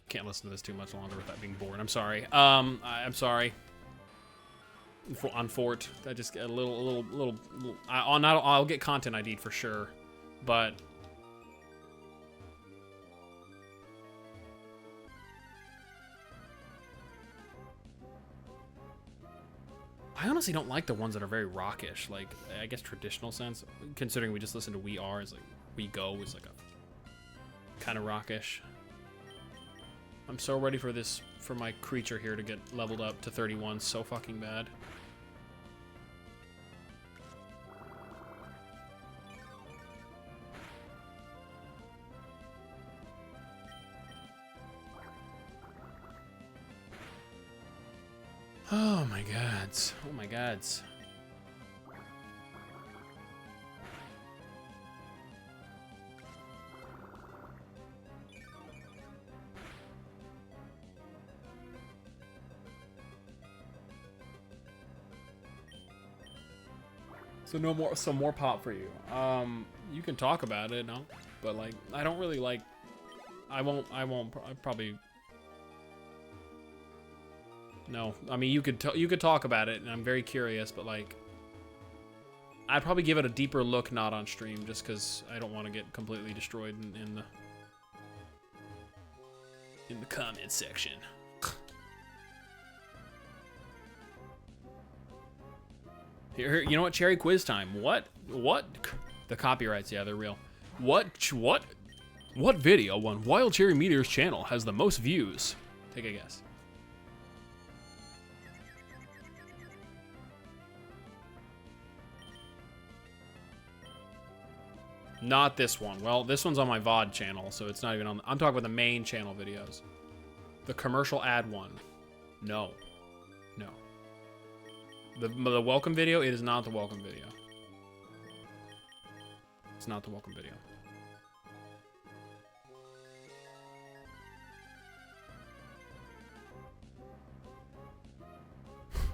Can't listen to this too much longer without being bored. I'm sorry. I'm sorry. On Fort, I just get a little. I'll get content ID'd for sure, but I honestly don't like the ones that are very rockish. Like, I guess traditional sense, considering we just listen to We Are, is like We Go is like a kind of rockish. I'm so ready for this, for my creature here to get leveled up to 31 so fucking bad. Oh my gods. Oh my gods. So no more, so more pop for you. You can talk about it, no? But like, I don't really like. I probably. No, I mean you could talk about it, and I'm very curious, but like, I'd probably give it a deeper look, not on stream, just because I don't want to get completely destroyed in the comment section. Here, you know what? Cherry quiz time. What? The copyrights, yeah, they're real. What video on Wild Cherry Meteor's channel has the most views? Take a guess. Not this one. Well, this one's on my VOD channel, so it's not even on. I'm talking about the main channel videos. The commercial ad one. No. No. The welcome video, it is not the welcome video. It's not the welcome video.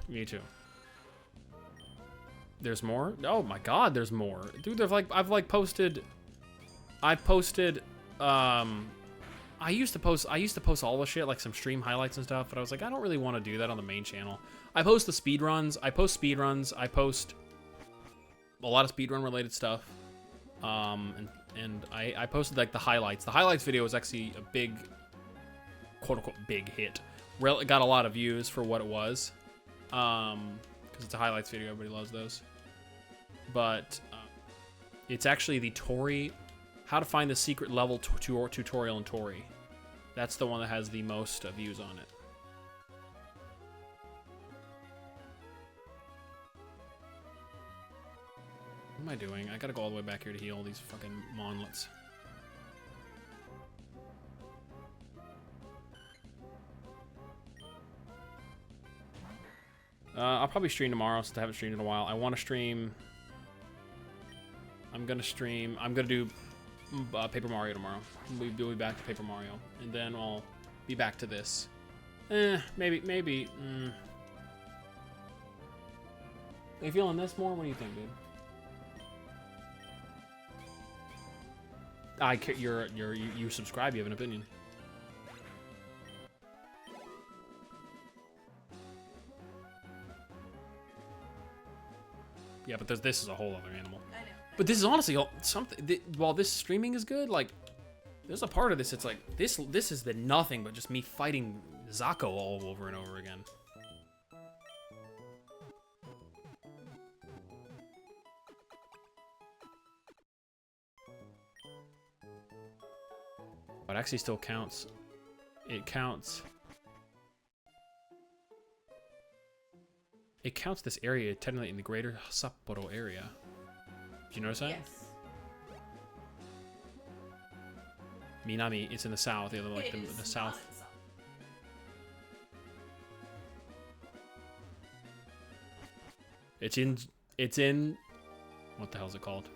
Me too. There's more? Oh my god, there's more. Dude, I've posted I used to post all the shit, like some stream highlights and stuff, but I was like, I don't really want to do that on the main channel. I post the speedruns, I post a lot of speedrun related stuff. And I posted like the highlights. The highlights video was actually a big, quote unquote, big hit. It got a lot of views for what it was. Because it's a highlights video, everybody loves those. But it's actually the Tori, how to find the secret level tutorial in Tori. That's the one that has the most views on it. What am I doing? I gotta go all the way back here to heal these fucking monlets. I'll probably stream tomorrow since I haven't streamed in a while. I want to stream. I'm gonna do Paper Mario tomorrow. We'll be back to Paper Mario, and then I'll be back to this. Maybe. Are you feeling this more? What do you think, dude? You subscribe. You have an opinion. Yeah, but this is a whole other animal. I know. But this is honestly something. While this streaming is good, like, there's a part of this. It's like this has been nothing but just me fighting Zako all over and over again. But it actually still counts. It counts. It counts this area technically in the greater Sapporo area. Did you notice that? Yes. Minami, it's in the south. The other, like the south. It's in. What the hell is it called?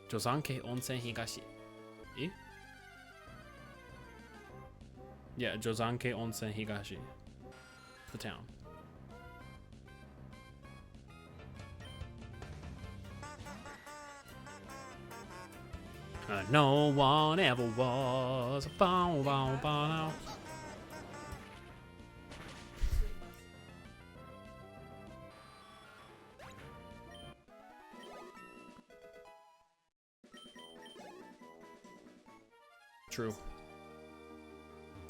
Josanke Onsen Higashi. Eh? Yeah, Josanke Onsen Higashi. The town. No one ever was. Bow, bow, bow. True.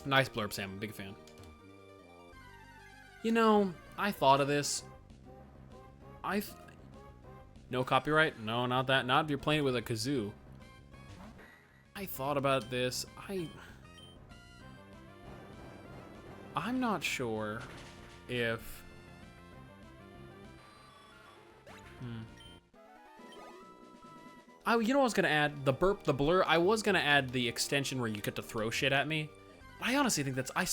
Nice blurb, Sam. I'm a big fan. You know, I thought of this. No copyright? No, not that. Not if you're playing it with a kazoo. I thought about this. I'm not sure if... you know what I was gonna add? The blur. I was gonna add the extension where you get to throw shit at me. I honestly think that's. I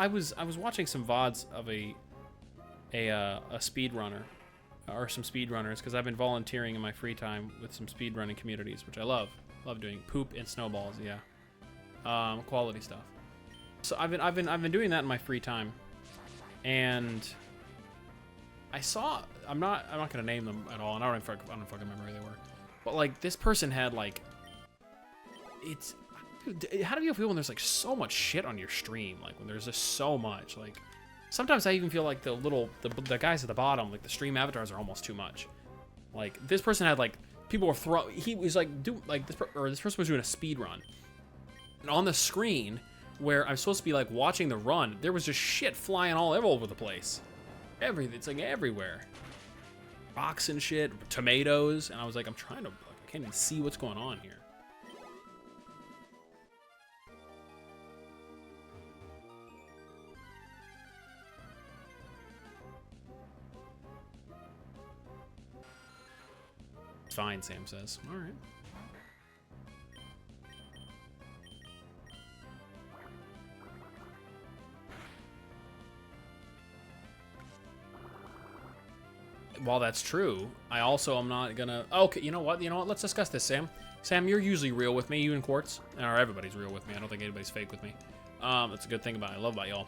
was watching some VODs of a speedrunner, or some speedrunners, because I've been volunteering in my free time with some speedrunning communities, which I love doing. Poop and snowballs, yeah. Quality stuff. So I've been doing that in my free time, and I saw. I'm not gonna name them at all, and I don't fucking remember who they were. But like this person had like, it's. Dude, how do you feel when there's like so much shit on your stream? Like when there's just so much. Like sometimes I even feel like the guys at the bottom, like the stream avatars, are almost too much. Like this person had like people were throwing. He was like this person was doing a speed run, and on the screen where I'm supposed to be like watching the run, there was just shit flying all over the place. Everything, it's like everywhere. Rocks and shit, tomatoes, and I was like, I can't even see what's going on here. Fine, Sam says. All right. While that's true, I also am not gonna. Okay, you know what? Let's discuss this, Sam. Sam, you're usually real with me. You and Quartz, or everybody's real with me. I don't think anybody's fake with me. That's a good thing I love about y'all.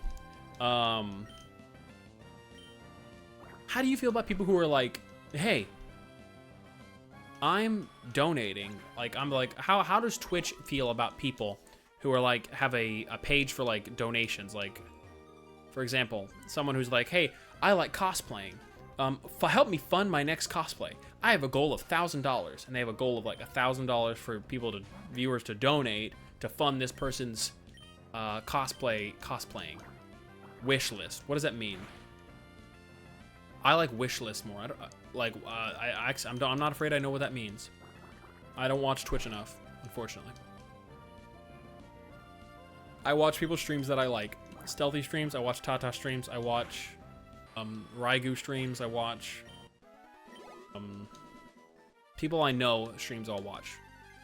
How do you feel about people who are like, hey, I'm donating. Like, I'm like, how does Twitch feel about people who are like, have a page for like donations? Like, for example, someone who's like, hey, I like cosplaying. Help me fund my next cosplay. I have a goal of $1,000, and they have a goal of like $1,000 for viewers to donate to fund this person's cosplaying wish list. What does that mean? I like wish list more. I don't I'm not afraid I know what that means. I don't watch Twitch enough, unfortunately. I watch people's streams that I like. Stealthy streams. I watch Tata streams. I watch Raigu streams. I watch people I know streams I'll watch,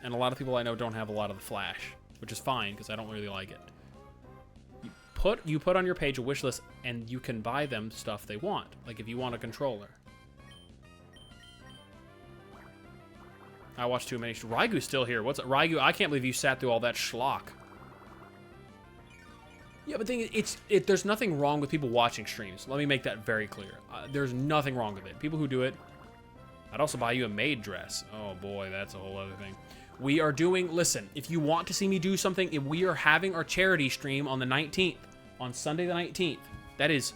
and a lot of people I know don't have a lot of the flash, which is fine because I don't really like it. You put on your page a wish list, and you can buy them stuff they want. Like if you want a controller. I watch too many. Raigu's still here. What's up, Raigu? I can't believe you sat through all that schlock. Yeah, but the thing is, there's nothing wrong with people watching streams. Let me make that very clear. There's nothing wrong with it. People who do it. I'd also buy you a maid dress. Oh boy, that's a whole other thing. We are doing, listen, if you want to see me do something, if we are having our charity stream on the 19th, on Sunday the 19th. That is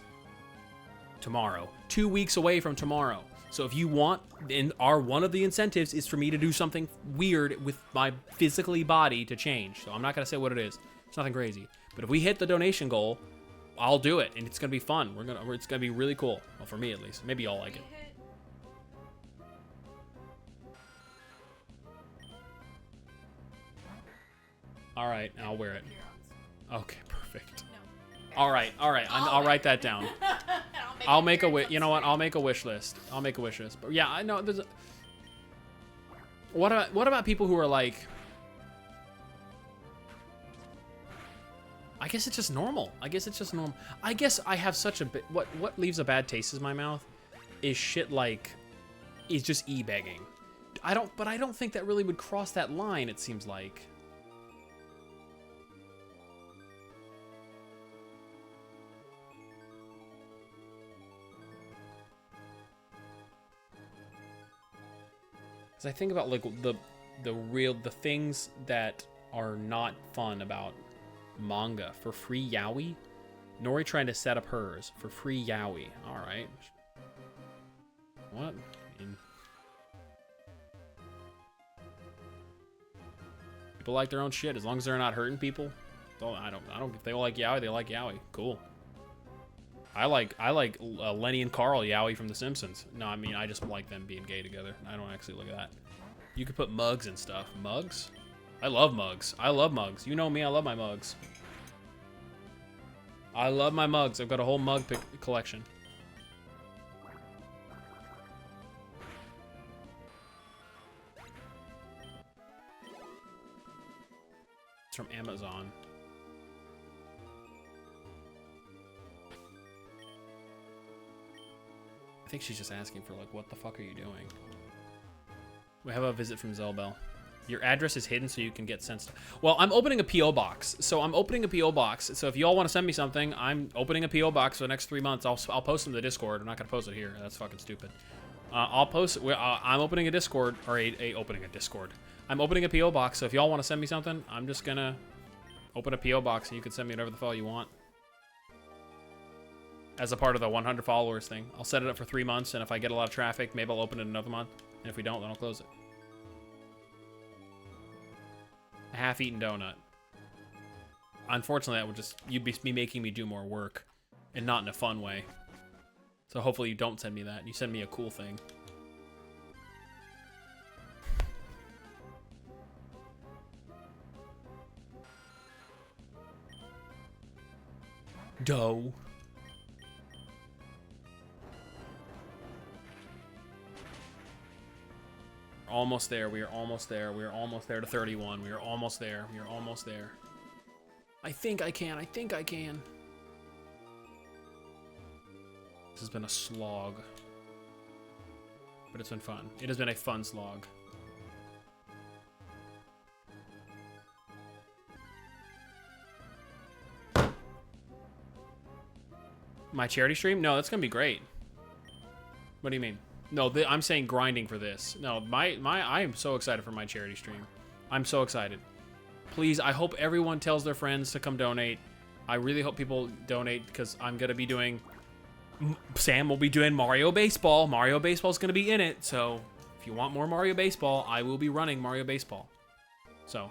tomorrow. 2 weeks away from tomorrow. So if you want, one of the incentives is for me to do something weird with my physically body to change. So I'm not going to say what it is. It's nothing crazy. But if we hit the donation goal, I'll do it, and it's going to be fun. It's going to be really cool. Well, for me at least. Maybe y'all like it. All right, I'll wear it. Okay, perfect. All right. I'll write that down. I'll make a wish. You know what? I'll make a wish list. But yeah, I know there's. What about people who are like? I guess it's just normal. I guess I have such a bit. What leaves a bad taste in my mouth is shit like, is just e-begging. But I don't think that really would cross that line. It seems like. I think about like the things that are not fun about manga for free yaoi. Nori trying to set up hers for free yaoi. All right. What? People like their own shit as long as they're not hurting people. So I don't. If they like yaoi, they like yaoi. Cool. I like Lenny and Carl yaoi from The Simpsons. No, I mean, I just like them being gay together. I don't actually look at that. You could put mugs and stuff. Mugs? I love mugs. You know me, I love my mugs. I've got a whole mug collection. It's from Amazon. I think she's just asking for like, what the fuck are you doing? We have a visit from Zelbel. Your address is hidden so you can get sent stuff. Well, I'm opening a P.O. box. So I'm opening a P.O. box. So if y'all want to send me something, I'm opening a P.O. box for the next 3 months. I'll post it in the Discord. I'm not going to post it here. That's fucking stupid. I'll post it. I'm opening a Discord, or opening a Discord. I'm opening a P.O. box. So if y'all want to send me something, I'm just going to open a P.O. box and you can send me whatever the fuck you want. As a part of the 100 followers thing. I'll set it up for 3 months, and if I get a lot of traffic, maybe I'll open it another month. And if we don't, then I'll close it. A half-eaten donut. Unfortunately, that would just, you'd be making me do more work, and not in a fun way. So hopefully you don't send me that. You send me a cool thing. Dough. Almost there. We are almost there. We are almost there to 31. We are almost there. We are almost there. I think I can. I think I can. This has been a slog. But it's been fun. It has been a fun slog. My charity stream? No, that's gonna be great. What do you mean? No, I'm saying grinding for this. No, I am so excited for my charity stream. I'm so excited. Please, I hope everyone tells their friends to come donate. I really hope people donate because I'm gonna be doing. Sam will be doing Mario Baseball. Mario Baseball's gonna be in it. So if you want more Mario Baseball, I will be running Mario Baseball. So.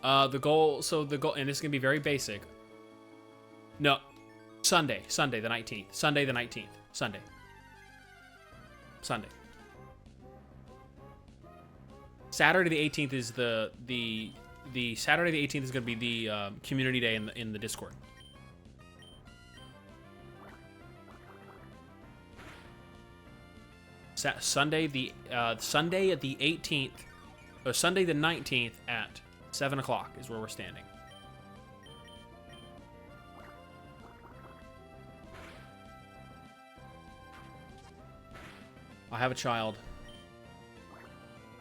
The goal, and this is gonna be very basic. No, Sunday the 19th. Sunday the 19th. Sunday. Saturday the 18th is the Saturday the 18th is gonna be the community day in the Discord. Sunday the 18th, or Sunday the 19th at 7 o'clock is where we're standing. I have a child.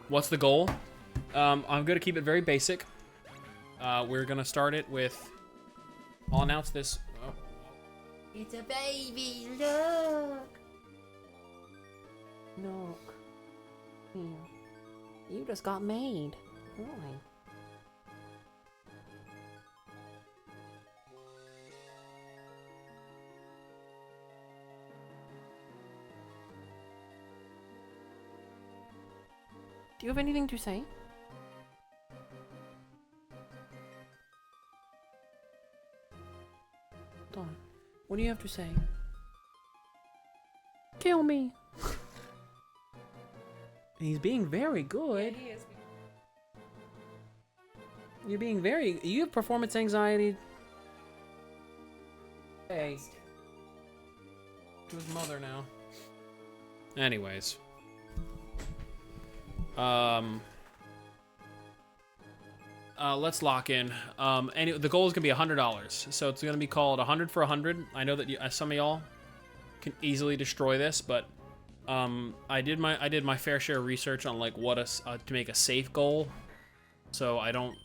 What's the goal? I'm gonna keep it very basic. We're gonna start it with. I'll announce this. Oh. It's a baby. Look. Look. Yeah. You just got made. Boy. Do you have anything to say? Hold on. What do you have to say? Kill me. He's being very good. Yeah, he is. You're being very. You have performance anxiety. Hey. To his mother now. Anyways. Let's lock in. The goal is gonna be $100, so it's gonna be called 100 for 100. I know that some of y'all can easily destroy this, but I did my fair share of research on like what to make a safe goal, so I don't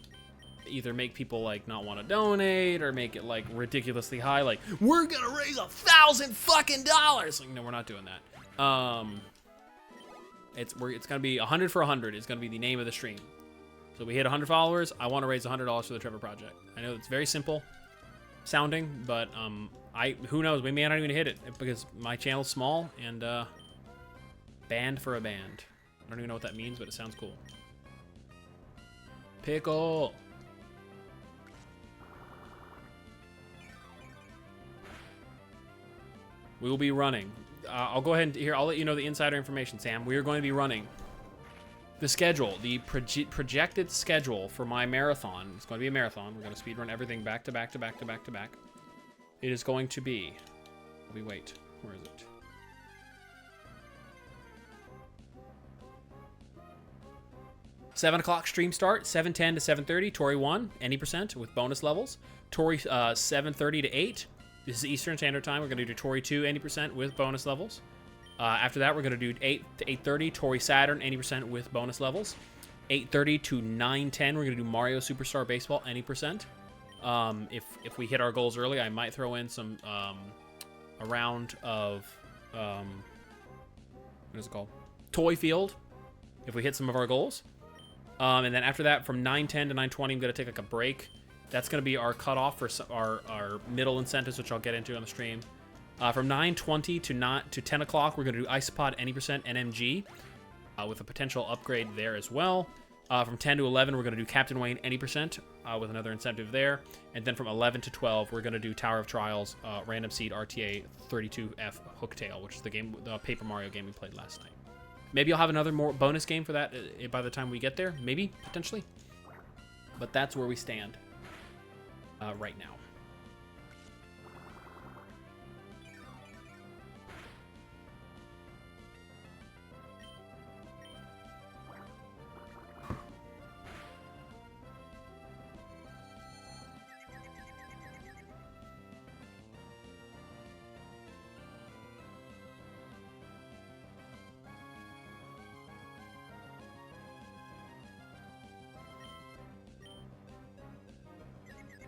either make people like not want to donate or make it like ridiculously high, like we're gonna raise $1,000 fucking dollars. Like, no, we're not doing that. It's gonna be 100 for 100 is gonna be the name of the stream. So we hit 100 followers. I want to raise $100 for the Trevor Project. I know it's very simple sounding, but who knows? We may not even hit it because my channel's small and band for a band. I don't even know what that means, but it sounds cool. Pickle. We will be running. I'll go ahead and here. I'll let you know the insider information, Sam. We are going to be running the schedule, the projected schedule for my marathon. It's going to be a marathon. We're going to speedrun everything back to back to back to back to back. It is going to be. Wait. Where is it? $7 o'clock stream start. 7:10 to 7:30. Tori 1, any percent with bonus levels. Tori 7:30 to 8. This is Eastern Standard Time. We're going to do Tori 2, 80% with bonus levels. After that, we're going to do 8 to 8:30, Tory Saturn, 80% with bonus levels. 8:30 to 9:10, we're going to do Mario Superstar Baseball, any percent. If we hit our goals early, I might throw in some a round of what is it called? Toy Field, if we hit some of our goals. And then after that, from 9:10 to 9:20, I'm going to take like a break. That's going to be our cutoff for our middle incentives, which I'll get into on the stream. From 9:20 to 10 o'clock, we're going to do Isopod any percent NMG with a potential upgrade there as well. From 10 to 11, we're going to do Captain Wayne any percent with another incentive there. And then from 11 to 12, we're going to do Tower of Trials, Random Seed RTA 32F Hooktail, which is the Paper Mario game we played last night. Maybe I'll have another more bonus game for that by the time we get there. Maybe, potentially. But that's where we stand right now.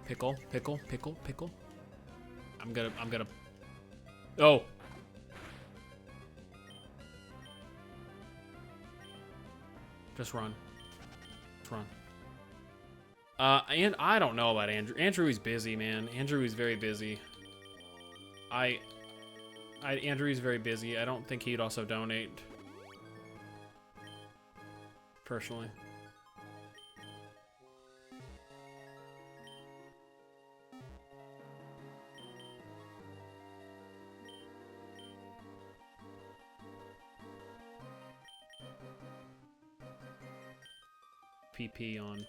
Pickle, pickle, pickle, pickle. I'm gonna. Oh. Just run. Just run. And I don't know about Andrew. Andrew is busy, man. Andrew is very busy. Andrew is very busy. I don't think he'd also donate. Personally. PP on.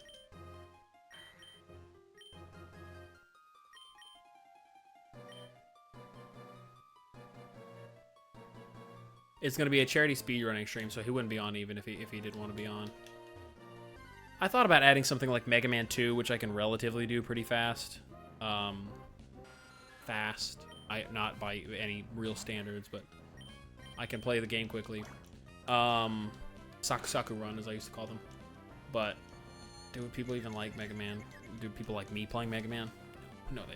It's gonna be a charity speedrunning stream, so he wouldn't be on even if he did want to be on. I thought about adding something like Mega Man 2, which I can relatively do pretty fast. Not by any real standards, but I can play the game quickly. Saku Run, as I used to call them. But do people even like Mega Man? Do people like me playing Mega Man? No, they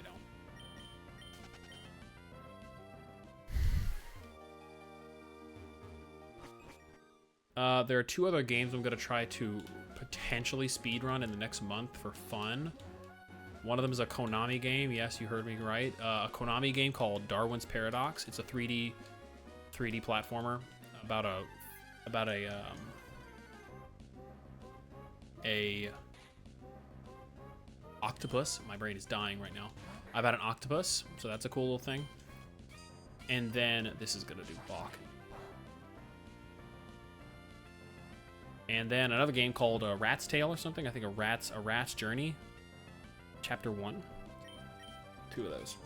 don't. There are 2 other games I'm going to try to potentially speedrun in the next month for fun. One of them is a Konami game. Yes, you heard me right. A Konami game called Darwin's Paradox. It's a 3D platformer about a octopus. My brain is dying right now. About an octopus, so that's a cool little thing. And then this is gonna do Bach. And then another game called Rat's Tale or something. I think a Rat's Journey, Chapter 1. 2 of those.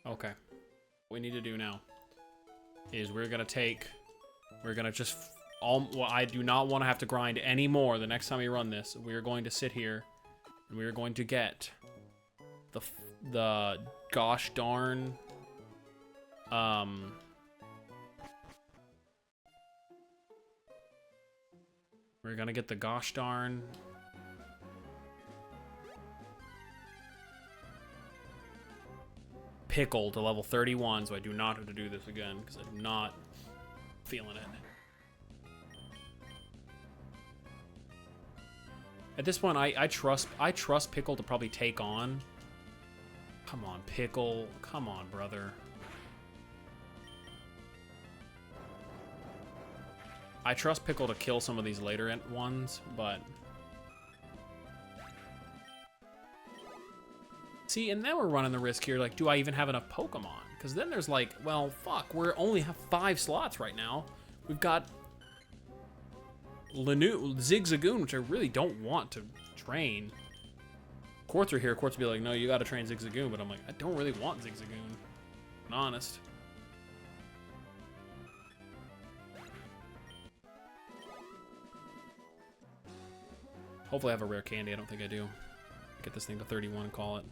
Okay. What we need to do now is we're gonna just well, I do not want to have to grind anymore the next time we run this. We are going to sit here and we are going to get the gosh darn we're gonna get the gosh darn Pickle to level 31, so I do not have to do this again, because I'm not feeling it. At this point, I trust Pickle to probably take on Come on, Pickle. Come on, brother. I trust Pickle to kill some of these later ones, but... See, and then we're running the risk here, like, do I even have enough Pokemon? Because then there's like, well, fuck, we only have 5 slots right now. We've got Zigzagoon, which I really don't want to train. Quartz are here. Quartz would be like, no, you gotta train Zigzagoon, but I'm like, I don't really want Zigzagoon. I'm honest. Hopefully I have a rare candy. I don't think I do. Get this thing to 31 and call it.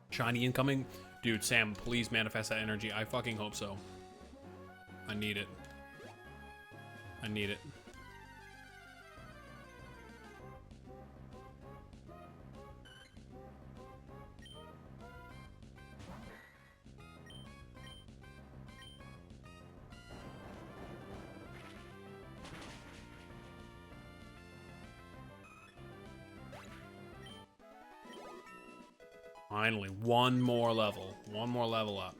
Shiny incoming? Dude, Sam, please manifest that energy. I fucking hope so. I need it. I need it. Finally, one more level. One more level up.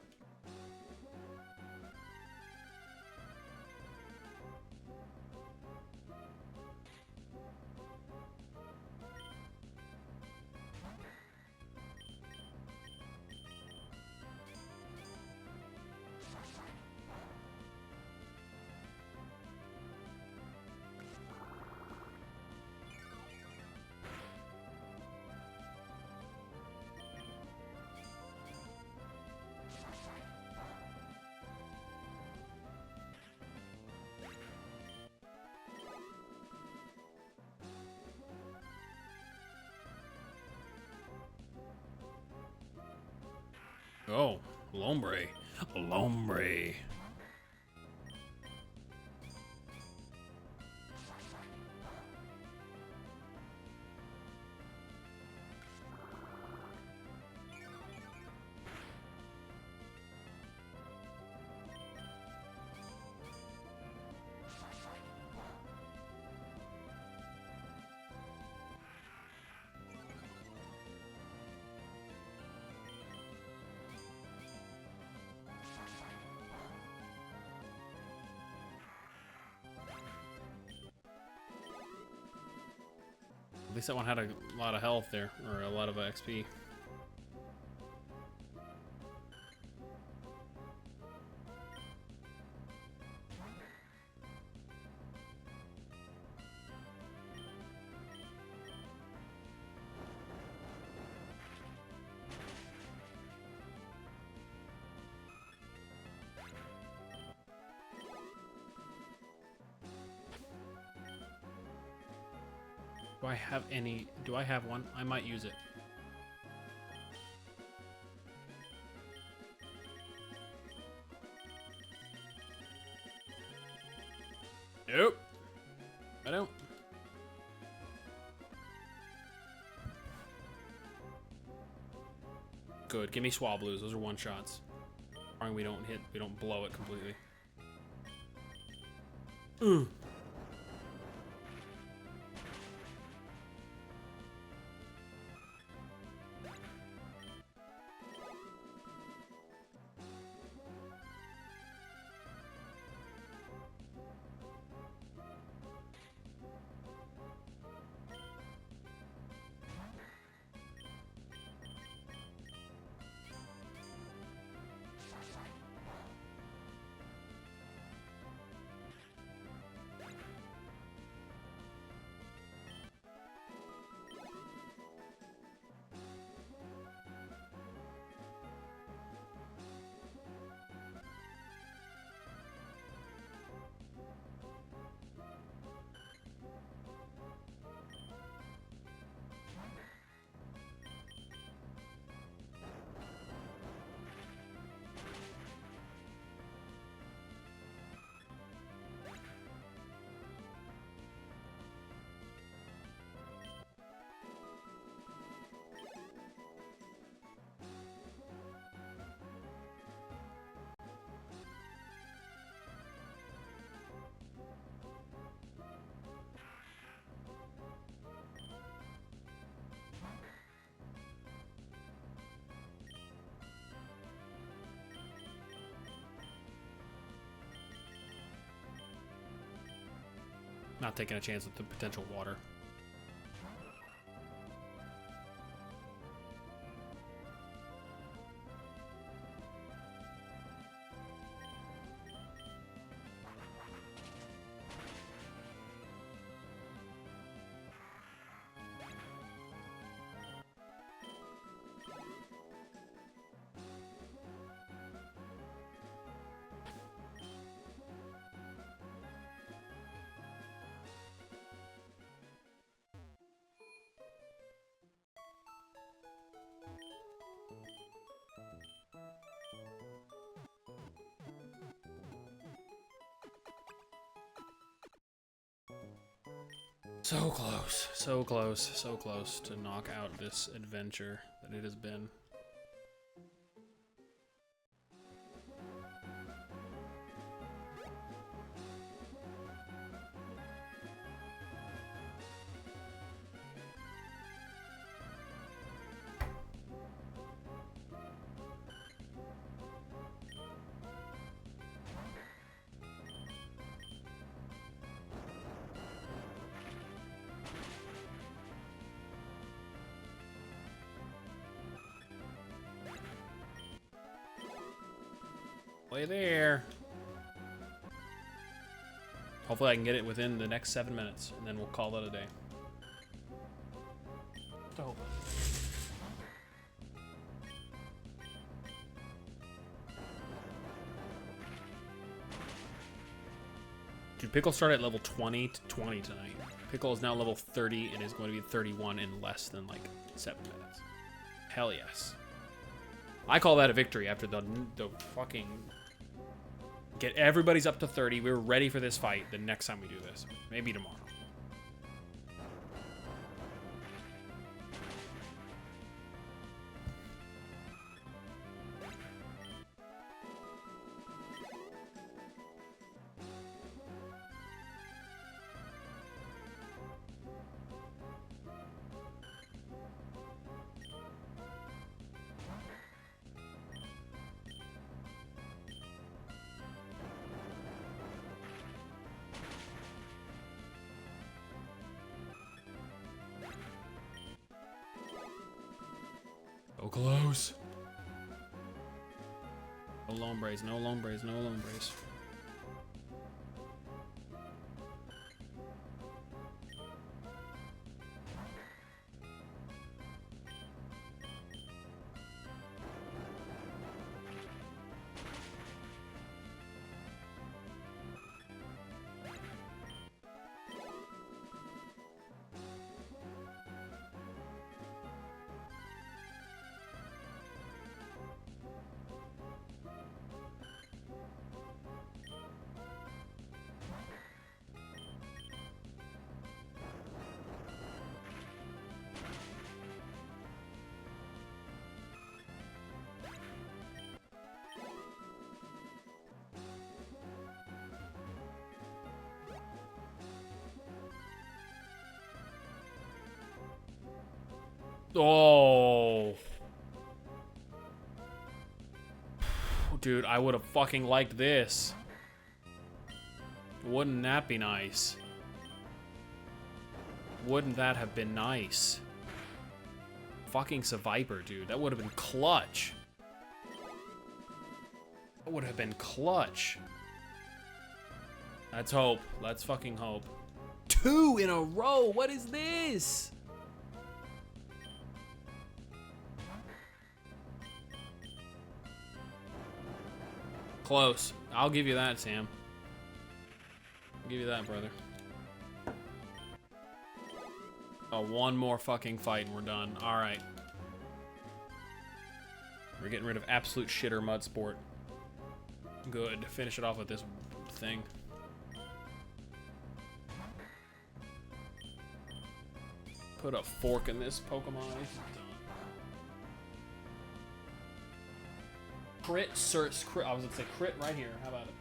Oh, Lombre. Lombre. At least that one had a lot of health there, or a lot of XP. Do I have any? Do I have one? I might use it. Nope. I don't. Good. Give me Swablues. Those are one shots. We don't hit. We don't blow it completely. Not taking a chance with the potential water. So close, so close, so close to knock out this adventure that it has been. Way there. Hopefully I can get it within the next 7 minutes, and then we'll call it a day. Dope. Dude, Pickle started at level 20 to 20 tonight. Pickle is now level 30 and is going to be 31 in less than like 7 minutes. Hell yes. I call that a victory after the fucking... Get everybody's up to 30. We're ready for this fight the next time we do this. Maybe tomorrow. So close. No lombres, no lombres, no lombres. Oh. Dude, I would have fucking liked this. Wouldn't that be nice? Wouldn't that have been nice? Fucking Seviper, dude. That would have been clutch. That would have been clutch. Let's hope. Let's fucking hope. 2 in a row. What is this? Close. I'll give you that, Sam. I'll give you that, brother. Oh, one more fucking fight and we're done. Alright. We're getting rid of absolute shitter mud sport. Good. Finish it off with this thing. Put a fork in this Pokemon. Crit, search, crit. I was gonna say crit right here. How about it?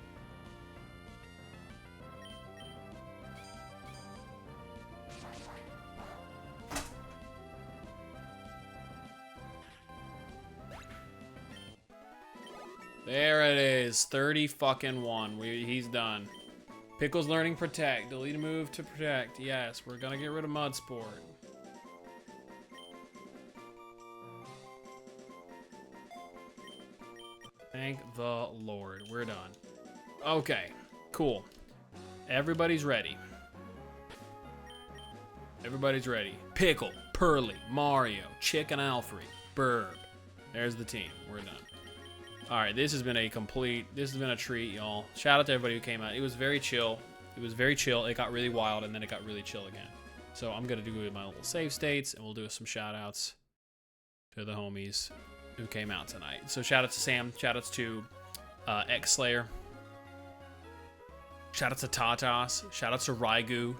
There it is. 30 fucking 1. He's done. Pickle's learning protect. Delete a move to protect. Yes, we're gonna get rid of Mud Sport. Thank the Lord. We're done. Okay, cool. Everybody's ready. Everybody's ready. Pickle, Pearly, Mario, Chicken Alfred, Burb. There's the team. We're done. All right, this has been a treat, y'all. Shout out to everybody who came out. It was very chill. It was very chill. It got really wild, and then it got really chill again. So I'm going to do my little save states, and we'll do some shout outs to the homies who came out tonight. So shout out to Sam. Shout outs to X Slayer. Shout out to Tatas. Shout out to Raigu.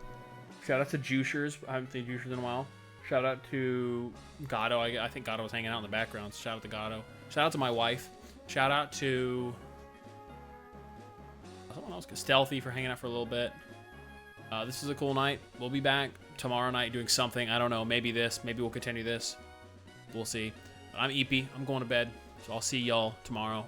Shout out to Juicers. I haven't seen Juicers in a while. Shout out to Gato. I think Gato was hanging out in the background. So shout out to Gato. Shout out to my wife. Shout out to someone else. Stealthy for hanging out for a little bit. This is a cool night. We'll be back tomorrow night doing something. I don't know. Maybe this. Maybe we'll continue this. We'll see. But I'm Eepy. I'm going to bed. So I'll see y'all tomorrow.